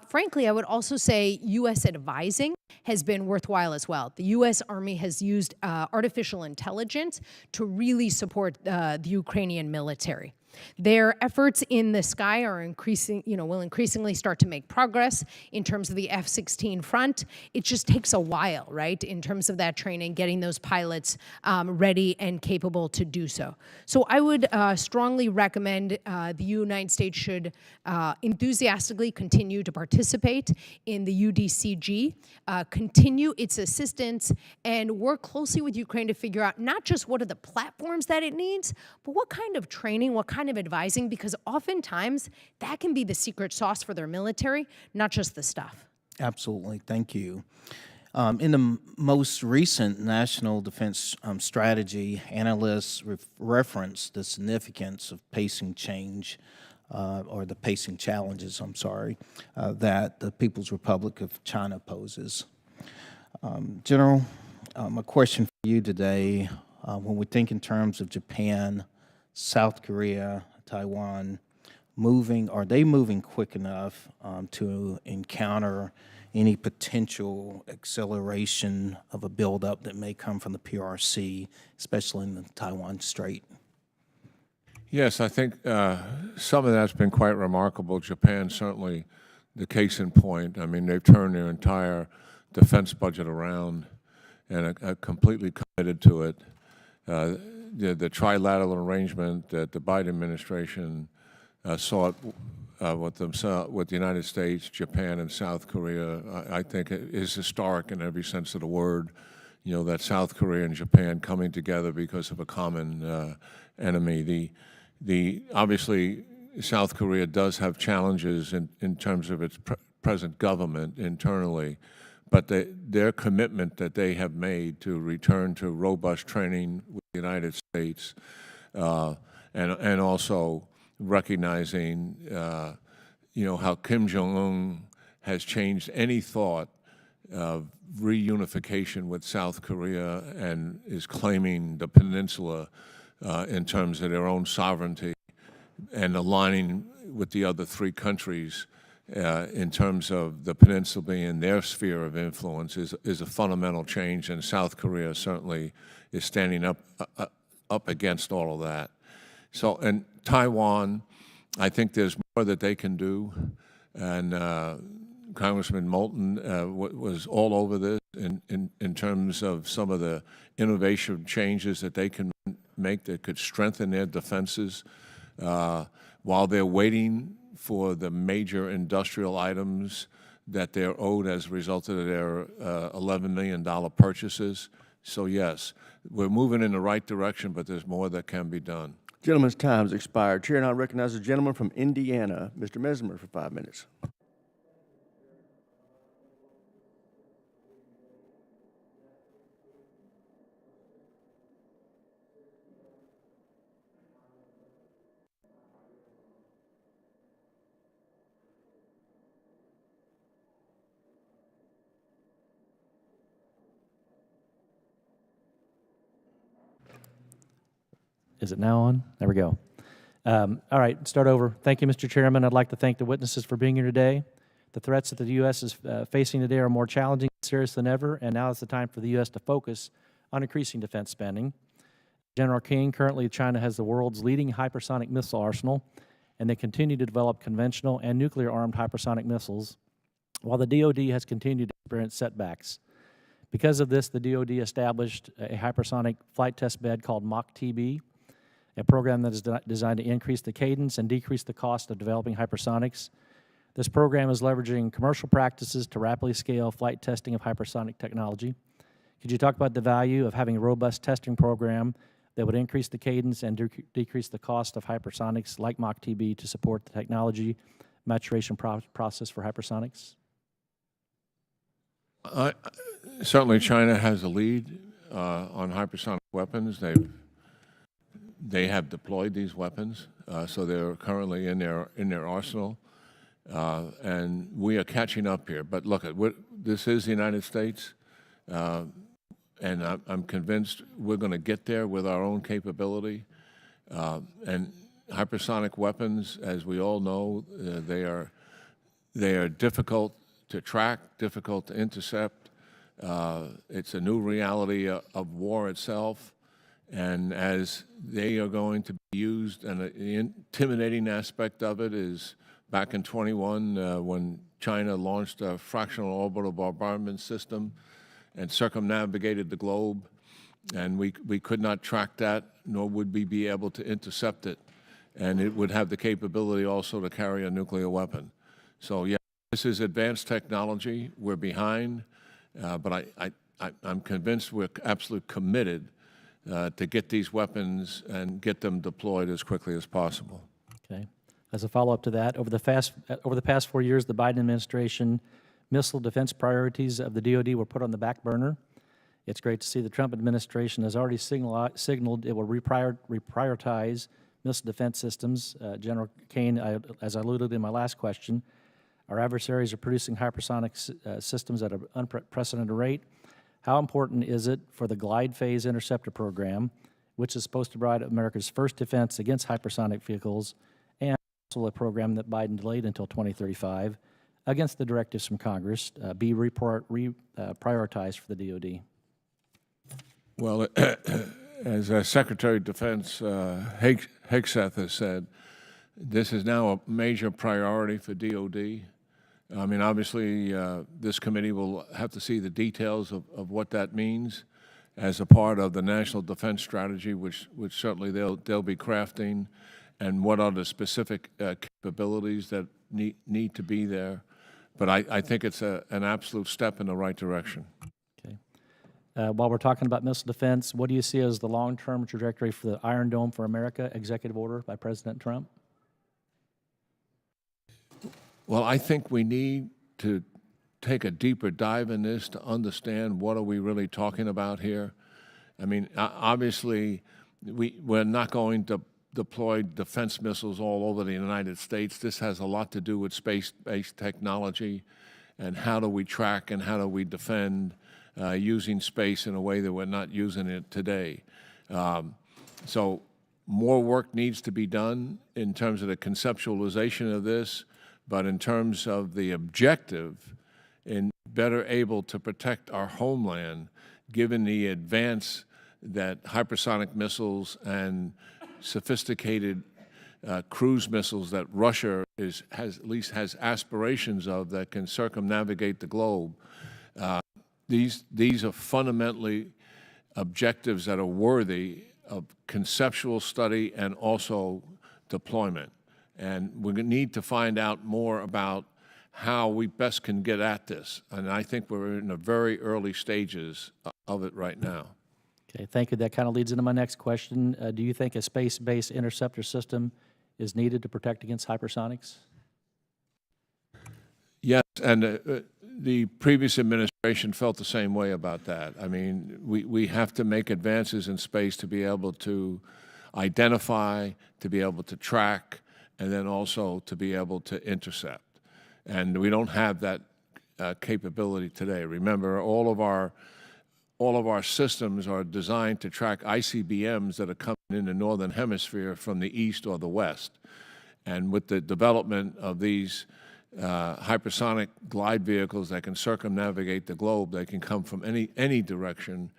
Frankly, I would also say U.S. advising has been worthwhile as well. The U.S. Army has used artificial intelligence to really support the Ukrainian military. Their efforts in the sky are increasing, will increasingly start to make progress in terms of the F-16 front. It just takes a while, right, in terms of that training, getting those pilots ready and capable to do so. So I would strongly recommend the United States should enthusiastically continue to participate in the UDCG, continue its assistance, and work closely with Ukraine to figure out not just what are the platforms that it needs, but what kind of training, what kind kind of advising? Because oftentimes that can be the secret sauce for their military, not just the stuff. Absolutely. Thank you. In the most recent National Defense Strategy, analysts reference the significance of pacing change, or the pacing challenges, that the People's Republic of China poses. General, a question for you today. When we think in terms of Japan, South Korea, Taiwan, are they moving quick enough to encounter any potential acceleration of a buildup that may come from the PRC, especially in the Taiwan Strait? Yes, I think some of that's been quite remarkable. Japan, certainly the case in point. I mean, they've turned their entire defense budget around and are completely committed to it. The trilateral arrangement that the Biden administration sought with the United States, Japan, and South Korea, I think it is historic in every sense of the word. You know, that South Korea and Japan coming together because of a common enemy. Obviously, South Korea does have challenges in terms of its present government internally, but their commitment that they have made to return to robust training with the United States, and also recognizing, how Kim Jong-un has changed any thought of reunification with South Korea and is claiming the peninsula in terms of their own sovereignty and aligning with the other three countries in terms of the peninsula being their sphere of influence is a fundamental change, and South Korea certainly is standing up against all of that. So, and Taiwan, I think there's more that they can do, and Congressman Moulton was all over this in terms of some of the innovation changes that they can make that could strengthen their defenses while they're waiting for the major industrial items that they're owed as a result of their $11 million purchases. So yes, we're moving in the right direction, but there's more that can be done. Gentleman's time has expired. Chair now recognizes the gentleman from Indiana, Mr. Mesmer, for 5 minutes. Is it now on? There we go. All right, start over. Thank you, Mr. Chairman. I'd like to thank the witnesses for being here today. The threats that the U.S. is facing today are more challenging and serious than ever, and now is the time for the U.S. to focus on increasing defense spending. General Keane, currently China has the world's leading hypersonic missile arsenal, and they continue to develop conventional and nuclear-armed hypersonic missiles, while the DoD has continued to experience setbacks. Because of this, the DoD established a hypersonic flight test bed called MACH-TB, a program that is designed to increase the cadence and decrease the cost of developing hypersonics. This program is leveraging commercial practices to rapidly scale flight testing of hypersonic technology. Could you talk about the value of having a robust testing program that would increase the cadence and decrease the cost of hypersonics like MACH-TB to support the technology maturation process for hypersonics? Certainly China has a lead on hypersonic weapons. They have deployed these weapons, so they're currently in their arsenal, and we are catching up here. But look, this is the United States, and I'm convinced we're going to get there with our own capability. And hypersonic weapons, as we all know, they are difficult to track, difficult to intercept. It's a new reality of war itself. And as they are going to be used, and the intimidating aspect of it is back in 21 when China launched a fractional orbital bombardment system and circumnavigated the globe, and we could not track that, nor would we be able to intercept it. And it would have the capability also to carry a nuclear weapon. So yeah, this is advanced technology. We're behind, but I'm convinced we're absolutely committed to get these weapons and get them deployed as quickly as possible. Okay. As a follow-up to that, over the past 4 years, the Biden administration missile defense priorities of the DoD were put on the back burner. It's great to see the Trump administration has already signaled it will reprioritize missile defense systems. General Keane, as I alluded in my last question, our adversaries are producing hypersonic systems at an unprecedented rate. How important is it for the Glide Phase Interceptor program, which is supposed to provide America's first defense against hypersonic vehicles, and also a program that Biden delayed until 2035, against the directives from Congress, be prioritized for the DoD? Well, as Secretary of Defense Hegseth has said, this is now a major priority for DoD. I mean, obviously, this committee will have to see the details of what that means as a part of the National Defense Strategy, which certainly they'll be crafting, and what are the specific capabilities that need to be there. But I think it's an absolute step in the right direction. Okay. While we're talking about missile defense, what do you see as the long-term trajectory for the Iron Dome for America executive order by President Trump? Well, I think we need to take a deeper dive in this to understand what are we really talking about here. I mean, obviously, we're not going to deploy defense missiles all over the United States. This has a lot to do with space-based technology and how do we track and how do we defend using space in a way that we're not using it today. So more work needs to be done in terms of the conceptualization of this, but in terms of the objective, in better able to protect our homeland, given the advance that hypersonic missiles and sophisticated cruise missiles that Russia at least has aspirations of that can circumnavigate the globe. These are fundamentally objectives that are worthy of conceptual study and also deployment. And we need to find out more about how we best can get at this. And I think we're in the very early stages of it right now. Okay, thank you. That kind of leads into my next question. Do you think a space-based interceptor system is needed to protect against hypersonics? Yes, and the previous administration felt the same way about that. I mean, we have to make advances in space to be able to identify, to be able to track, and then also to be able to intercept. And we don't have that capability today. Remember, all of our systems are designed to track ICBMs that are coming in the northern hemisphere from the east or the west. And with the development of these hypersonic glide vehicles that can circumnavigate the globe, they can come from any direction,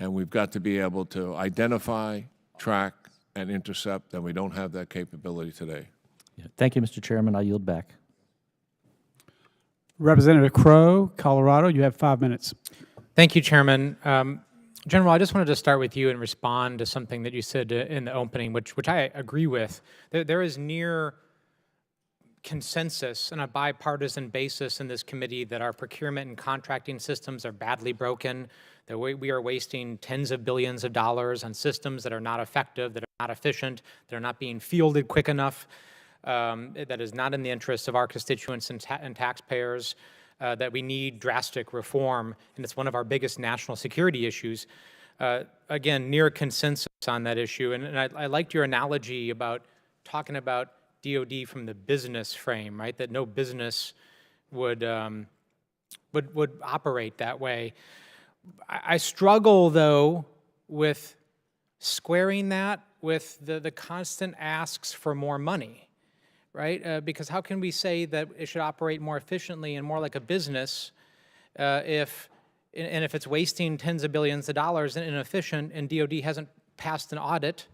and we've got to be able to identify, track, and intercept, and we don't have that capability today. Yeah. Thank you, Mr. Chairman. I yield back. Representative Crow, Colorado, you have 5 minutes. Thank you, Chairman. General, I just wanted to start with you and respond to something that you said in the opening, which I agree with. There is near consensus on a bipartisan basis in this committee that our procurement and contracting systems are badly broken, that we are wasting tens of billions of dollars on systems that are not effective, that are not efficient, that are not being fielded quick enough, that is not in the interests of our constituents and taxpayers, that we need drastic reform, and it's one of our biggest national security issues. Again, near consensus on that issue, and I liked your analogy about talking about DoD from the business frame, right? That no business would operate that way. I struggle though with squaring that with the constant asks for more money, right? Because how can we say that it should operate more efficiently and more like a business if it's wasting tens of billions of dollars and inefficient, and DoD hasn't passed an audit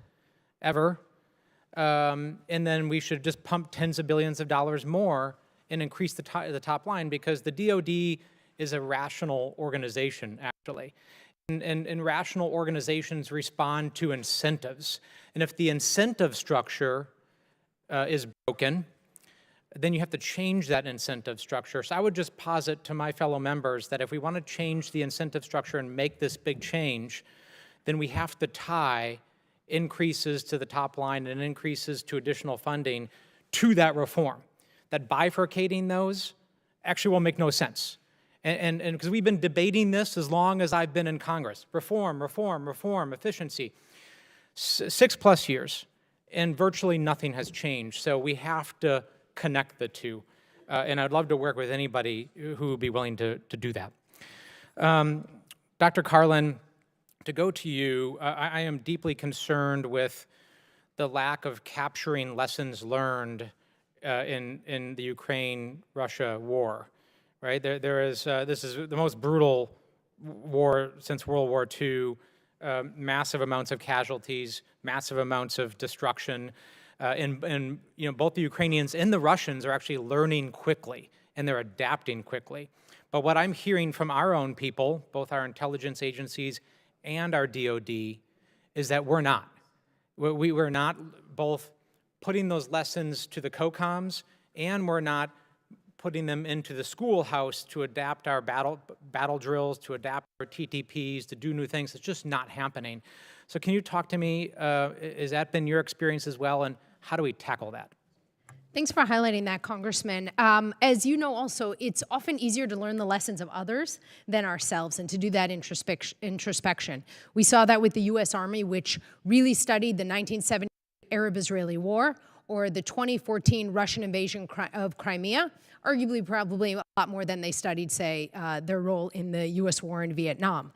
ever? And then we should just pump tens of billions of dollars more and increase the top line, because the DoD is a rational organization, actually. And rational organizations respond to incentives. And if the incentive structure is broken, then you have to change that incentive structure. So I would just posit to my fellow members that if we want to change the incentive structure and make this big change, then we have to tie increases to the top line and increases to additional funding to that reform. That bifurcating those actually will make no sense. And because we've been debating this as long as I've been in Congress. Reform, reform, reform, efficiency. 6+ years, and virtually nothing has changed. So we have to connect the two. And I'd love to work with anybody who would be willing to do that. Dr. Carlin, to go to you, I am deeply concerned with the lack of capturing lessons learned in the Ukraine-Russia war, right? This is the most brutal war since World War II, massive amounts of casualties, massive amounts of destruction, and you know, both the Ukrainians and the Russians are actually learning quickly, and they're adapting quickly. But what I'm hearing from our own people, both our intelligence agencies and our DOD, is that we're not. We're not both putting those lessons to the COCOMs, and we're not putting them into the schoolhouse to adapt our battle drills, to adapt our TTPs, to do new things. It's just not happening. So can you talk to me, has that been your experience as well, and how do we tackle that? Thanks for highlighting that, Congressman. As you know also, it's often easier to learn the lessons of others than ourselves and to do that introspection. We saw that with the U.S. Army, which really studied the 1970 Arab-Israeli War or the 2014 Russian invasion of Crimea, arguably probably a lot more than they studied, say, their role in the U.S. war in Vietnam.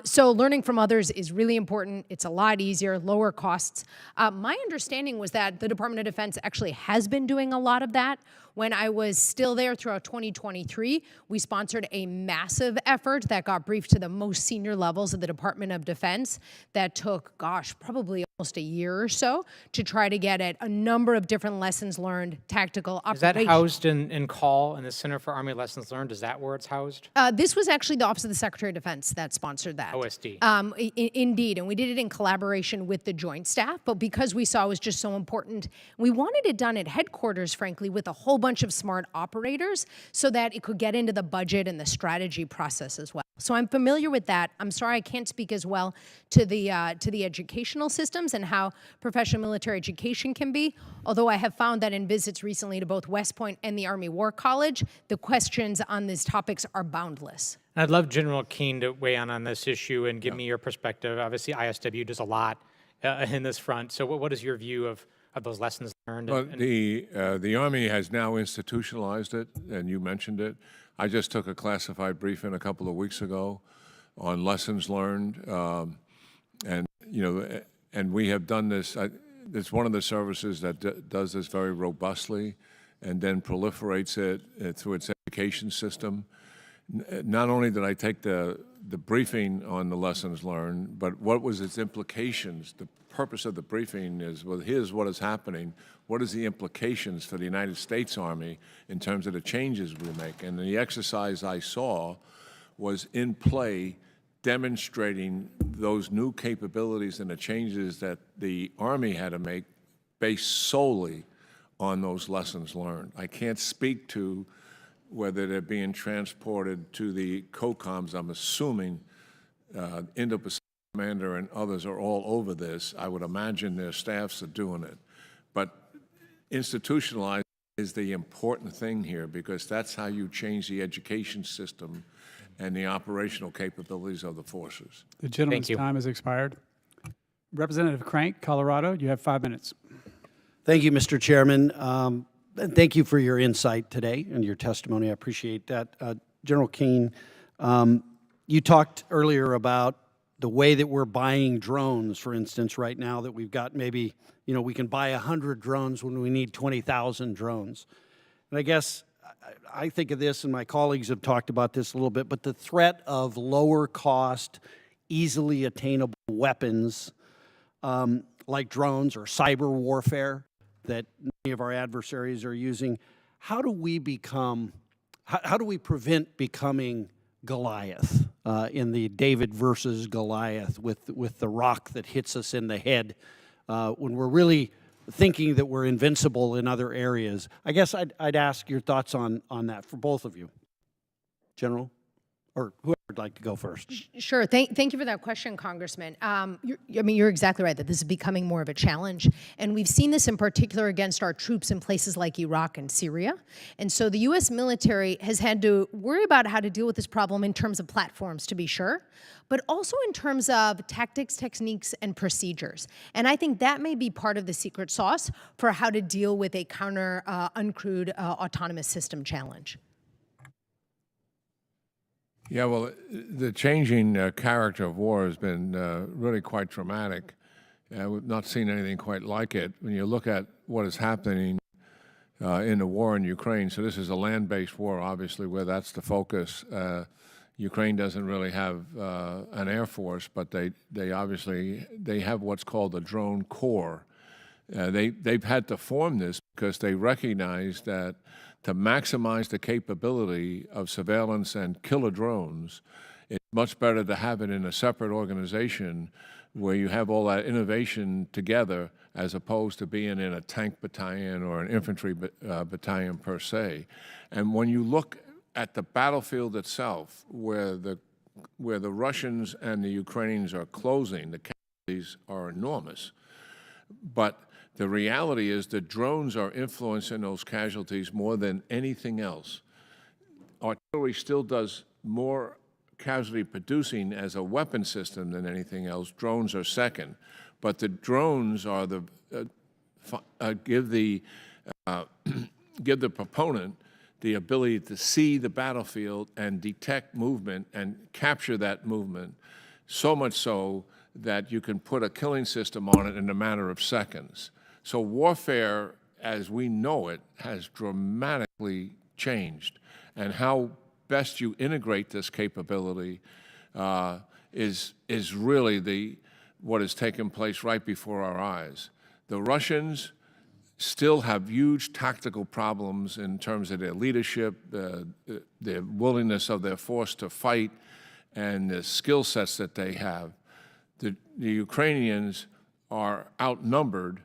So learning from others is really important. It's a lot easier, lower costs. My understanding was that the Department of Defense actually has been doing a lot of that. When I was still there throughout 2023, we sponsored a massive effort that got briefed to the most senior levels of the Department of Defense that took, gosh, probably almost a year or so to try to get at a number of different lessons learned, tactical, Is that operational. housed in CALL, in the Center for Army Lessons Learned? Is that where it's housed? This was actually the Office of the Secretary of Defense that sponsored that. OSD. Indeed, and we did it in collaboration with the Joint Staff, but because we saw it was just so important, we wanted it done at headquarters, frankly, with a whole bunch of smart operators so that it could get into the budget and the strategy process as well. So I'm familiar with that. I'm sorry I can't speak as well to the educational systems and how professional military education can be, although I have found that in visits recently to both West Point and the Army War College, the questions on these topics are boundless. I'd love General Keane to weigh in on this issue and give me your perspective. Obviously, ISW does a lot in this front. So what is your view of those lessons learned? Well, the Army has now institutionalized it, and you mentioned it. I just took a classified briefing a couple of weeks ago on lessons learned, and you know, and we have done this. It's one of the services that does this very robustly, and then proliferates it through its education system. Not only did I take the briefing on the lessons learned, but what was its implications? The purpose of the briefing is, well, here's what is happening. What is the implications for the United States Army in terms of the changes we make? And the exercise I saw was in play, demonstrating those new capabilities and the changes that the Army had to make based solely on those lessons learned. I can't speak to whether they're being transported to the COCOMs. I'm assuming Indo-Pacific Commander and others are all over this. I would imagine their staffs are doing it. But institutionalized is the important thing here, because that's how you change the education system and the operational capabilities of the forces. The gentleman's time has expired. Representative Crank, Colorado, you have 5 minutes. Thank you, Mr. Chairman. And thank you for your insight today and your testimony. I appreciate that. General Keane, you talked earlier about the way that we're buying drones, for instance, right now, that we've got maybe, you know, we can buy 100 drones when we need 20,000 drones. And I guess I think of this, and my colleagues have talked about this a little bit, but the threat of lower cost, easily attainable weapons like drones or cyber warfare that many of our adversaries are using, how do we prevent becoming Goliath in the David versus Goliath with the rock that hits us in the head when we're really thinking that we're invincible in other areas? I guess I'd ask your thoughts on that for both of you, General, or whoever would like to go first. Sure. Thank you for that question, Congressman. You're exactly right that this is becoming more of a challenge. And we've seen this in particular against our troops in places like Iraq and Syria. And so the U.S. military has had to worry about how to deal with this problem in terms of platforms, to be sure, but also in terms of tactics, techniques, and procedures. And I think that may be part of the secret sauce for how to deal with a counter uncrewed autonomous system challenge. Yeah, well, the changing character of war has been really quite dramatic. We've not seen anything quite like it. When you look at what is happening in the war in Ukraine, so this is a land-based war, obviously, where that's the focus. Ukraine doesn't really have an air force, but they obviously have what's called a drone corps. They've had to form this because they recognize that to maximize the capability of surveillance and killer drones, it's much better to have it in a separate organization where you have all that innovation together as opposed to being in a tank battalion or an infantry battalion per se. And when you look at the battlefield itself, where the Russians and the Ukrainians are closing, the casualties are enormous. But the reality is that drones are influencing those casualties more than anything else. Artillery still does more casualty producing as a weapon system than anything else. Drones are second. But the drones are give the proponent the ability to see the battlefield and detect movement and capture that movement, so much so that you can put a killing system on it in a matter of seconds. So warfare, as we know it, has dramatically changed. And how best you integrate this capability is really what has taken place right before our eyes. The Russians still have huge tactical problems in terms of their leadership, the willingness of their force to fight, and the skill sets that they have. The Ukrainians are outnumbered,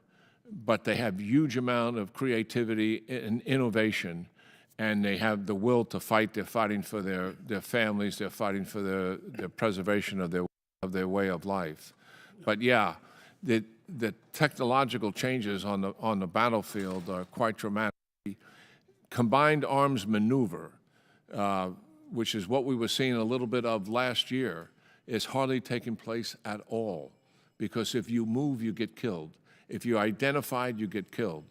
but they have huge amount of creativity and innovation, and they have the will to fight. They're fighting for their families. They're fighting for the preservation of their way of life. But yeah, the technological changes on the battlefield are quite dramatic. Combined arms maneuver, which is what we were seeing a little bit of last year, is hardly taking place at all, because if you move, you get killed. If you're identified, you get killed.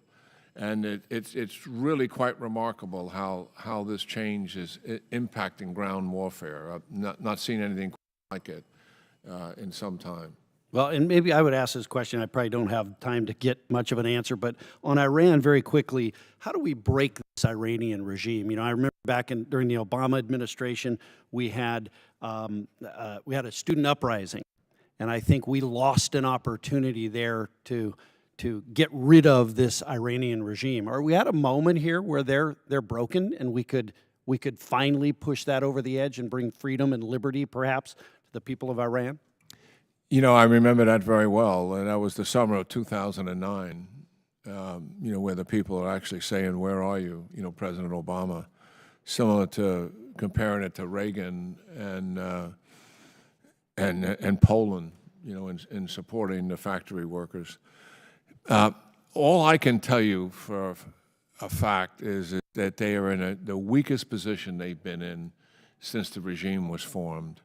And it's really quite remarkable how this change is impacting ground warfare. I've not seen anything like it in some time. Well, and maybe I would ask this question. I probably don't have time to get much of an answer, but on Iran, very quickly, how do we break this Iranian regime? You know, I remember back during the Obama administration, we had a student uprising, and I think we lost an opportunity there to get rid of this Iranian regime. Are we at a moment here where they're broken, and we could finally push that over the edge and bring freedom and liberty, perhaps, to the people of Iran? You know, I remember that very well, and that was the summer of 2009, you know, where the people are actually saying, "Where are you?" You know, President Obama, similar to comparing it to Reagan and Poland, you know, in supporting the factory workers. All I can tell you for a fact is that they are in the weakest position they've been in since the regime was formed.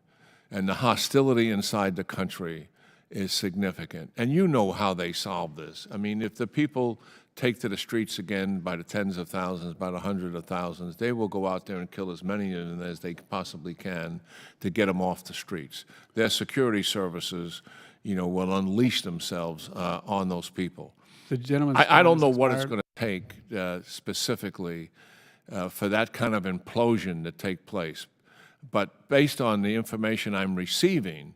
And the hostility inside the country is significant. And you know how they solve this. I mean, if the people take to the streets again by the tens of thousands, by the hundreds of thousands, they will go out there and kill as many of them as they possibly can to get them off the streets. Their security services, you know, will unleash themselves on those people. The gentleman's I don't know time what has it's going to take specifically for that kind of implosion to take place. But based on the information I'm receiving,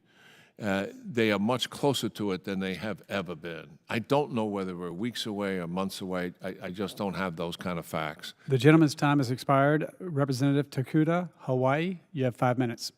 they are much closer to it than they have ever been. I don't know whether we're weeks away or months away. I just don't have those kind of facts. The gentleman's time has expired. Representative Takuda, Hawaii, you have 5 minutes.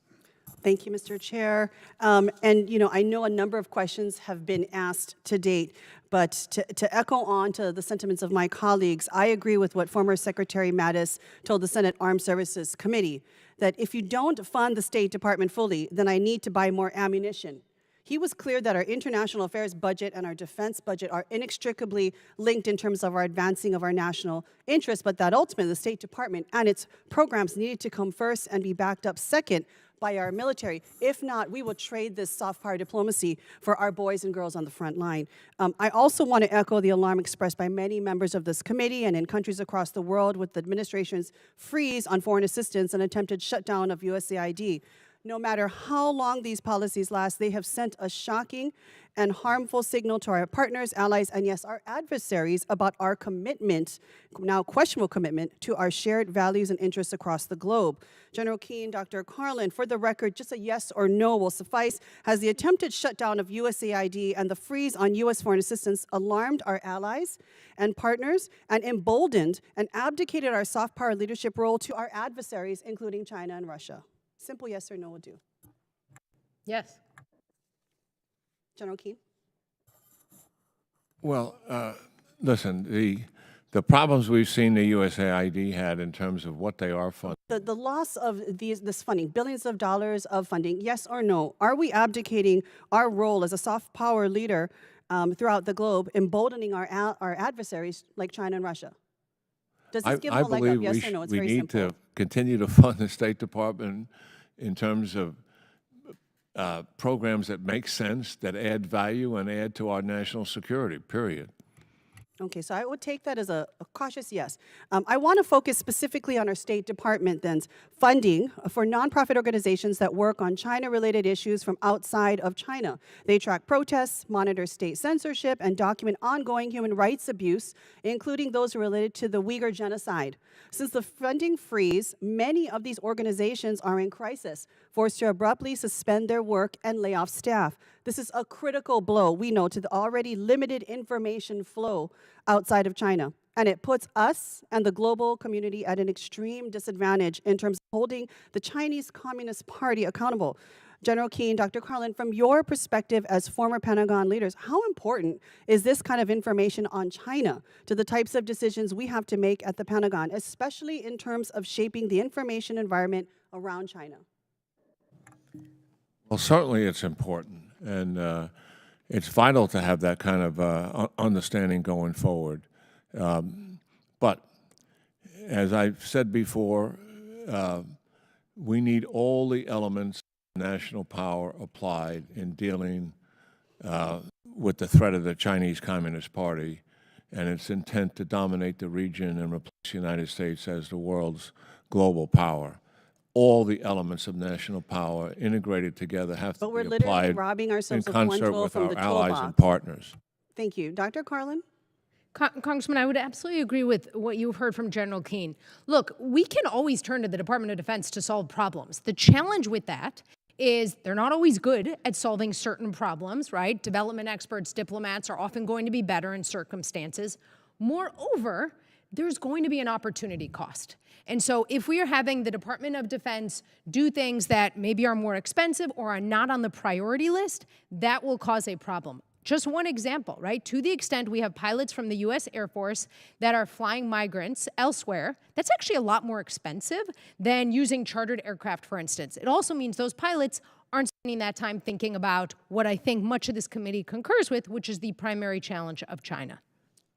Thank you, Mr. Chair. And, you know, I know a number of questions have been asked to date, but to echo on to the sentiments of my colleagues, I agree with what former Secretary Mattis told the Senate Armed Services Committee, that if you don't fund the State Department fully, then I need to buy more ammunition. He was clear that our international affairs budget and our defense budget are inextricably linked in terms of our advancing of our national interests, but that ultimately the State Department and its programs needed to come first and be backed up second by our military. If not, we will trade this soft power diplomacy for our boys and girls on the front line. I also want to echo the alarm expressed by many members of this committee and in countries across the world with the administration's freeze on foreign assistance and attempted shutdown of USAID. No matter how long these policies last, they have sent a shocking and harmful signal to our partners, allies, and yes, our adversaries about our commitment, now questionable commitment, to our shared values and interests across the globe. General Keane, Dr. Carlin, for the record, just a yes or no will suffice. Has the attempted shutdown of USAID and the freeze on U.S. foreign assistance alarmed our allies and partners and emboldened and abdicated our soft power leadership role to our adversaries, including China and Russia? Simple yes or no will do. Yes. General Keane? Well, listen, the problems we've seen the USAID had in terms of what they are funding. The loss of this funding, billions of dollars of funding, yes or no? Are we abdicating our role as a soft power leader throughout the globe, emboldening our adversaries like China and Russia? Does this give them a leg up, yes or no? It's very simple. We need to continue to fund the State Department in terms of programs that make sense, that add value and add to our national security, period. Okay, so I would take that as a cautious yes. I want to focus specifically on our State Department then's funding for nonprofit organizations that work on China-related issues from outside of China. They track protests, monitor state censorship, and document ongoing human rights abuse, including those related to the Uyghur genocide. Since the funding freeze, many of these organizations are in crisis, forced to abruptly suspend their work and lay off staff. This is a critical blow, we know, to the already limited information flow outside of China. And it puts us and the global community at an extreme disadvantage in terms of holding the Chinese Communist Party accountable. General Keane, Dr. Carlin, from your perspective as former Pentagon leaders, how important is this kind of information on China to the types of decisions we have to make at the Pentagon, especially in terms of shaping the information environment around China? Well, certainly it's important, and it's vital to have that kind of understanding going forward. But as I've said before, we need all the elements of national power applied in dealing with the threat of the Chinese Communist Party and its intent to dominate the region and replace the United States as the world's global power. All the elements of national power integrated together have to be applied robbing ourselves in of one concert tool with from our the allies toolbox. and partners. Thank you. Dr. Carlin? Congressman, I would absolutely agree with what you heard from General Keane. Look, we can always turn to the Department of Defense to solve problems. The challenge with that is they're not always good at solving certain problems, right? Development experts, diplomats are often going to be better in circumstances. Moreover, there's going to be an opportunity cost. And so if we are having the Department of Defense do things that maybe are more expensive or are not on the priority list, that will cause a problem. Just one example, right? To the extent we have pilots from the U.S. Air Force that are flying migrants elsewhere, that's actually a lot more expensive than using chartered aircraft, for instance. It also means those pilots aren't spending that time thinking about what I think much of this committee concurs with, which is the primary challenge of China.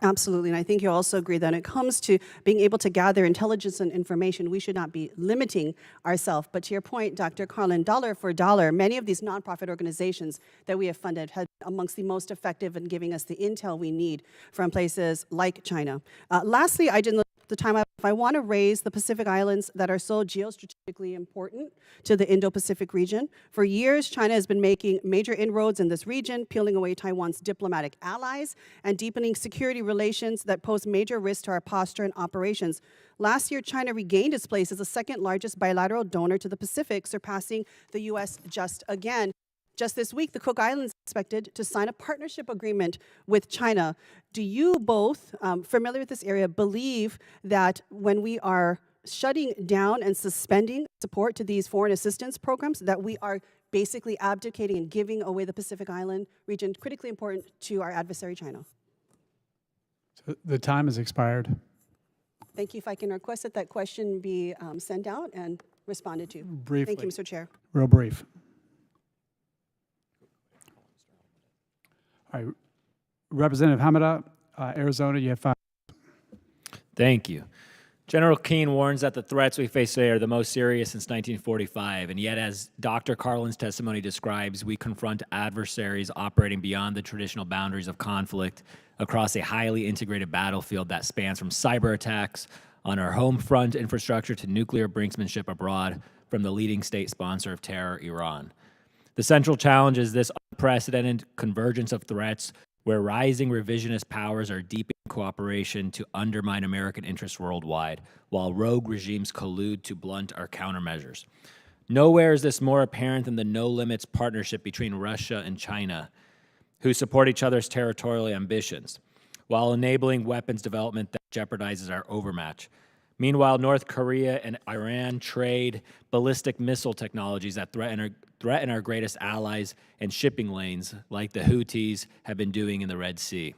Absolutely, and I think you also agree that when it comes to being able to gather intelligence and information, we should not be limiting ourselves. But to your point, Dr. Carlin, dollar for dollar, many of these nonprofit organizations that we have funded have been amongst the most effective in giving us the intel we need from places like China. Lastly, I didn't look at the time. If I want to raise the Pacific Islands that are so geostrategically important to the Indo-Pacific region, for years, China has been making major inroads in this region, peeling away Taiwan's diplomatic allies and deepening security relations that pose major risks to our posture and operations. Last year, China regained its place as the second largest bilateral donor to the Pacific, surpassing the U.S. just again. Just this week, the Cook Islands expected to sign a partnership agreement with China. Do you both, familiar with this area, believe that when we are shutting down and suspending support to these foreign assistance programs, that we are basically abdicating and giving away the Pacific Island region, critically important to our adversary, China. So the time has expired. Thank you. If I can request that that question be sent out and responded to. Briefly. Thank you, Mr. Chair. Real brief. All right. Representative Hamada, Arizona, you have 5. Thank you. General Keane warns that the threats we face today are the most serious since 1945, and yet, as Dr. Carlin's testimony describes, we confront adversaries operating beyond the traditional boundaries of conflict across a highly integrated battlefield that spans from cyber attacks on our home front infrastructure to nuclear brinksmanship abroad from the leading state sponsor of terror, Iran. The central challenge is this unprecedented convergence of threats where rising revisionist powers are deepening cooperation to undermine American interests worldwide, while rogue regimes collude to blunt our countermeasures. Nowhere is this more apparent than the no-limits partnership between Russia and China, who support each other's territorial ambitions, while enabling weapons development that jeopardizes our overmatch. Meanwhile, North Korea and Iran trade ballistic missile technologies that threaten our greatest allies and shipping lanes, like the Houthis have been doing in the Red Sea.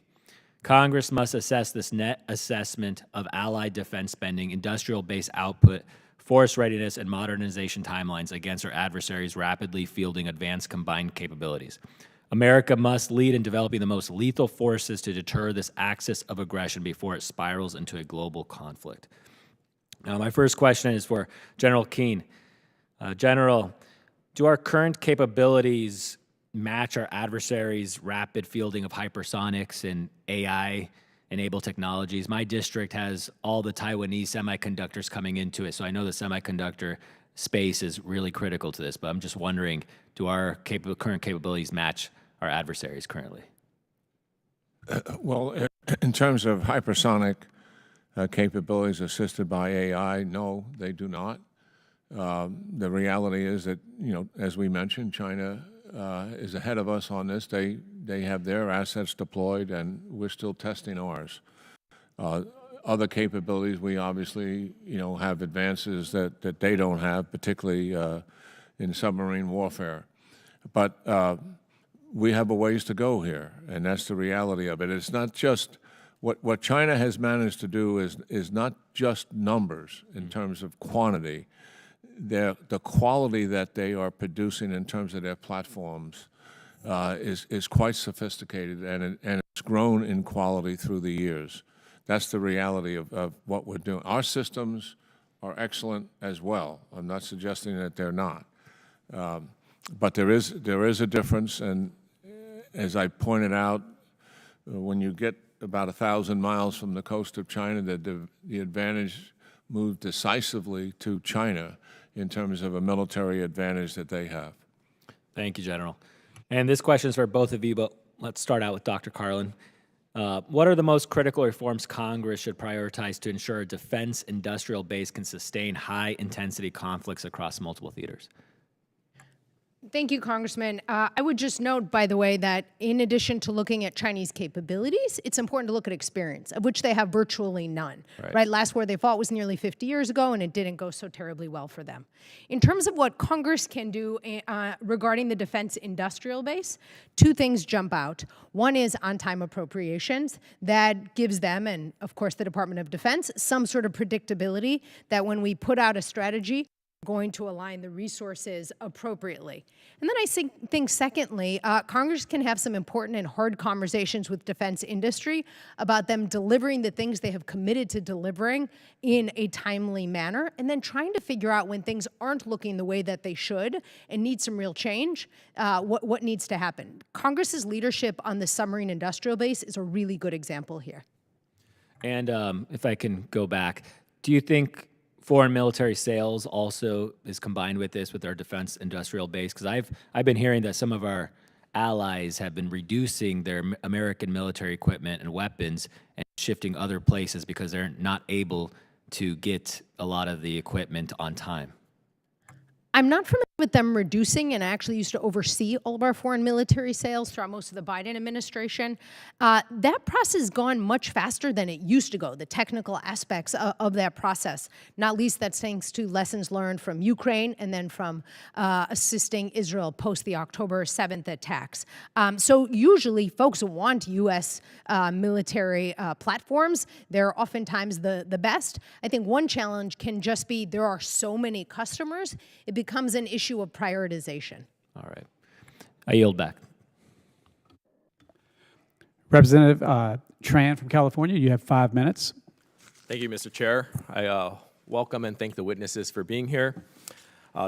Congress must assess this net assessment of allied defense spending, industrial base output, force readiness, and modernization timelines against our adversaries' rapidly fielding advanced combined capabilities. America must lead in developing the most lethal forces to deter this axis of aggression before it spirals into a global conflict. Now, my first question is for General Keane. General, do our current capabilities match our adversaries' rapid fielding of hypersonics and AI-enabled technologies? My district has all the Taiwanese semiconductors coming into it, so I know the semiconductor space is really critical to this, but I'm just wondering, do our current capabilities match our adversaries currently? Well, in terms of hypersonic capabilities assisted by AI, no, they do not. The reality is that, as we mentioned, China is ahead of us on this. They have their assets deployed, and we're still testing ours. Other capabilities, we obviously, have advances that they don't have, particularly in submarine warfare. But we have a ways to go here, and that's the reality of it. It's not just what China has managed to do is not just numbers in terms of quantity. The quality that they are producing in terms of their platforms is quite sophisticated, and it's grown in quality through the years. That's the reality of what we're doing. Our systems are excellent as well. I'm not suggesting that they're not. But there is a difference, and as I pointed out, when you get about 1,000 miles from the coast of China, the advantage moved decisively to China in terms of a military advantage that they have. Thank you, General. And this question is for both of you, but let's start out with Dr. Carlin. What are the most critical reforms Congress should prioritize to ensure a defense industrial base can sustain high-intensity conflicts across multiple theaters? Thank you, Congressman. I would just note, by the way, that in addition to looking at Chinese capabilities, it's important to look at experience, of which they have virtually none. Right? Last war they fought was nearly 50 years ago, and it didn't go so terribly well for them. In terms of what Congress can do regarding the defense industrial base, 2 things jump out. One is on-time appropriations. That gives them, and of course the Department of Defense, some sort of predictability that when we put out a strategy, going to align the resources appropriately. And then I think secondly, Congress can have some important and hard conversations with defense industry about them delivering the things they have committed to delivering in a timely manner, and then trying to figure out when things aren't looking the way that they should and need some real change, what needs to happen. Congress's leadership on the submarine industrial base is a really good example here. And if I can go back, do you think foreign military sales also is combined with this, with our defense industrial base? Because I've been hearing that some of our allies have been reducing their American military equipment and weapons and shifting other places because they're not able to get a lot of the equipment on time. I'm not familiar with them reducing, and I actually used to oversee all of our foreign military sales throughout most of the Biden administration. That process has gone much faster than it used to go, the technical aspects of that process. Not least that's thanks to lessons learned from Ukraine and then from assisting Israel post the October 7th attacks. So usually folks want U.S. Military platforms. They're oftentimes the best. I think one challenge can just be there are so many customers, it becomes an issue of prioritization. All right. I yield back. Representative Tran from California, you have 5 minutes. Thank you, Mr. Chair. I welcome and thank the witnesses for being here.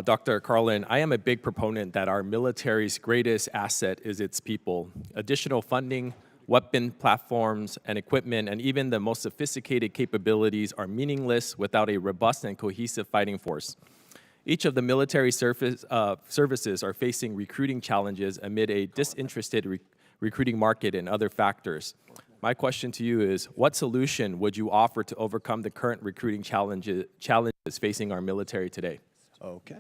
Dr. Carlin, I am a big proponent that our military's greatest asset is its people. Additional funding, weapon platforms and equipment, and even the most sophisticated capabilities are meaningless without a robust and cohesive fighting force. Each of the military services are facing recruiting challenges amid a disinterested recruiting market and other factors. My question to you is, what solution would you offer to overcome the current recruiting challenges facing our military today? Okay.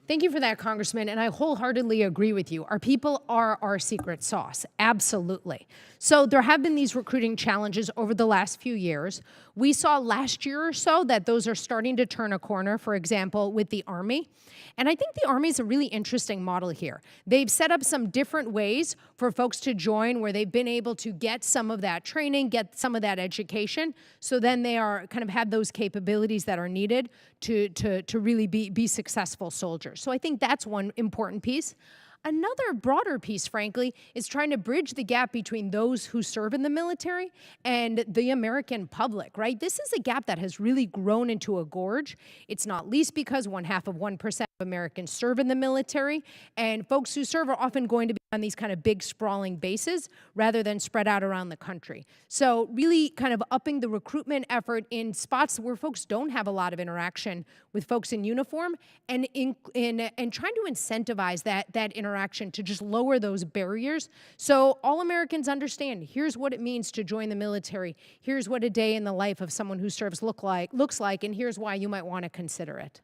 Thank you for that, Congressman, and I wholeheartedly agree with you. Our people are our secret sauce, absolutely. So there have been these recruiting challenges over the last few years. We saw last year or so that those are starting to turn a corner, for example, with the Army. And I think the Army is a really interesting model here. They've set up some different ways for folks to join where they've been able to get some of that training, get some of that education, so then they are kind of have those capabilities that are needed to really be successful soldiers. So I think that's one important piece. Another broader piece, frankly, is trying to bridge the gap between those who serve in the military and the American public, right? This is a gap that has really grown into a gorge. It's not least because 0.5% of Americans serve in the military, and folks who serve are often going to be on these kind of big sprawling bases rather than spread out around the country. So really kind of upping the recruitment effort in spots where folks don't have a lot of interaction with folks in uniform and trying to incentivize that interaction to just lower those barriers so all Americans understand here's what it means to join the military, here's what a day in the life of someone who serves looks like, and here's why you might want to consider it.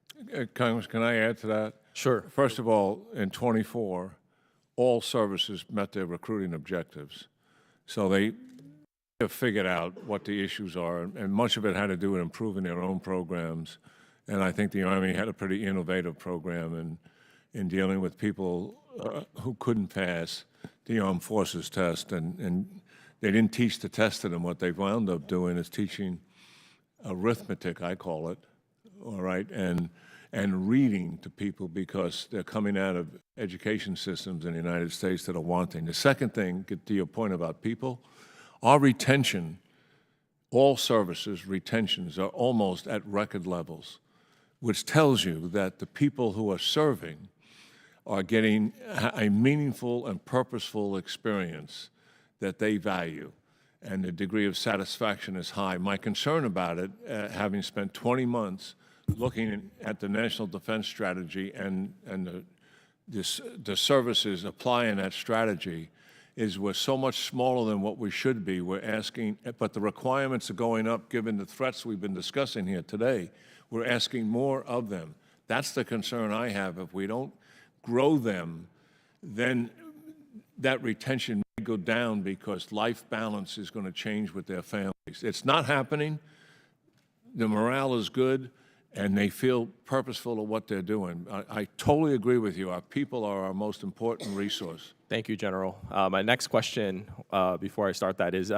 Congress, can I add to that? Sure. First of all, in 24, all services met their recruiting objectives. So they have figured out what the issues are, and much of it had to do with improving their own programs. And I think the Army had a pretty innovative program in dealing with people who couldn't pass the armed forces test. And they didn't teach the test to them. What they wound up doing is teaching arithmetic, I call it, all right, and reading to people because they're coming out of education systems in the United States that are wanting. The second thing, get to your point about people, our retention, all services retentions are almost at record levels, which tells you that the people who are serving are getting a meaningful and purposeful experience that they value, and the degree of satisfaction is high. My concern about it, having spent 20 months looking at the National Defense Strategy and the services applying that strategy, is we're so much smaller than what we should be. We're asking, but the requirements are going up given the threats we've been discussing here today. We're asking more of them. That's the concern I have. If we don't grow them, then that retention may go down because life balance is going to change with their families. It's not happening. The morale is good, and they feel purposeful of what they're doing. I totally agree with you. Our people are our most important resource. Thank you, General. My next question, before I start that, is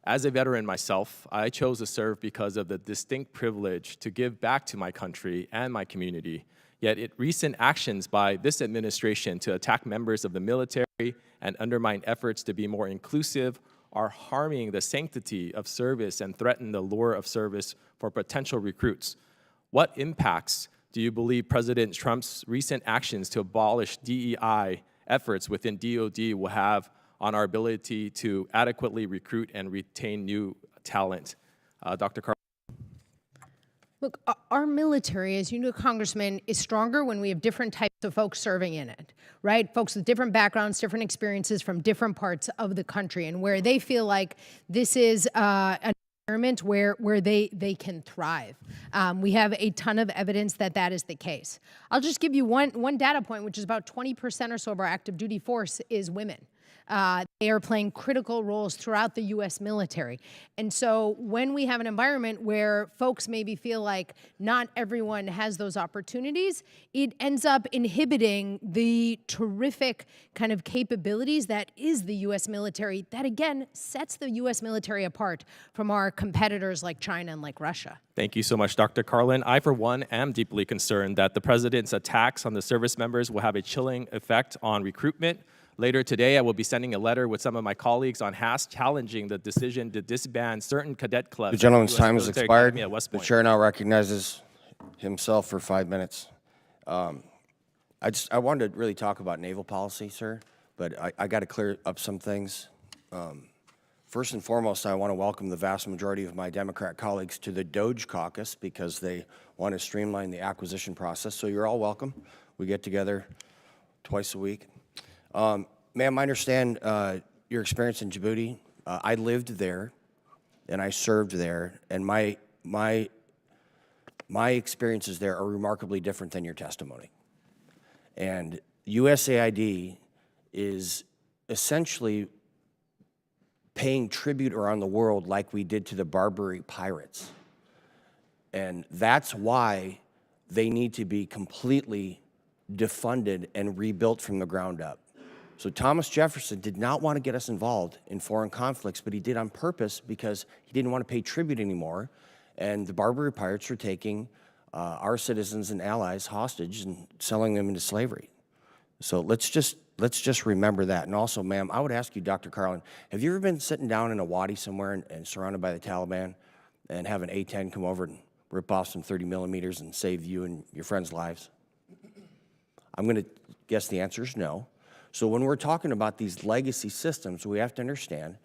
as a veteran myself, I chose to serve because of the distinct privilege to give back to my country and my community. Yet recent actions by this administration to attack members of the military and undermine efforts to be more inclusive are harming the sanctity of service and threaten the lure of service for potential recruits. What impacts do you believe President Trump's recent actions to abolish DEI efforts within DOD will have on our ability to adequately recruit and retain new talent? Dr. Carlin. Look, our military, as you know, Congressman, is stronger when we have different types of folks serving in it, right? Folks with different backgrounds, different experiences from different parts of the country, and where they feel like this is an environment where they can thrive. We have a ton of evidence that that is the case. I'll just give you one data point, which is about 20% or so of our active duty force is women. They are playing critical roles throughout the U.S. military. And so when we have an environment where folks maybe feel like not everyone has those opportunities, it ends up inhibiting the terrific kind of capabilities that is the U.S. military that, again, sets the U.S. military apart from our competitors like China and like Russia. Thank you so much, Dr. Carlin. I, for one, am deeply concerned that the president's attacks on the service members will have a chilling effect on recruitment. Later today, I will be sending a letter with some of my colleagues on HASS challenging the decision to disband certain cadet clubs. The gentleman's US time has Military expired. Academy at West The Point. chair now recognizes himself for 5 minutes. I wanted to really talk about naval policy, sir, but I got to clear up some things. First and foremost, I want to welcome the vast majority of my Democrat colleagues to the Doge Caucus because they want to streamline the acquisition process. So you're all welcome. We get together twice a week. Ma'am, I understand your experience in Djibouti. I lived there, and I served there, and my experiences there are remarkably different than your testimony. And USAID is essentially paying tribute around the world like we did to the Barbary pirates. And that's why they need to be completely defunded and rebuilt from the ground up. So Thomas Jefferson did not want to get us involved in foreign conflicts, but he did on purpose because he didn't want to pay tribute anymore. And the Barbary pirates were taking our citizens and allies hostage and selling them into slavery. So let's just remember that. And also, ma'am, I would ask you, Dr. Carlin, have you ever been sitting down in a wadi somewhere and surrounded by the Taliban and have an A-10 come over and rip off some 30 millimeters and save you and your friends' lives? I'm going to guess the answer is no. So when we're talking about these legacy systems, we have to understand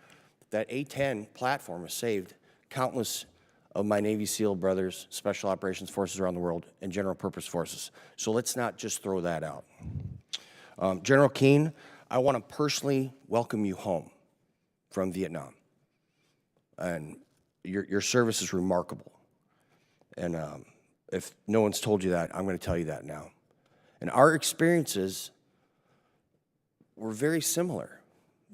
that A-10 platform has saved countless of my Navy SEAL brothers, Special Operations Forces around the world, and General Purpose Forces. So let's not just throw that out. General Keane, I want to personally welcome you home from Vietnam. And your service is remarkable. And if no one's told you that, I'm going to tell you that now. And our experiences were very similar.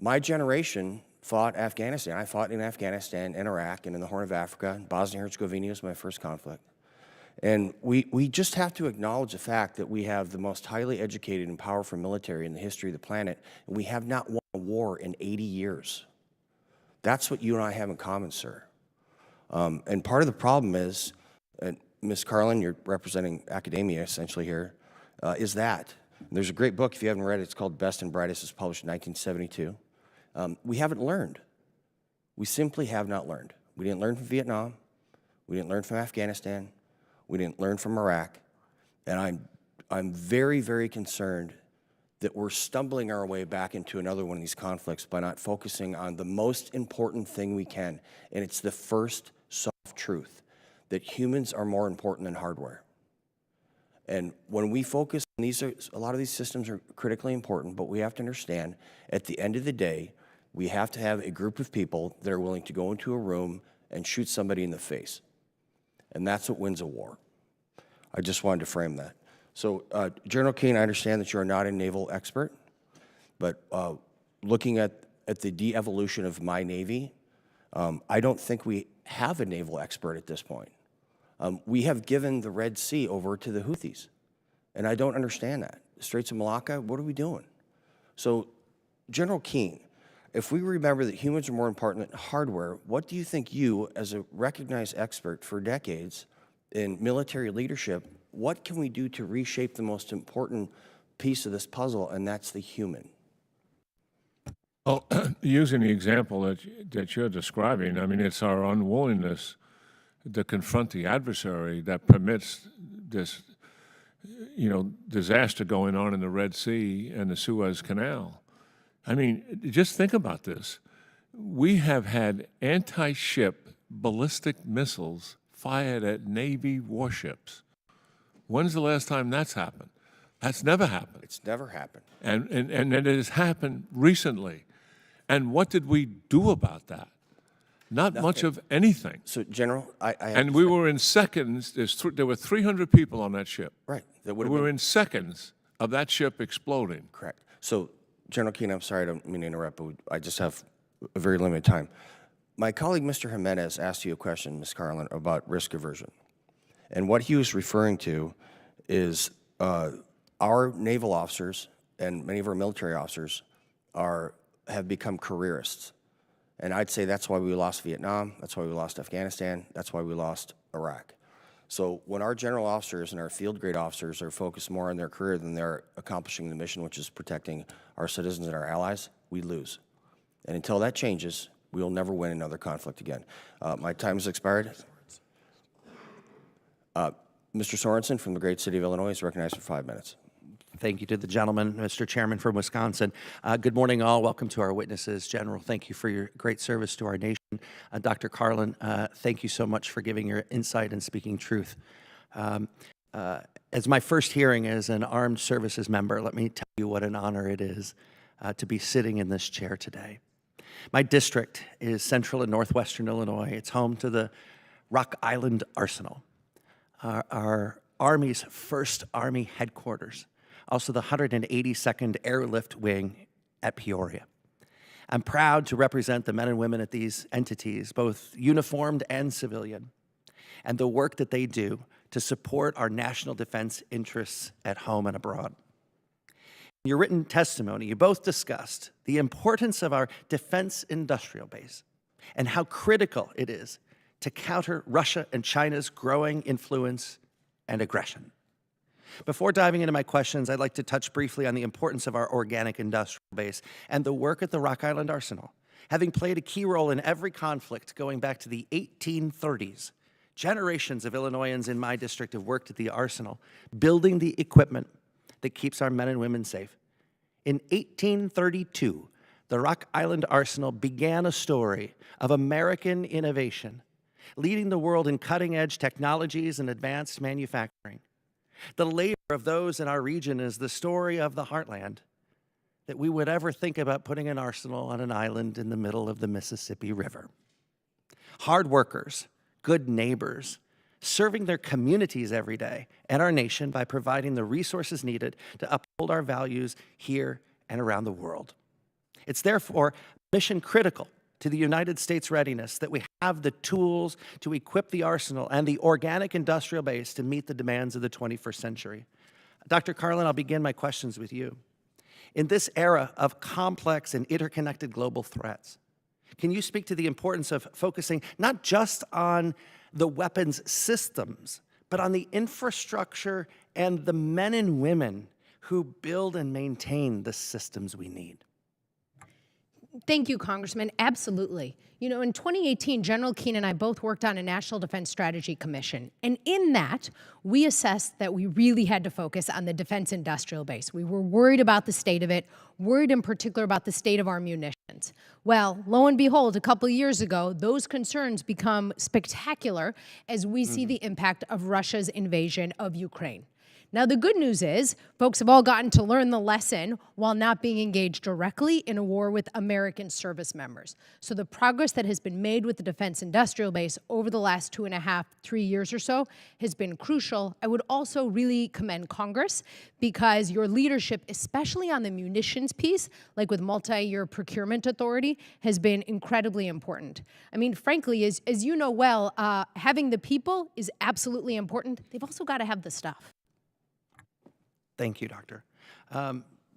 My generation fought Afghanistan. I fought in Afghanistan and Iraq and in the Horn of Africa. Bosnia-Herzegovina was my first conflict. And we just have to acknowledge the fact that we have the most highly educated and powerful military in the history of the planet, and we have not won a war in 80 years. That's what you and I have in common, sir. And part of the problem is, Ms. Carlin, you're representing academia essentially here, is that. There's a great book, if you haven't read it, it's called Best and Brightest. It's published in 1972. We haven't learned. We simply have not learned. We didn't learn from Vietnam. We didn't learn from Afghanistan. We didn't learn from Iraq. And I'm very, very concerned that we're stumbling our way back into another one of these conflicts by not focusing on the most important thing we can, and it's the first soft truth, that humans are more important than hardware. And when we focus on a lot of these systems are critically important, but we have to understand, at the end of the day, we have to have a group of people that are willing to go into a room and shoot somebody in the face. And that's what wins a war. I just wanted to frame that. So, General Keane, I understand that you are not a naval expert, but looking at the de-evolution of my Navy, I don't think we have a naval expert at this point. We have given the Red Sea over to the Houthis, and I don't understand that. The Straits of Malacca, what are we doing? So, General Keane, if we remember that humans are more important than hardware, what do you think you, as a recognized expert for decades in military leadership, what can we do to reshape the most important piece of this puzzle, and that's the human? Well, using the example that you're describing, I mean, it's our unwillingness to confront the adversary that permits this, disaster going on in the Red Sea and the Suez Canal. I mean, just think about this. We have had anti-ship ballistic missiles fired at Navy warships. When's the last time that's happened? That's never happened. It's never happened. And it has happened recently. And what did we do about that? Not much of anything. So, General, I have And to we say- were in seconds. There were 300 people on that ship. Right. That We would have were been in seconds of that ship exploding. correct. So, General Keane, I'm sorry, I don't mean to interrupt, but I just have a very limited time. My colleague, Mr. Jimenez, asked you a question, Ms. Carlin, about risk aversion. And what he was referring to is our naval officers and many of our military officers have become careerists. And I'd say that's why we lost Vietnam, that's why we lost Afghanistan, that's why we lost Iraq. So when our general officers and our field grade officers are focused more on their career than they're accomplishing the mission, which is protecting our citizens and our allies, we lose. And until that changes, we will never win another conflict again. My time has expired. Mr. Sorensen from the great city of Illinois is recognized for 5 minutes. Thank you to the gentleman, Mr. Chairman from Wisconsin. Good morning, all. Welcome to our witnesses. General, thank you for your great service to our nation. Dr. Carlin, thank you so much for giving your insight and speaking truth. As my first hearing as an armed services member, let me tell you what an honor it is to be sitting in this chair today. My district is central and northwestern Illinois. It's home to the Rock Island Arsenal, our Army's first Army headquarters, also the 182nd Airlift Wing at Peoria. I'm proud to represent the men and women at these entities, both uniformed and civilian, and the work that they do to support our national defense interests at home and abroad. In your written testimony, you both discussed the importance of our defense industrial base and how critical it is to counter Russia and China's growing influence and aggression. Before diving into my questions, I'd like to touch briefly on the importance of our organic industrial base and the work at the Rock Island Arsenal. Having played a key role in every conflict going back to the 1830s, generations of Illinoisans in my district have worked at the arsenal, building the equipment that keeps our men and women safe. In 1832, the Rock Island Arsenal began a story of American innovation, leading the world in cutting-edge technologies and advanced manufacturing. The labor of those in our region is the story of the heartland, that we would ever think about putting an arsenal on an island in the middle of the Mississippi River. Hard workers, good neighbors, serving their communities every day and our nation by providing the resources needed to uphold our values here and around the world. It's therefore mission critical to the United States readiness that we have the tools to equip the arsenal and the organic industrial base to meet the demands of the 21st century. Dr. Carlin, I'll begin my questions with you. In this era of complex and interconnected global threats, can you speak to the importance of focusing not just on the weapons systems, but on the infrastructure and the men and women who build and maintain the systems we need? Thank you, Congressman. Absolutely. You know, in 2018, General Keane and I both worked on a National Defense Strategy Commission. And in that, we assessed that we really had to focus on the defense industrial base. We were worried about the state of it, worried in particular about the state of our munitions. Well, lo and behold, a couple of years ago, those concerns become spectacular as we see the impact of Russia's invasion of Ukraine. Now, the good news is folks have all gotten to learn the lesson while not being engaged directly in a war with American service members. So the progress that has been made with the defense industrial base over the last 2.5, 3 years or so has been crucial. I would also really commend Congress because your leadership, especially on the munitions piece, like with multi-year procurement authority, has been incredibly important. I mean, frankly, as you know well, having the people is absolutely important. They've also got to have the stuff. Thank you, Doctor.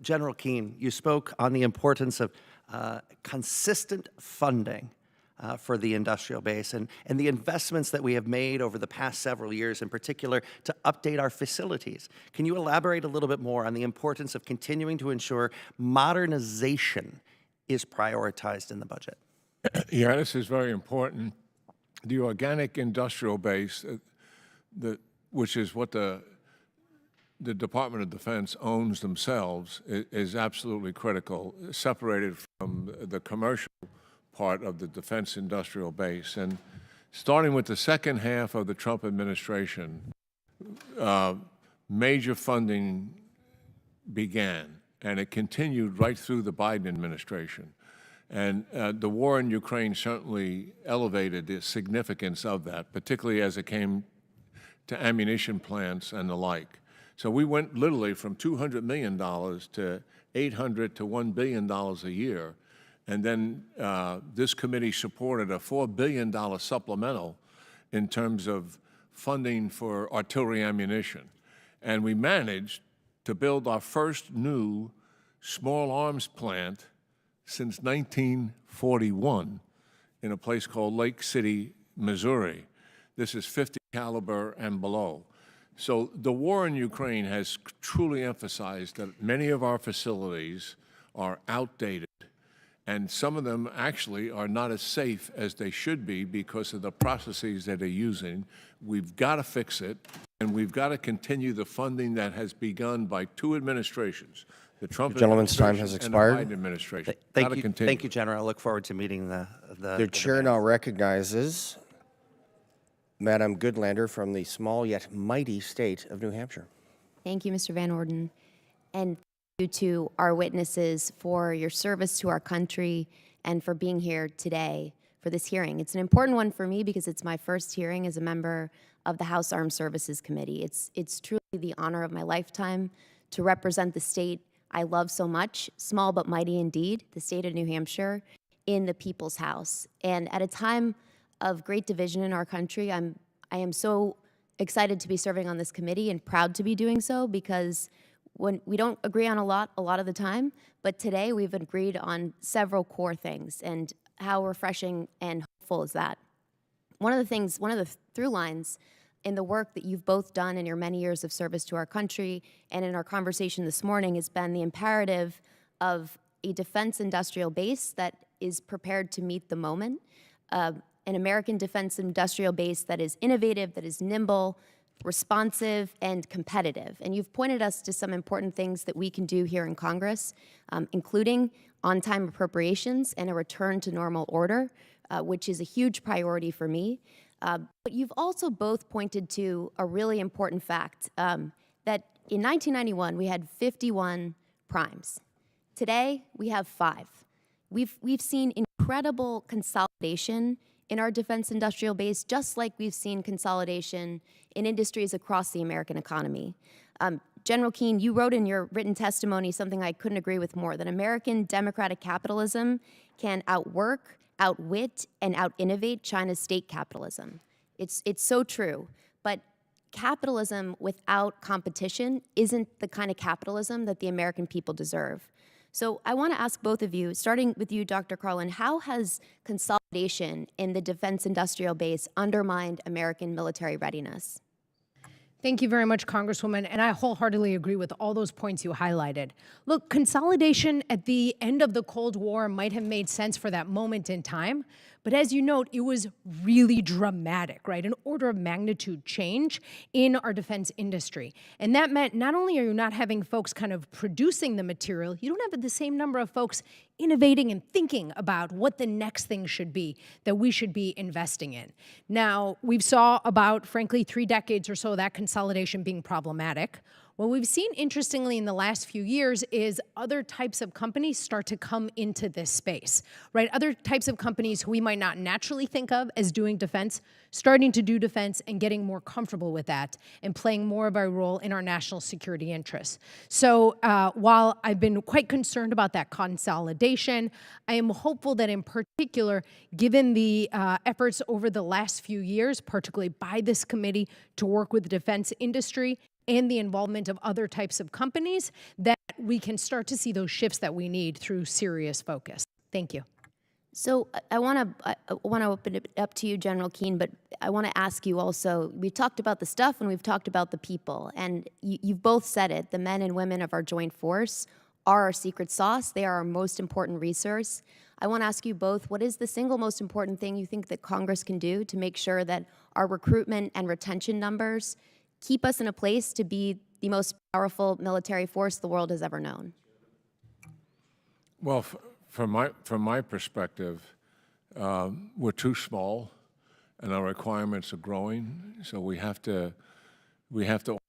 General Keane, you spoke on the importance of consistent funding for the industrial base and the investments that we have made over the past several years, in particular, to update our facilities. Can you elaborate a little bit more on the importance of continuing to ensure modernization is prioritized in the budget? Yeah, this is very important. The organic industrial base, which is what the Department of Defense owns themselves, is absolutely critical, separated from the commercial part of the defense industrial base. And starting with the second half of the Trump administration, major funding began, and it continued right through the Biden administration. And the war in Ukraine certainly elevated the significance of that, particularly as it came to ammunition plants and the like. So we went literally from $200 million to $800 to $1 billion a year. And then this committee supported a $4 billion supplemental in terms of funding for artillery ammunition. And we managed to build our first new small arms plant since 1941 in a place called Lake City, Missouri. This is 50 caliber and below. So the war in Ukraine has truly emphasized that many of our facilities are outdated, and some of them actually are not as safe as they should be because of the processes that they're using. We've got to fix it, and we've got to continue the funding that has begun by two administrations, the Trump Gentleman's time has administration and the expired. Biden administration. Thank Gotta you, continue. thank you, General. I look forward to meeting The chair now recognizes Madam Goodlander from the small yet mighty state of New Hampshire. Thank you, Mr. Van Orden. And thank you to our witnesses for your service to our country and for being here today for this hearing. It's an important one for me because it's my first hearing as a member of the House Armed Services Committee. It's truly the honor of my lifetime to represent the state I love so much, small but mighty indeed, the state of New Hampshire, in the People's House. And at a time of great division in our country, I am so excited to be serving on this committee and proud to be doing so, because when we don't agree on a lot of the time, but today we've agreed on several core things, and how refreshing and hopeful is that? One of the through lines in the work that you've both done in your many years of service to our country and in our conversation this morning has been the imperative of a defense industrial base that is prepared to meet the moment, an American defense industrial base that is innovative, that is nimble, responsive, and competitive. And you've pointed us to some important things that we can do here in Congress, including on-time appropriations and a return to normal order, which is a huge priority for me. But you've also both pointed to a really important fact, that in 1991, we had 51 primes. Today, we have 5. We've seen incredible consolidation in our defense industrial base, just like we've seen consolidation in industries across the American economy. General Keane, you wrote in your written testimony something I couldn't agree with more, that American democratic capitalism can outwork, outwit, and out-innovate China's state capitalism. It's so true, but capitalism without competition isn't the kind of capitalism that the American people deserve. So I want to ask both of you, starting with you, Dr. Carlin, how has consolidation in the defense industrial base undermined American military readiness? Thank you very much, Congresswoman, and I wholeheartedly agree with all those points you highlighted. Look, consolidation at the end of the Cold War might have made sense for that moment in time, but as you note, it was really dramatic, right? An order of magnitude change in our defense industry. And that meant not only are you not having folks kind of producing the material, you don't have the same number of folks innovating and thinking about what the next thing should be that we should be investing in. Now, we've saw about, frankly, 3 decades or so that consolidation being problematic. What we've seen, interestingly, in the last few years is other types of companies start to come into this space, right? Other types of companies who we might not naturally think of as doing defense, starting to do defense and getting more comfortable with that and playing more of a role in our national security interests. So while I've been quite concerned about that consolidation, I am hopeful that in particular, given the efforts over the last few years, particularly by this committee to work with the defense industry and the involvement of other types of companies, that we can start to see those shifts that we need through serious focus. Thank you. So I want to open it up to you, General Keane, but I want to ask you also, we've talked about the stuff and we've talked about the people, and you've both said it, the men and women of our joint force are our secret sauce. They are our most important resource. I want to ask you both, what is the single most important thing you think that Congress can do to make sure that our recruitment and retention numbers keep us in a place to be the most powerful military force the world has ever known? Well, from my perspective, we're too small, and our requirements are growing. So we have to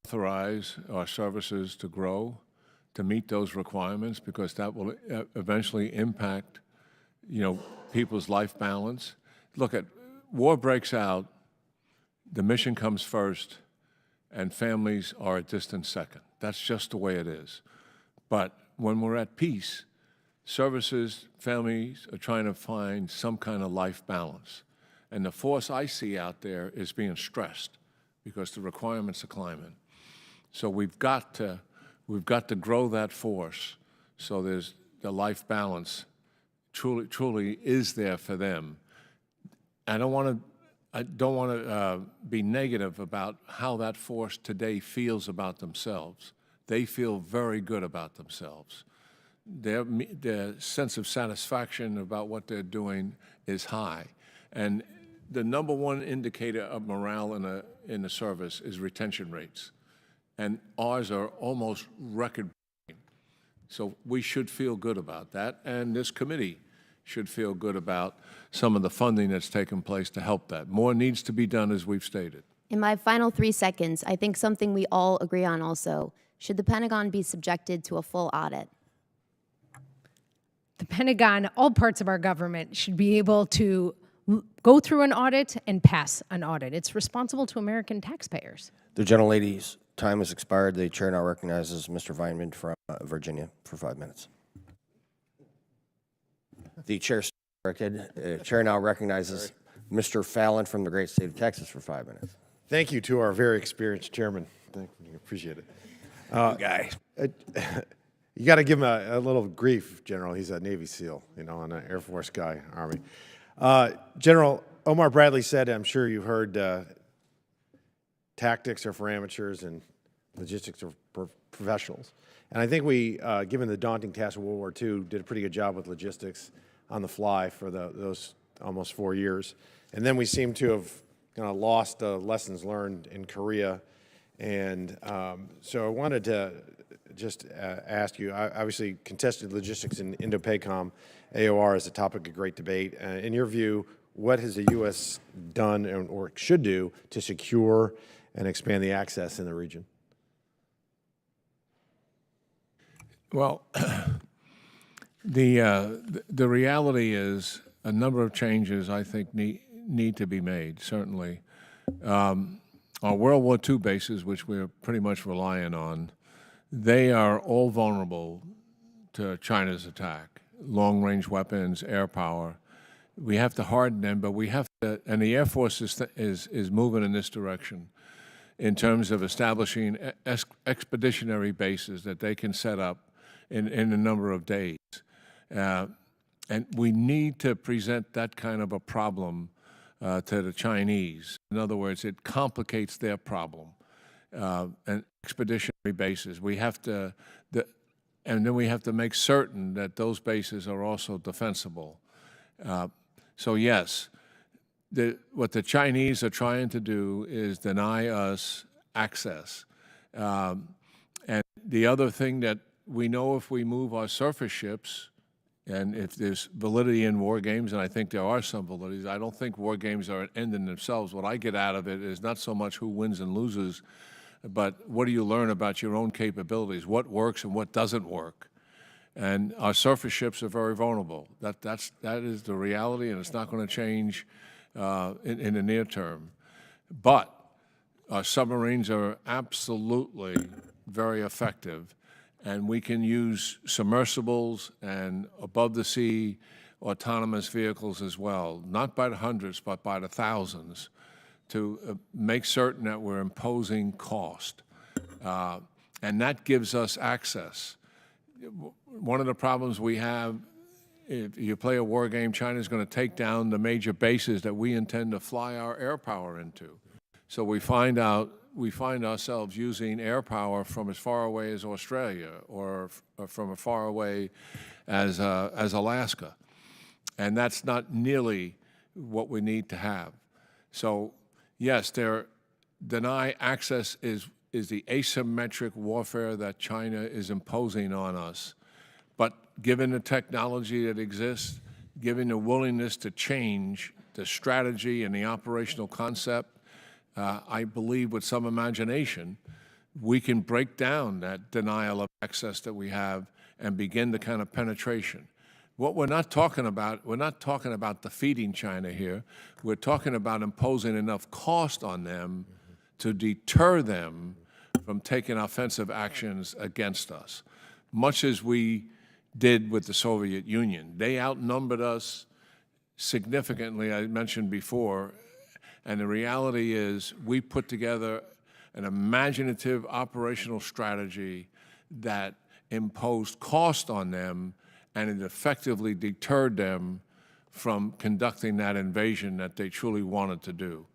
authorize our services to grow to meet those requirements, because that will eventually impact people's life balance. Look, war breaks out, the mission comes first, and families are a distant second. That's just the way it is. But when we're at peace, services, families are trying to find some kind of life balance. And the force I see out there is being stressed because the requirements are climbing. So we've got to grow that force so there's the life balance truly is there for them. I don't want to be negative about how that force today feels about themselves. They feel very good about themselves. Their sense of satisfaction about what they're doing is high. And the number one indicator of morale in the service is retention rates. And ours are almost record-breaking. So we should feel good about that, and this committee should feel good about some of the funding that's taken place to help that. More needs to be done, as we've stated. In my final 3 seconds, I think something we all agree on also, should the Pentagon be subjected to a full audit? The Pentagon, all parts of our government, should be able to go through an audit and pass an audit. It's responsible to American taxpayers. The gentlelady's time has expired. The chair now recognizes Mr. Weinman from Virginia for 5 minutes. The chair now recognizes Mr. Fallon from the great state of Texas for 5 minutes. Thank you to our very experienced chairman. Thank you. Appreciate it. Guy. You got to give him a little grief, General. He's a Navy SEAL, and an Air Force guy, Army. General Omar Bradley said, I'm sure you heard, tactics are for amateurs and logistics are for professionals. And I think we, given the daunting task of World War II, did a pretty good job with logistics on the fly for those almost 4 years. And then we seem to have lost lessons learned in Korea. And so I wanted to just ask you, obviously contested logistics in Indo-PACOM, AOR is a topic of great debate. In your view, what has the U.S. done or should do to secure and expand the access in the region? Well, the reality is a number of changes I think need to be made, certainly. Our World War II bases, which we're pretty much relying on, they are all vulnerable to China's attack. Long-range weapons, air power. We have to harden them, but we have to, and the Air Force is moving in this direction in terms of establishing expeditionary bases that they can set up in a number of days. And we need to present that kind of a problem to the Chinese. In other words, it complicates their problem. And expeditionary bases, we have to, and then we have to make certain that those bases are also defensible. So yes, what the Chinese are trying to do is deny us access. And the other thing that we know, if we move our surface ships, and if there's validity in war games, and I think there are some validities, I don't think war games are an end in themselves. What I get out of it is not so much who wins and loses, but what do you learn about your own capabilities, what works and what doesn't work. And our surface ships are very vulnerable. That is the reality, and it's not going to change in the near term. But our submarines are absolutely very effective, and we can use submersibles and above-the-sea autonomous vehicles as well, not by the hundreds, but by the thousands, to make certain that we're imposing cost. And that gives us access. One of the problems we have, if you play a war game, China's going to take down the major bases that we intend to fly our air power into. So we find ourselves using air power from as far away as Australia or from as far away as Alaska. And that's not nearly what we need to have. So yes, deny access is the asymmetric warfare that China is imposing on us. But given the technology that exists, given the willingness to change the strategy and the operational concept, I believe with some imagination, we can break down that denial of access that we have and begin the kind of penetration. What we're not talking about defeating China here. We're talking about imposing enough cost on them to deter them from taking offensive actions against us, much as we did with the Soviet Union. They outnumbered us significantly, I mentioned before, and the reality is we put together an imaginative operational strategy that imposed cost on them, and it effectively deterred them from conducting that invasion that they truly wanted to do.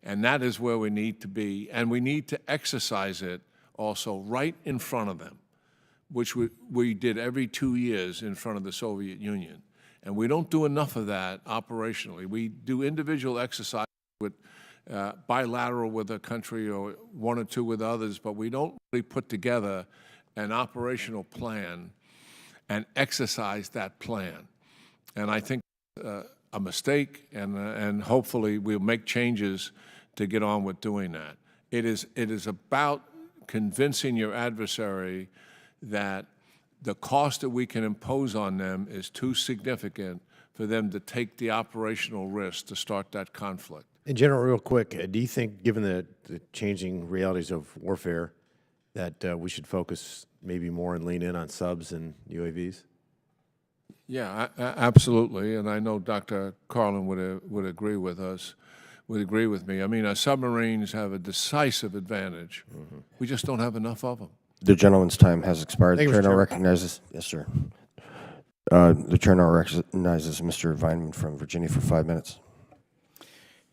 And that is where we need to be, and we need to exercise it also right in front of them, which we did every 2 years in front of the Soviet Union. And we don't do enough of that operationally. We do individual exercises with bilateral with a country or one or two with others, but we don't really put together an operational plan and exercise that plan. And I think a mistake, and hopefully we'll make changes to get on with doing that. It is about convincing your adversary that the cost that we can impose on them is too significant for them to take the operational risk to start that conflict. In general, real quick, do you think, given the changing realities of warfare, that we should focus maybe more and lean in on subs and UAVs? Yeah, absolutely, and I know Dr. Carlin would agree with us, would agree with me. I mean, our submarines have a decisive advantage. We just don't have enough of them. The gentleman's time has expired. Thank The you, chair now Mr. Chair. recognizes, yes, sir. The chair now recognizes Mr. Vineman from Virginia for 5 minutes.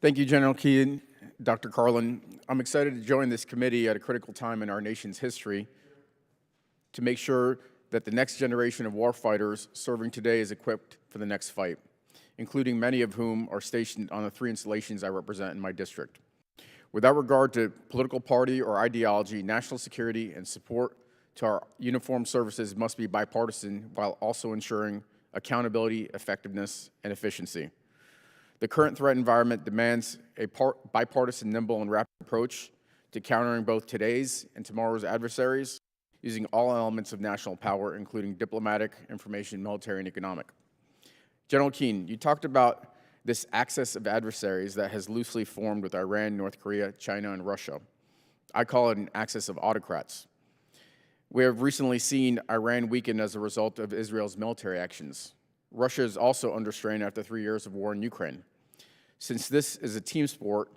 Thank you, General Keane, Dr. Carlin. I'm excited to join this committee at a critical time in our nation's history to make sure that the next generation of warfighters serving today is equipped for the next fight, including many of whom are stationed on the 3 installations I represent in my district. Without regard to political party or ideology, national security and support to our uniformed services must be bipartisan while also ensuring accountability, effectiveness, and efficiency. The current threat environment demands a bipartisan, nimble, and rapid approach to countering both today's and tomorrow's adversaries, using all elements of national power, including diplomatic, information, military, and economic. General Keane, you talked about this axis of adversaries that has loosely formed with Iran, North Korea, China, and Russia. I call it an axis of autocrats. We have recently seen Iran weaken as a result of Israel's military actions. Russia is also under strain after 3 years of war in Ukraine. Since this is a team sport,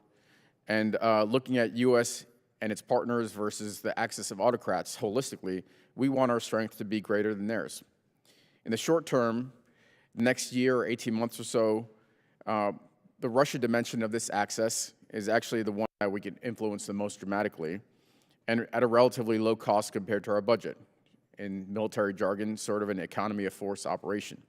and looking at U.S. and its partners versus the axis of autocrats holistically, we want our strength to be greater than theirs. In the short term, next year or 18 months or so, the Russia dimension of this axis is actually the one that we can influence the most dramatically, and at a relatively low cost compared to our budget. In military jargon, sort of an economy of force operation.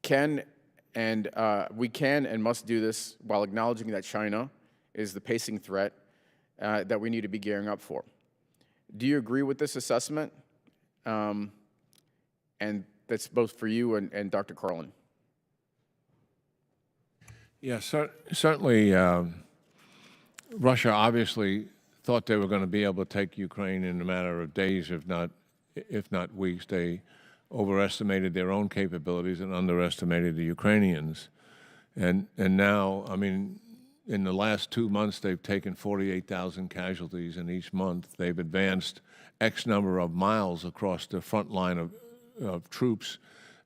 We can and must do this while acknowledging that China is the pacing threat that we need to be gearing up for. Do you agree with this assessment? And that's both for you and Dr. Carlin. Yeah, certainly Russia obviously thought they were going to be able to take Ukraine in a matter of days, if not weeks. They overestimated their own capabilities and underestimated the Ukrainians. And now, I mean, in the last 2 months, they've taken 48,000 casualties in each month. They've advanced X number of miles across the front line of troops,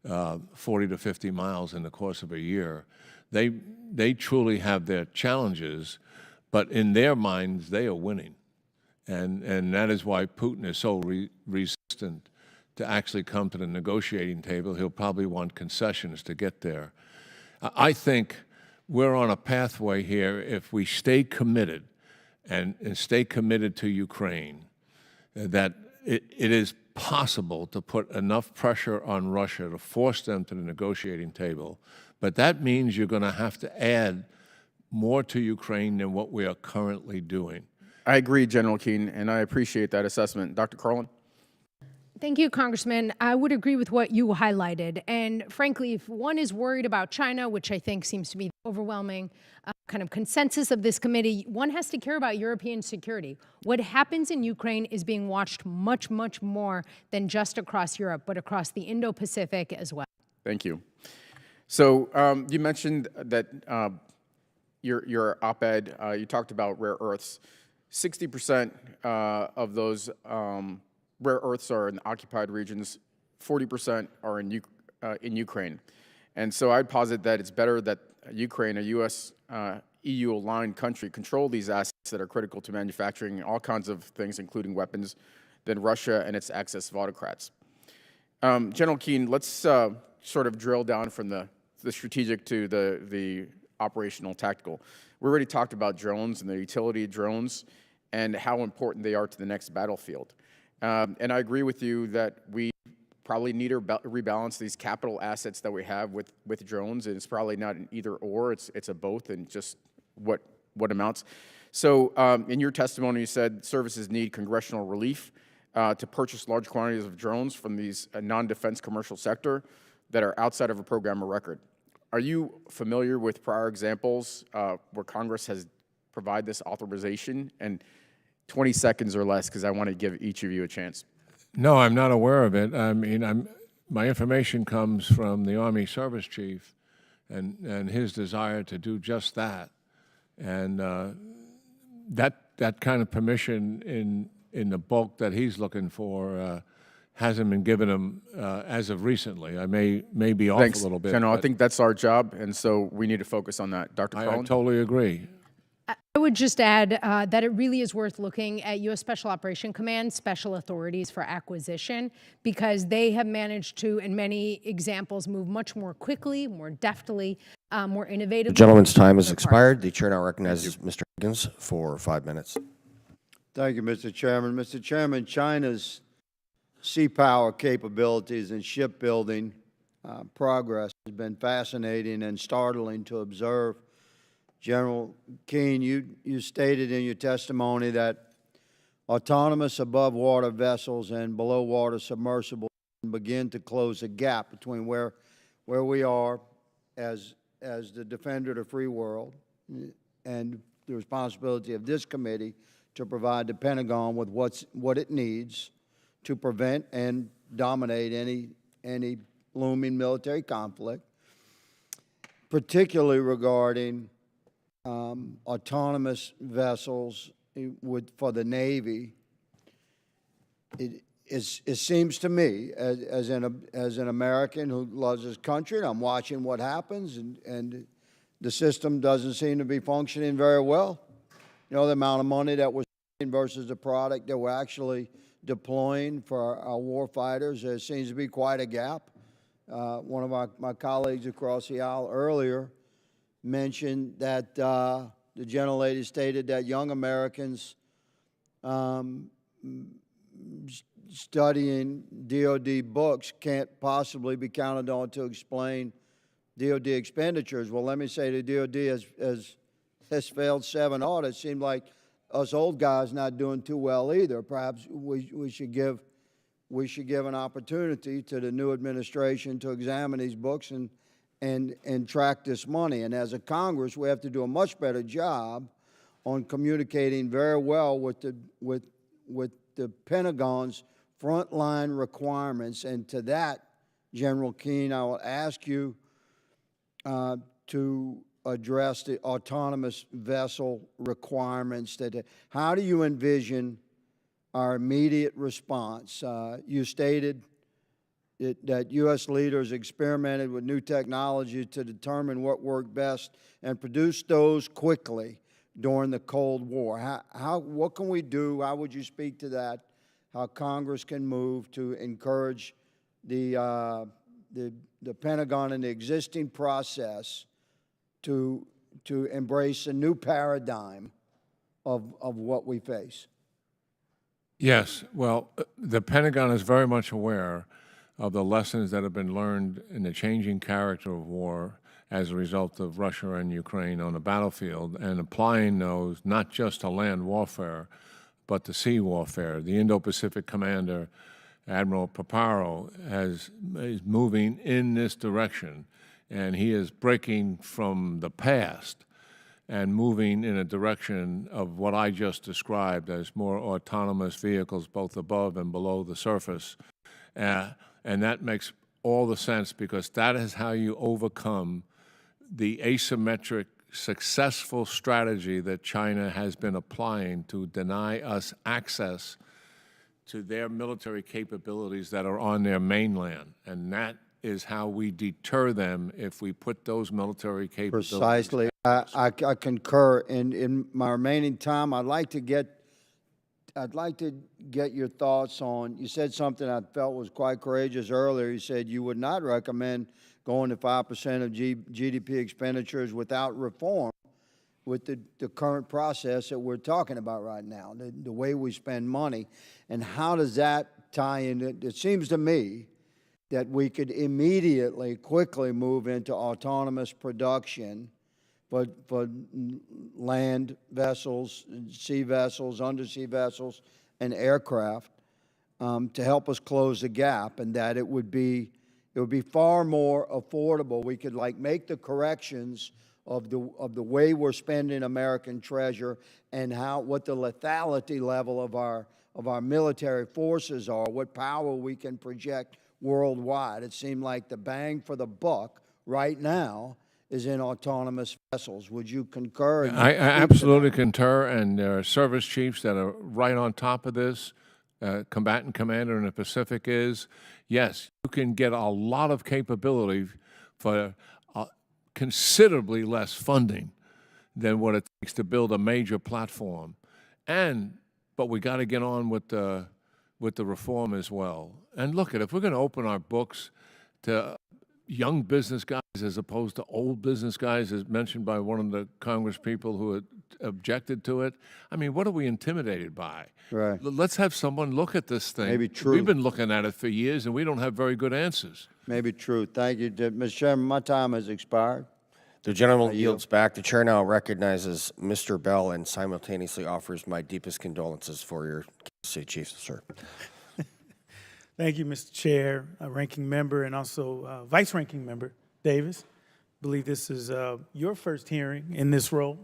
40 to 50 miles in the course of a year. They truly have their challenges, but in their minds, they are winning. And that is why Putin is so resistant to actually come to the negotiating table. He'll probably want concessions to get there. I think we're on a pathway here if we stay committed and stay committed to Ukraine, that it is possible to put enough pressure on Russia to force them to the negotiating table. But that means you're going to have to add more to Ukraine than what we are currently doing. I agree, General Keane, and I appreciate that assessment. Dr. Carlin? Thank you, Congressman. I would agree with what you highlighted. And frankly, if one is worried about China, which I think seems to be the overwhelming kind of consensus of this committee, one has to care about European security. What happens in Ukraine is being watched much, much more than just across Europe, but across the Indo-Pacific as well. Thank you. So you mentioned that your op-ed, you talked about rare earths. 60% of those rare earths are in occupied regions, 40% are in Ukraine. And so I'd posit that it's better that Ukraine, a U.S. EU-aligned country, control these assets that are critical to manufacturing all kinds of things, including weapons, than Russia and its access of autocrats. General Keane, let's sort of drill down from the strategic to the operational tactical. We already talked about drones and the utility of drones and how important they are to the next battlefield. And I agree with you that we probably need to rebalance these capital assets that we have with drones, and it's probably not an either or, it's a both, and just what amounts. So in your testimony, you said services need congressional relief to purchase large quantities of drones from these non-defense commercial sector that are outside of a program of record. Are you familiar with prior examples where Congress has provided this authorization? And 20 seconds or less, because I want to give each of you a chance. No, I'm not aware of it. I mean, my information comes from the Army Service Chief and his desire to do just that. And that kind of permission in the bulk that he's looking for hasn't been given him as of recently. I may be off a little bit. General, I think that's our job, and so we need to focus on that. Dr. Carlin? I totally agree. I would just add that it really is worth looking at U.S. Special Operation Command Special Authorities for Acquisition, because they have managed to, in many examples, move much more quickly, more deftly, more innovatively. The gentleman's time has expired. The chair now recognizes Mr. Higgins for 5 minutes. Thank you, Mr. Chairman. Mr. Chairman, China's sea power capabilities and shipbuilding progress has been fascinating and startling to observe. General Keane, you stated in your testimony that autonomous above-water vessels and below-water submersibles begin to close the gap between where we are as the defender of the free world and the responsibility of this committee to provide the Pentagon with what it needs to prevent and dominate any looming military conflict, particularly regarding autonomous vessels for the Navy. It seems to me, as an American who loves his country, and I'm watching what happens, and the system doesn't seem to be functioning very well. You know, the amount of money that we're spending versus the product that we're actually deploying for our war fighters, there seems to be quite a gap. One of my colleagues across the aisle earlier mentioned that the gentlelady stated that young Americans studying DOD books can't possibly be counted on to explain DOD expenditures. Well, let me say the DOD has failed 7 audits. Seemed like us old guys not doing too well either. Perhaps we should give an opportunity to the new administration to examine these books and track this money. And as a Congress, we have to do a much better job on communicating very well with the Pentagon's frontline requirements. And to that, General Keane, I will ask you to address the autonomous vessel requirements. How do you envision our immediate response? You stated that U.S. leaders experimented with new technology to determine what worked best and produced those quickly during the Cold War. What can we do? How would you speak to that? How Congress can move to encourage the Pentagon and the existing process to embrace a new paradigm of what we face? Yes, well, the Pentagon is very much aware of the lessons that have been learned in the changing character of war as a result of Russia and Ukraine on the battlefield, and applying those not just to land warfare, but to sea warfare. The Indo-Pacific commander, Admiral Paparo, is moving in this direction, and he is breaking from the past and moving in a direction of what I just described as more autonomous vehicles both above and below the surface. And that makes all the sense, because that is how you overcome the asymmetric, successful strategy that China has been applying to deny us access to their military capabilities that are on their mainland. And that is how we deter them if we put those military capabilities. Precisely. I concur. In my remaining time, I'd like to get your thoughts on, you said something I felt was quite courageous earlier. You said you would not recommend going to 5% of GDP expenditures without reform with the current process that we're talking about right now, the way we spend money. And how does that tie in? It seems to me that we could immediately, quickly move into autonomous production for land vessels, sea vessels, undersea vessels, and aircraft to help us close the gap, and that it would be far more affordable. We could make the corrections of the way we're spending American treasure and what the lethality level of our military forces are, what power we can project worldwide. It seemed like the bang for the buck right now is in autonomous vessels. Would you concur? I absolutely concur, and there are service chiefs that are right on top of this. Combatant commander in the Pacific is, yes, you can get a lot of capability for considerably less funding than what it takes to build a major platform. But we got to get on with the reform as well. And look, if we're going to open our books to young business guys as opposed to old business guys, as mentioned by one of the Congress people who had objected to it, I mean, what are we intimidated by? Right. Let's have someone look at this thing. Maybe true. We've been looking at it for years, and we don't have very good answers. Maybe true. Thank you. Mr. Chairman, my time has expired. The gentleman yields back. The chair now recognizes Mr. Bell and simultaneously offers my deepest condolences for your City Chiefs, sir. Thank you, Mr. Chair, Ranking Member, and also Vice Ranking Member Davis. I believe this is your first hearing in this role.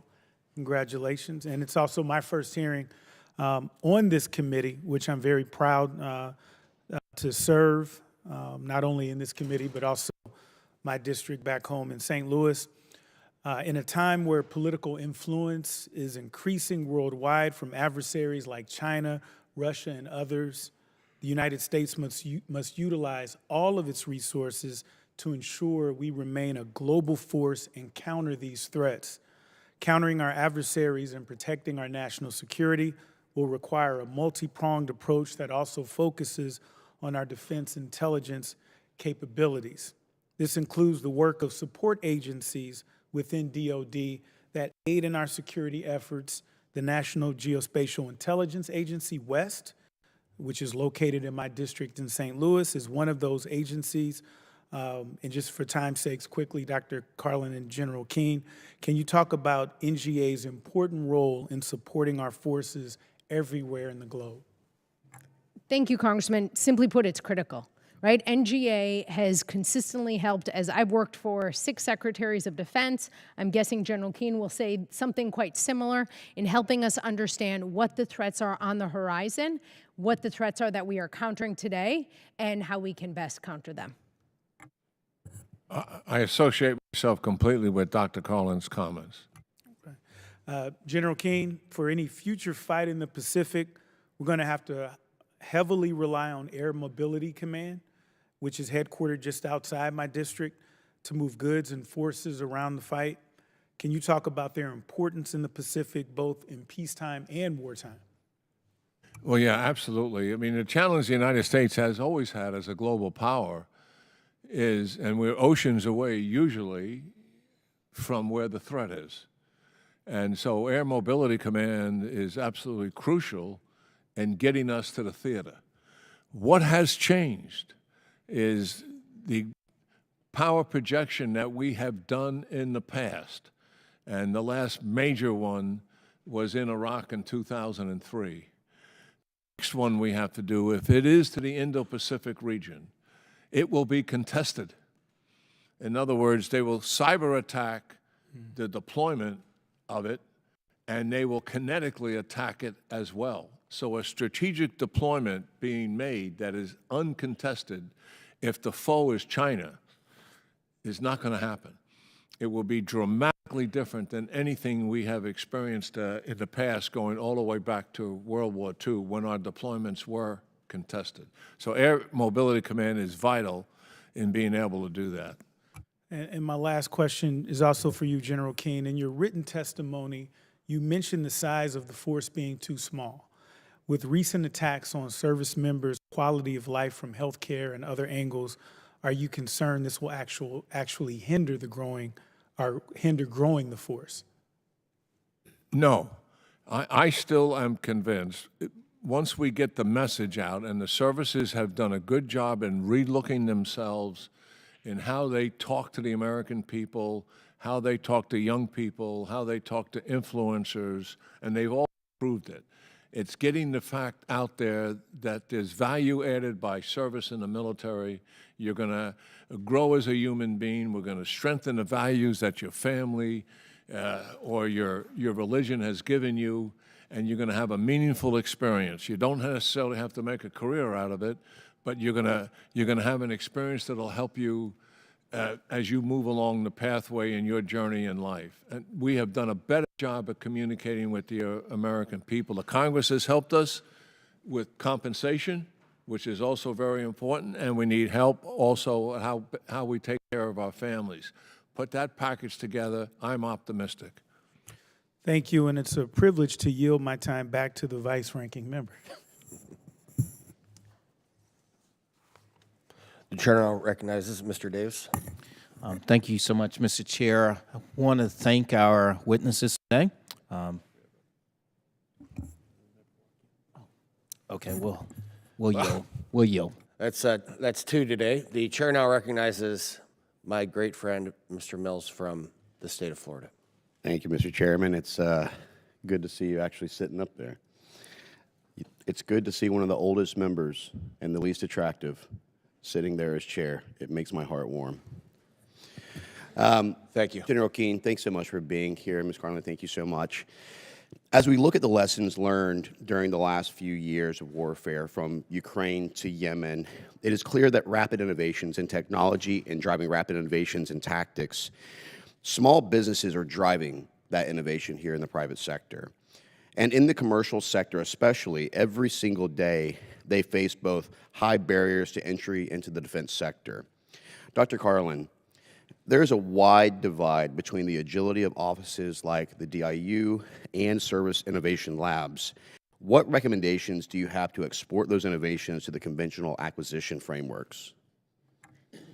Congratulations. And it's also my first hearing on this committee, which I'm very proud to serve, not only in this committee, but also my district back home in St. Louis. In a time where political influence is increasing worldwide from adversaries like China, Russia, and others, the United States must utilize all of its resources to ensure we remain a global force and counter these threats. Countering our adversaries and protecting our national security will require a multi-pronged approach that also focuses on our defense intelligence capabilities. This includes the work of support agencies within DoD that aid in our security efforts, the National Geospatial Intelligence Agency, West, which is located in my district in St. Louis, is one of those agencies. And just for time's sakes, quickly, Dr. Carlin and General Keane, can you talk about NGA's important role in supporting our forces everywhere in the globe? Thank you, Congressman. Simply put, it's critical, right? NGA has consistently helped, as I've worked for 6 secretaries of defense. I'm guessing General Keane will say something quite similar in helping us understand what the threats are on the horizon, what the threats are that we are countering today, and how we can best counter them. I associate myself completely with Dr. Carlin's comments. General Keane, for any future fight in the Pacific, we're going to have to heavily rely on Air Mobility Command, which is headquartered just outside my district, to move goods and forces around the fight. Can you talk about their importance in the Pacific, both in peacetime and wartime? Well, yeah, absolutely. I mean, the challenge the United States has always had as a global power is, and we're oceans away usually from where the threat is. And so Air Mobility Command is absolutely crucial in getting us to the theater. What has changed is the power projection that we have done in the past. And the last major one was in Iraq in 2003. Next one we have to do, if it is to the Indo-Pacific region, it will be contested. In other words, they will cyber attack the deployment of it, and they will kinetically attack it as well. So a strategic deployment being made that is uncontested if the foe is China, is not going to happen. It will be dramatically different than anything we have experienced in the past, going all the way back to World War II when our deployments were contested. So Air Mobility Command is vital in being able to do that. And my last question is also for you, General Keane. In your written testimony, you mentioned the size of the force being too small. With recent attacks on service members' quality of life from healthcare and other angles, are you concerned this will actually hinder growing the force? No. I still am convinced, once we get the message out, and the services have done a good job in relooking themselves in how they talk to the American people, how they talk to young people, how they talk to influencers, and they've all proved it. It's getting the fact out there that there's value added by service in the military. You're going to grow as a human being. We're going to strengthen the values that your family or your religion has given you, and you're going to have a meaningful experience. You don't necessarily have to make a career out of it, but you're going to have an experience that'll help you as you move along the pathway in your journey in life. And we have done a better job of communicating with the American people. The Congress has helped us with compensation, which is also very important, and we need help also how we take care of our families. Put that package together, I'm optimistic. Thank you, and it's a privilege to yield my time back to the vice-ranking member. The chair now recognizes Mr. Davis. Thank you so much, Mr. Chair. I want to thank our witnesses today. Okay, we'll yield. We'll yield. That's two today. The chair now recognizes my great friend, Mr. Mills from the state of Florida. Thank you, Mr. Chairman. It's good to see you actually sitting up there. It's good to see one of the oldest members and the least attractive sitting there as chair. It makes my heart warm. Thank you. General Keane, thanks so much for being here. Ms. Carlin, thank you so much. As we look at the lessons learned during the last few years of warfare from Ukraine to Yemen, it is clear that rapid innovations in technology and driving rapid innovations in tactics, small businesses are driving that innovation here in the private sector. And in the commercial sector especially, every single day, they face both high barriers to entry into the defense sector. Dr. Carlin, there's a wide divide between the agility of offices like the DIU and Service Innovation Labs. What recommendations do you have to export those innovations to the conventional acquisition frameworks?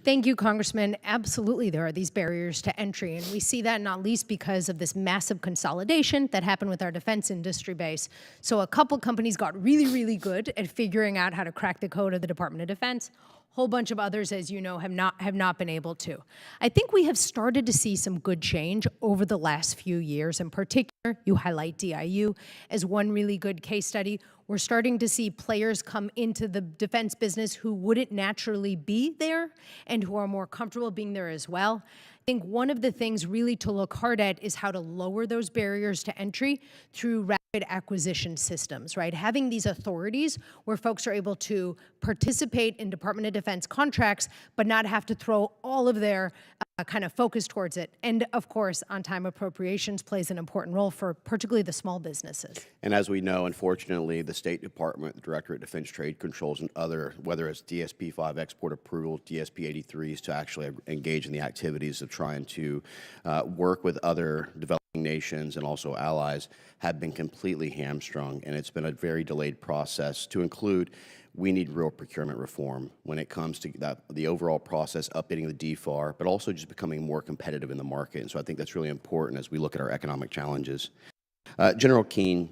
Thank you, Congressman. Absolutely, there are these barriers to entry, and we see that not least because of this massive consolidation that happened with our defense industry base. So a couple companies got really, really good at figuring out how to crack the code of the Department of Defense. Whole bunch of others, as you know, have not been able to. I think we have started to see some good change over the last few years. In particular, you highlight DIU as one really good case study. We're starting to see players come into the defense business who wouldn't naturally be there and who are more comfortable being there as well. I think one of the things really to look hard at is how to lower those barriers to entry through rapid acquisition systems, right? Having these authorities where folks are able to participate in Department of Defense contracts, but not have to throw all of their kind of focus towards it. And of course, on-time appropriations plays an important role for particularly the small businesses. And as we know, unfortunately, the State Department, the Directorate of Defense Trade Controls, and other, whether it's DSP-5 export approval, DSP-83s, to actually engage in the activities of trying to work with other developing nations and also allies, have been completely hamstrung, and it's been a very delayed process. To include, we need real procurement reform when it comes to the overall process, updating the DFAR, but also just becoming more competitive in the market. And so I think that's really important as we look at our economic challenges. General Keane,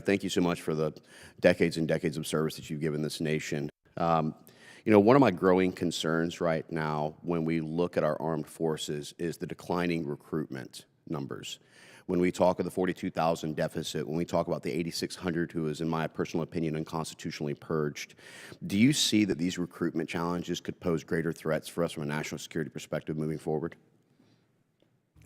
thank you so much for the decades and decades of service that you've given this nation. One of my growing concerns right now when we look at our armed forces is the declining recruitment numbers. When we talk of the 42,000 deficit, when we talk about the 8,600 who is, in my personal opinion, unconstitutionally purged, do you see that these recruitment challenges could pose greater threats for us from a national security perspective moving forward?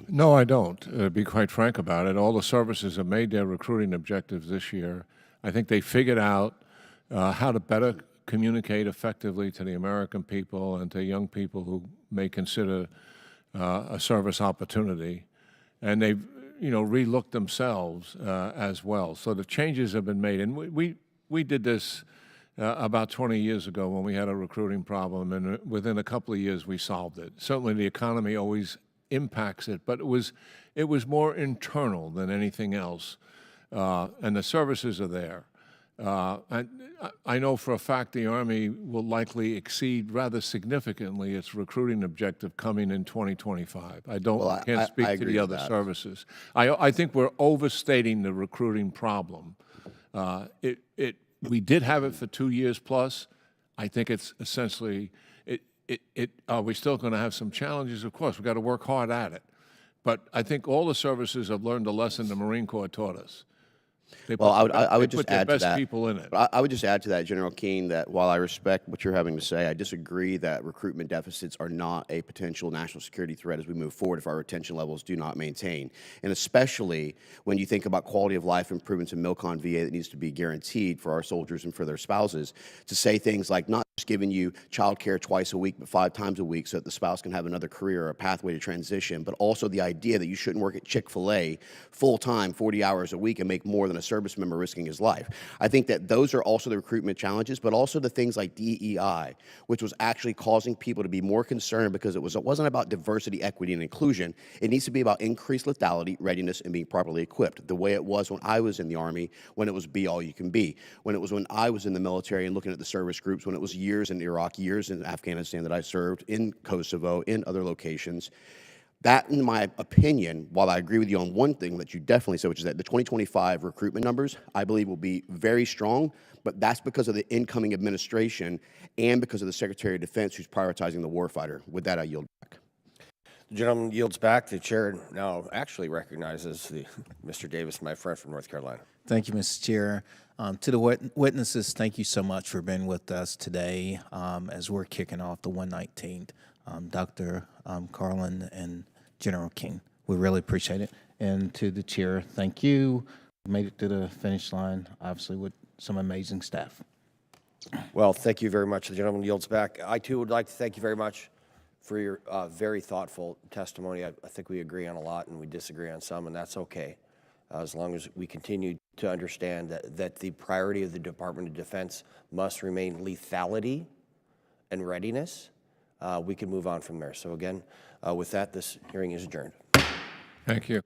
No, I don't, to be quite frank about it. All the services have made their recruiting objectives this year. I think they figured out how to better communicate effectively to the American people and to young people who may consider a service opportunity. And they've, relooked themselves as well. So the changes have been made. And we did this about 20 years ago when we had a recruiting problem, and within a couple of years we solved it. Certainly the economy always impacts it, but it was more internal than anything else, and the services are there. And I know for a fact the Army will likely exceed rather significantly its recruiting objective coming in 2025. I can't speak to the other services. I think we're overstating the recruiting problem. We did have it for 2 years plus. I think it's essentially, are we still going to have some challenges? Of course, we've got to work hard at it. But I think all the services have learned a lesson the Marine Corps taught us. Well, I would just add to that. People in it. I would just add to that, General Keane, that while I respect what you're having to say, I disagree that recruitment deficits are not a potential national security threat as we move forward if our retention levels do not maintain. And especially when you think about quality of life improvements in MILCON VA that needs to be guaranteed for our soldiers and for their spouses, to say things like not just giving you child care twice a week, but 5 times a week so that the spouse can have another career or a pathway to transition, but also the idea that you shouldn't work at Chick-fil-A full-time, 40 hours a week and make more than a service member risking his life. I think that those are also the recruitment challenges, but also the things like DEI, which was actually causing people to be more concerned because it wasn't about diversity, equity, and inclusion. It needs to be about increased lethality, readiness, and being properly equipped, the way it was when I was in the Army, when it was be all you can be, when I was in the military and looking at the service groups, when it was years in Iraq, years in Afghanistan that I served, in Kosovo, in other locations. That, in my opinion, while I agree with you on one thing that you definitely said, which is that the 2025 recruitment numbers, I believe, will be very strong, but that's because of the incoming administration and because of the Secretary of Defense who's prioritizing the warfighter. With that, I yield back. The gentleman yields back. The chair now actually recognizes Mr. Davis, my friend from North Carolina. Thank you, Mr. Chair. To the witnesses, thank you so much for being with us today as we're kicking off the 119th. Dr. Carlin and General Keane, we really appreciate it. And to the chair, thank you. Made it to the finish line, obviously, with some amazing staff. Well, thank you very much. The gentleman yields back. I, too, would like to thank you very much for your very thoughtful testimony. I think we agree on a lot and we disagree on some, and that's okay. As long as we continue to understand that the priority of the Department of Defense must remain lethality and readiness, we can move on from there. So again, with that, this hearing is adjourned. Thank you.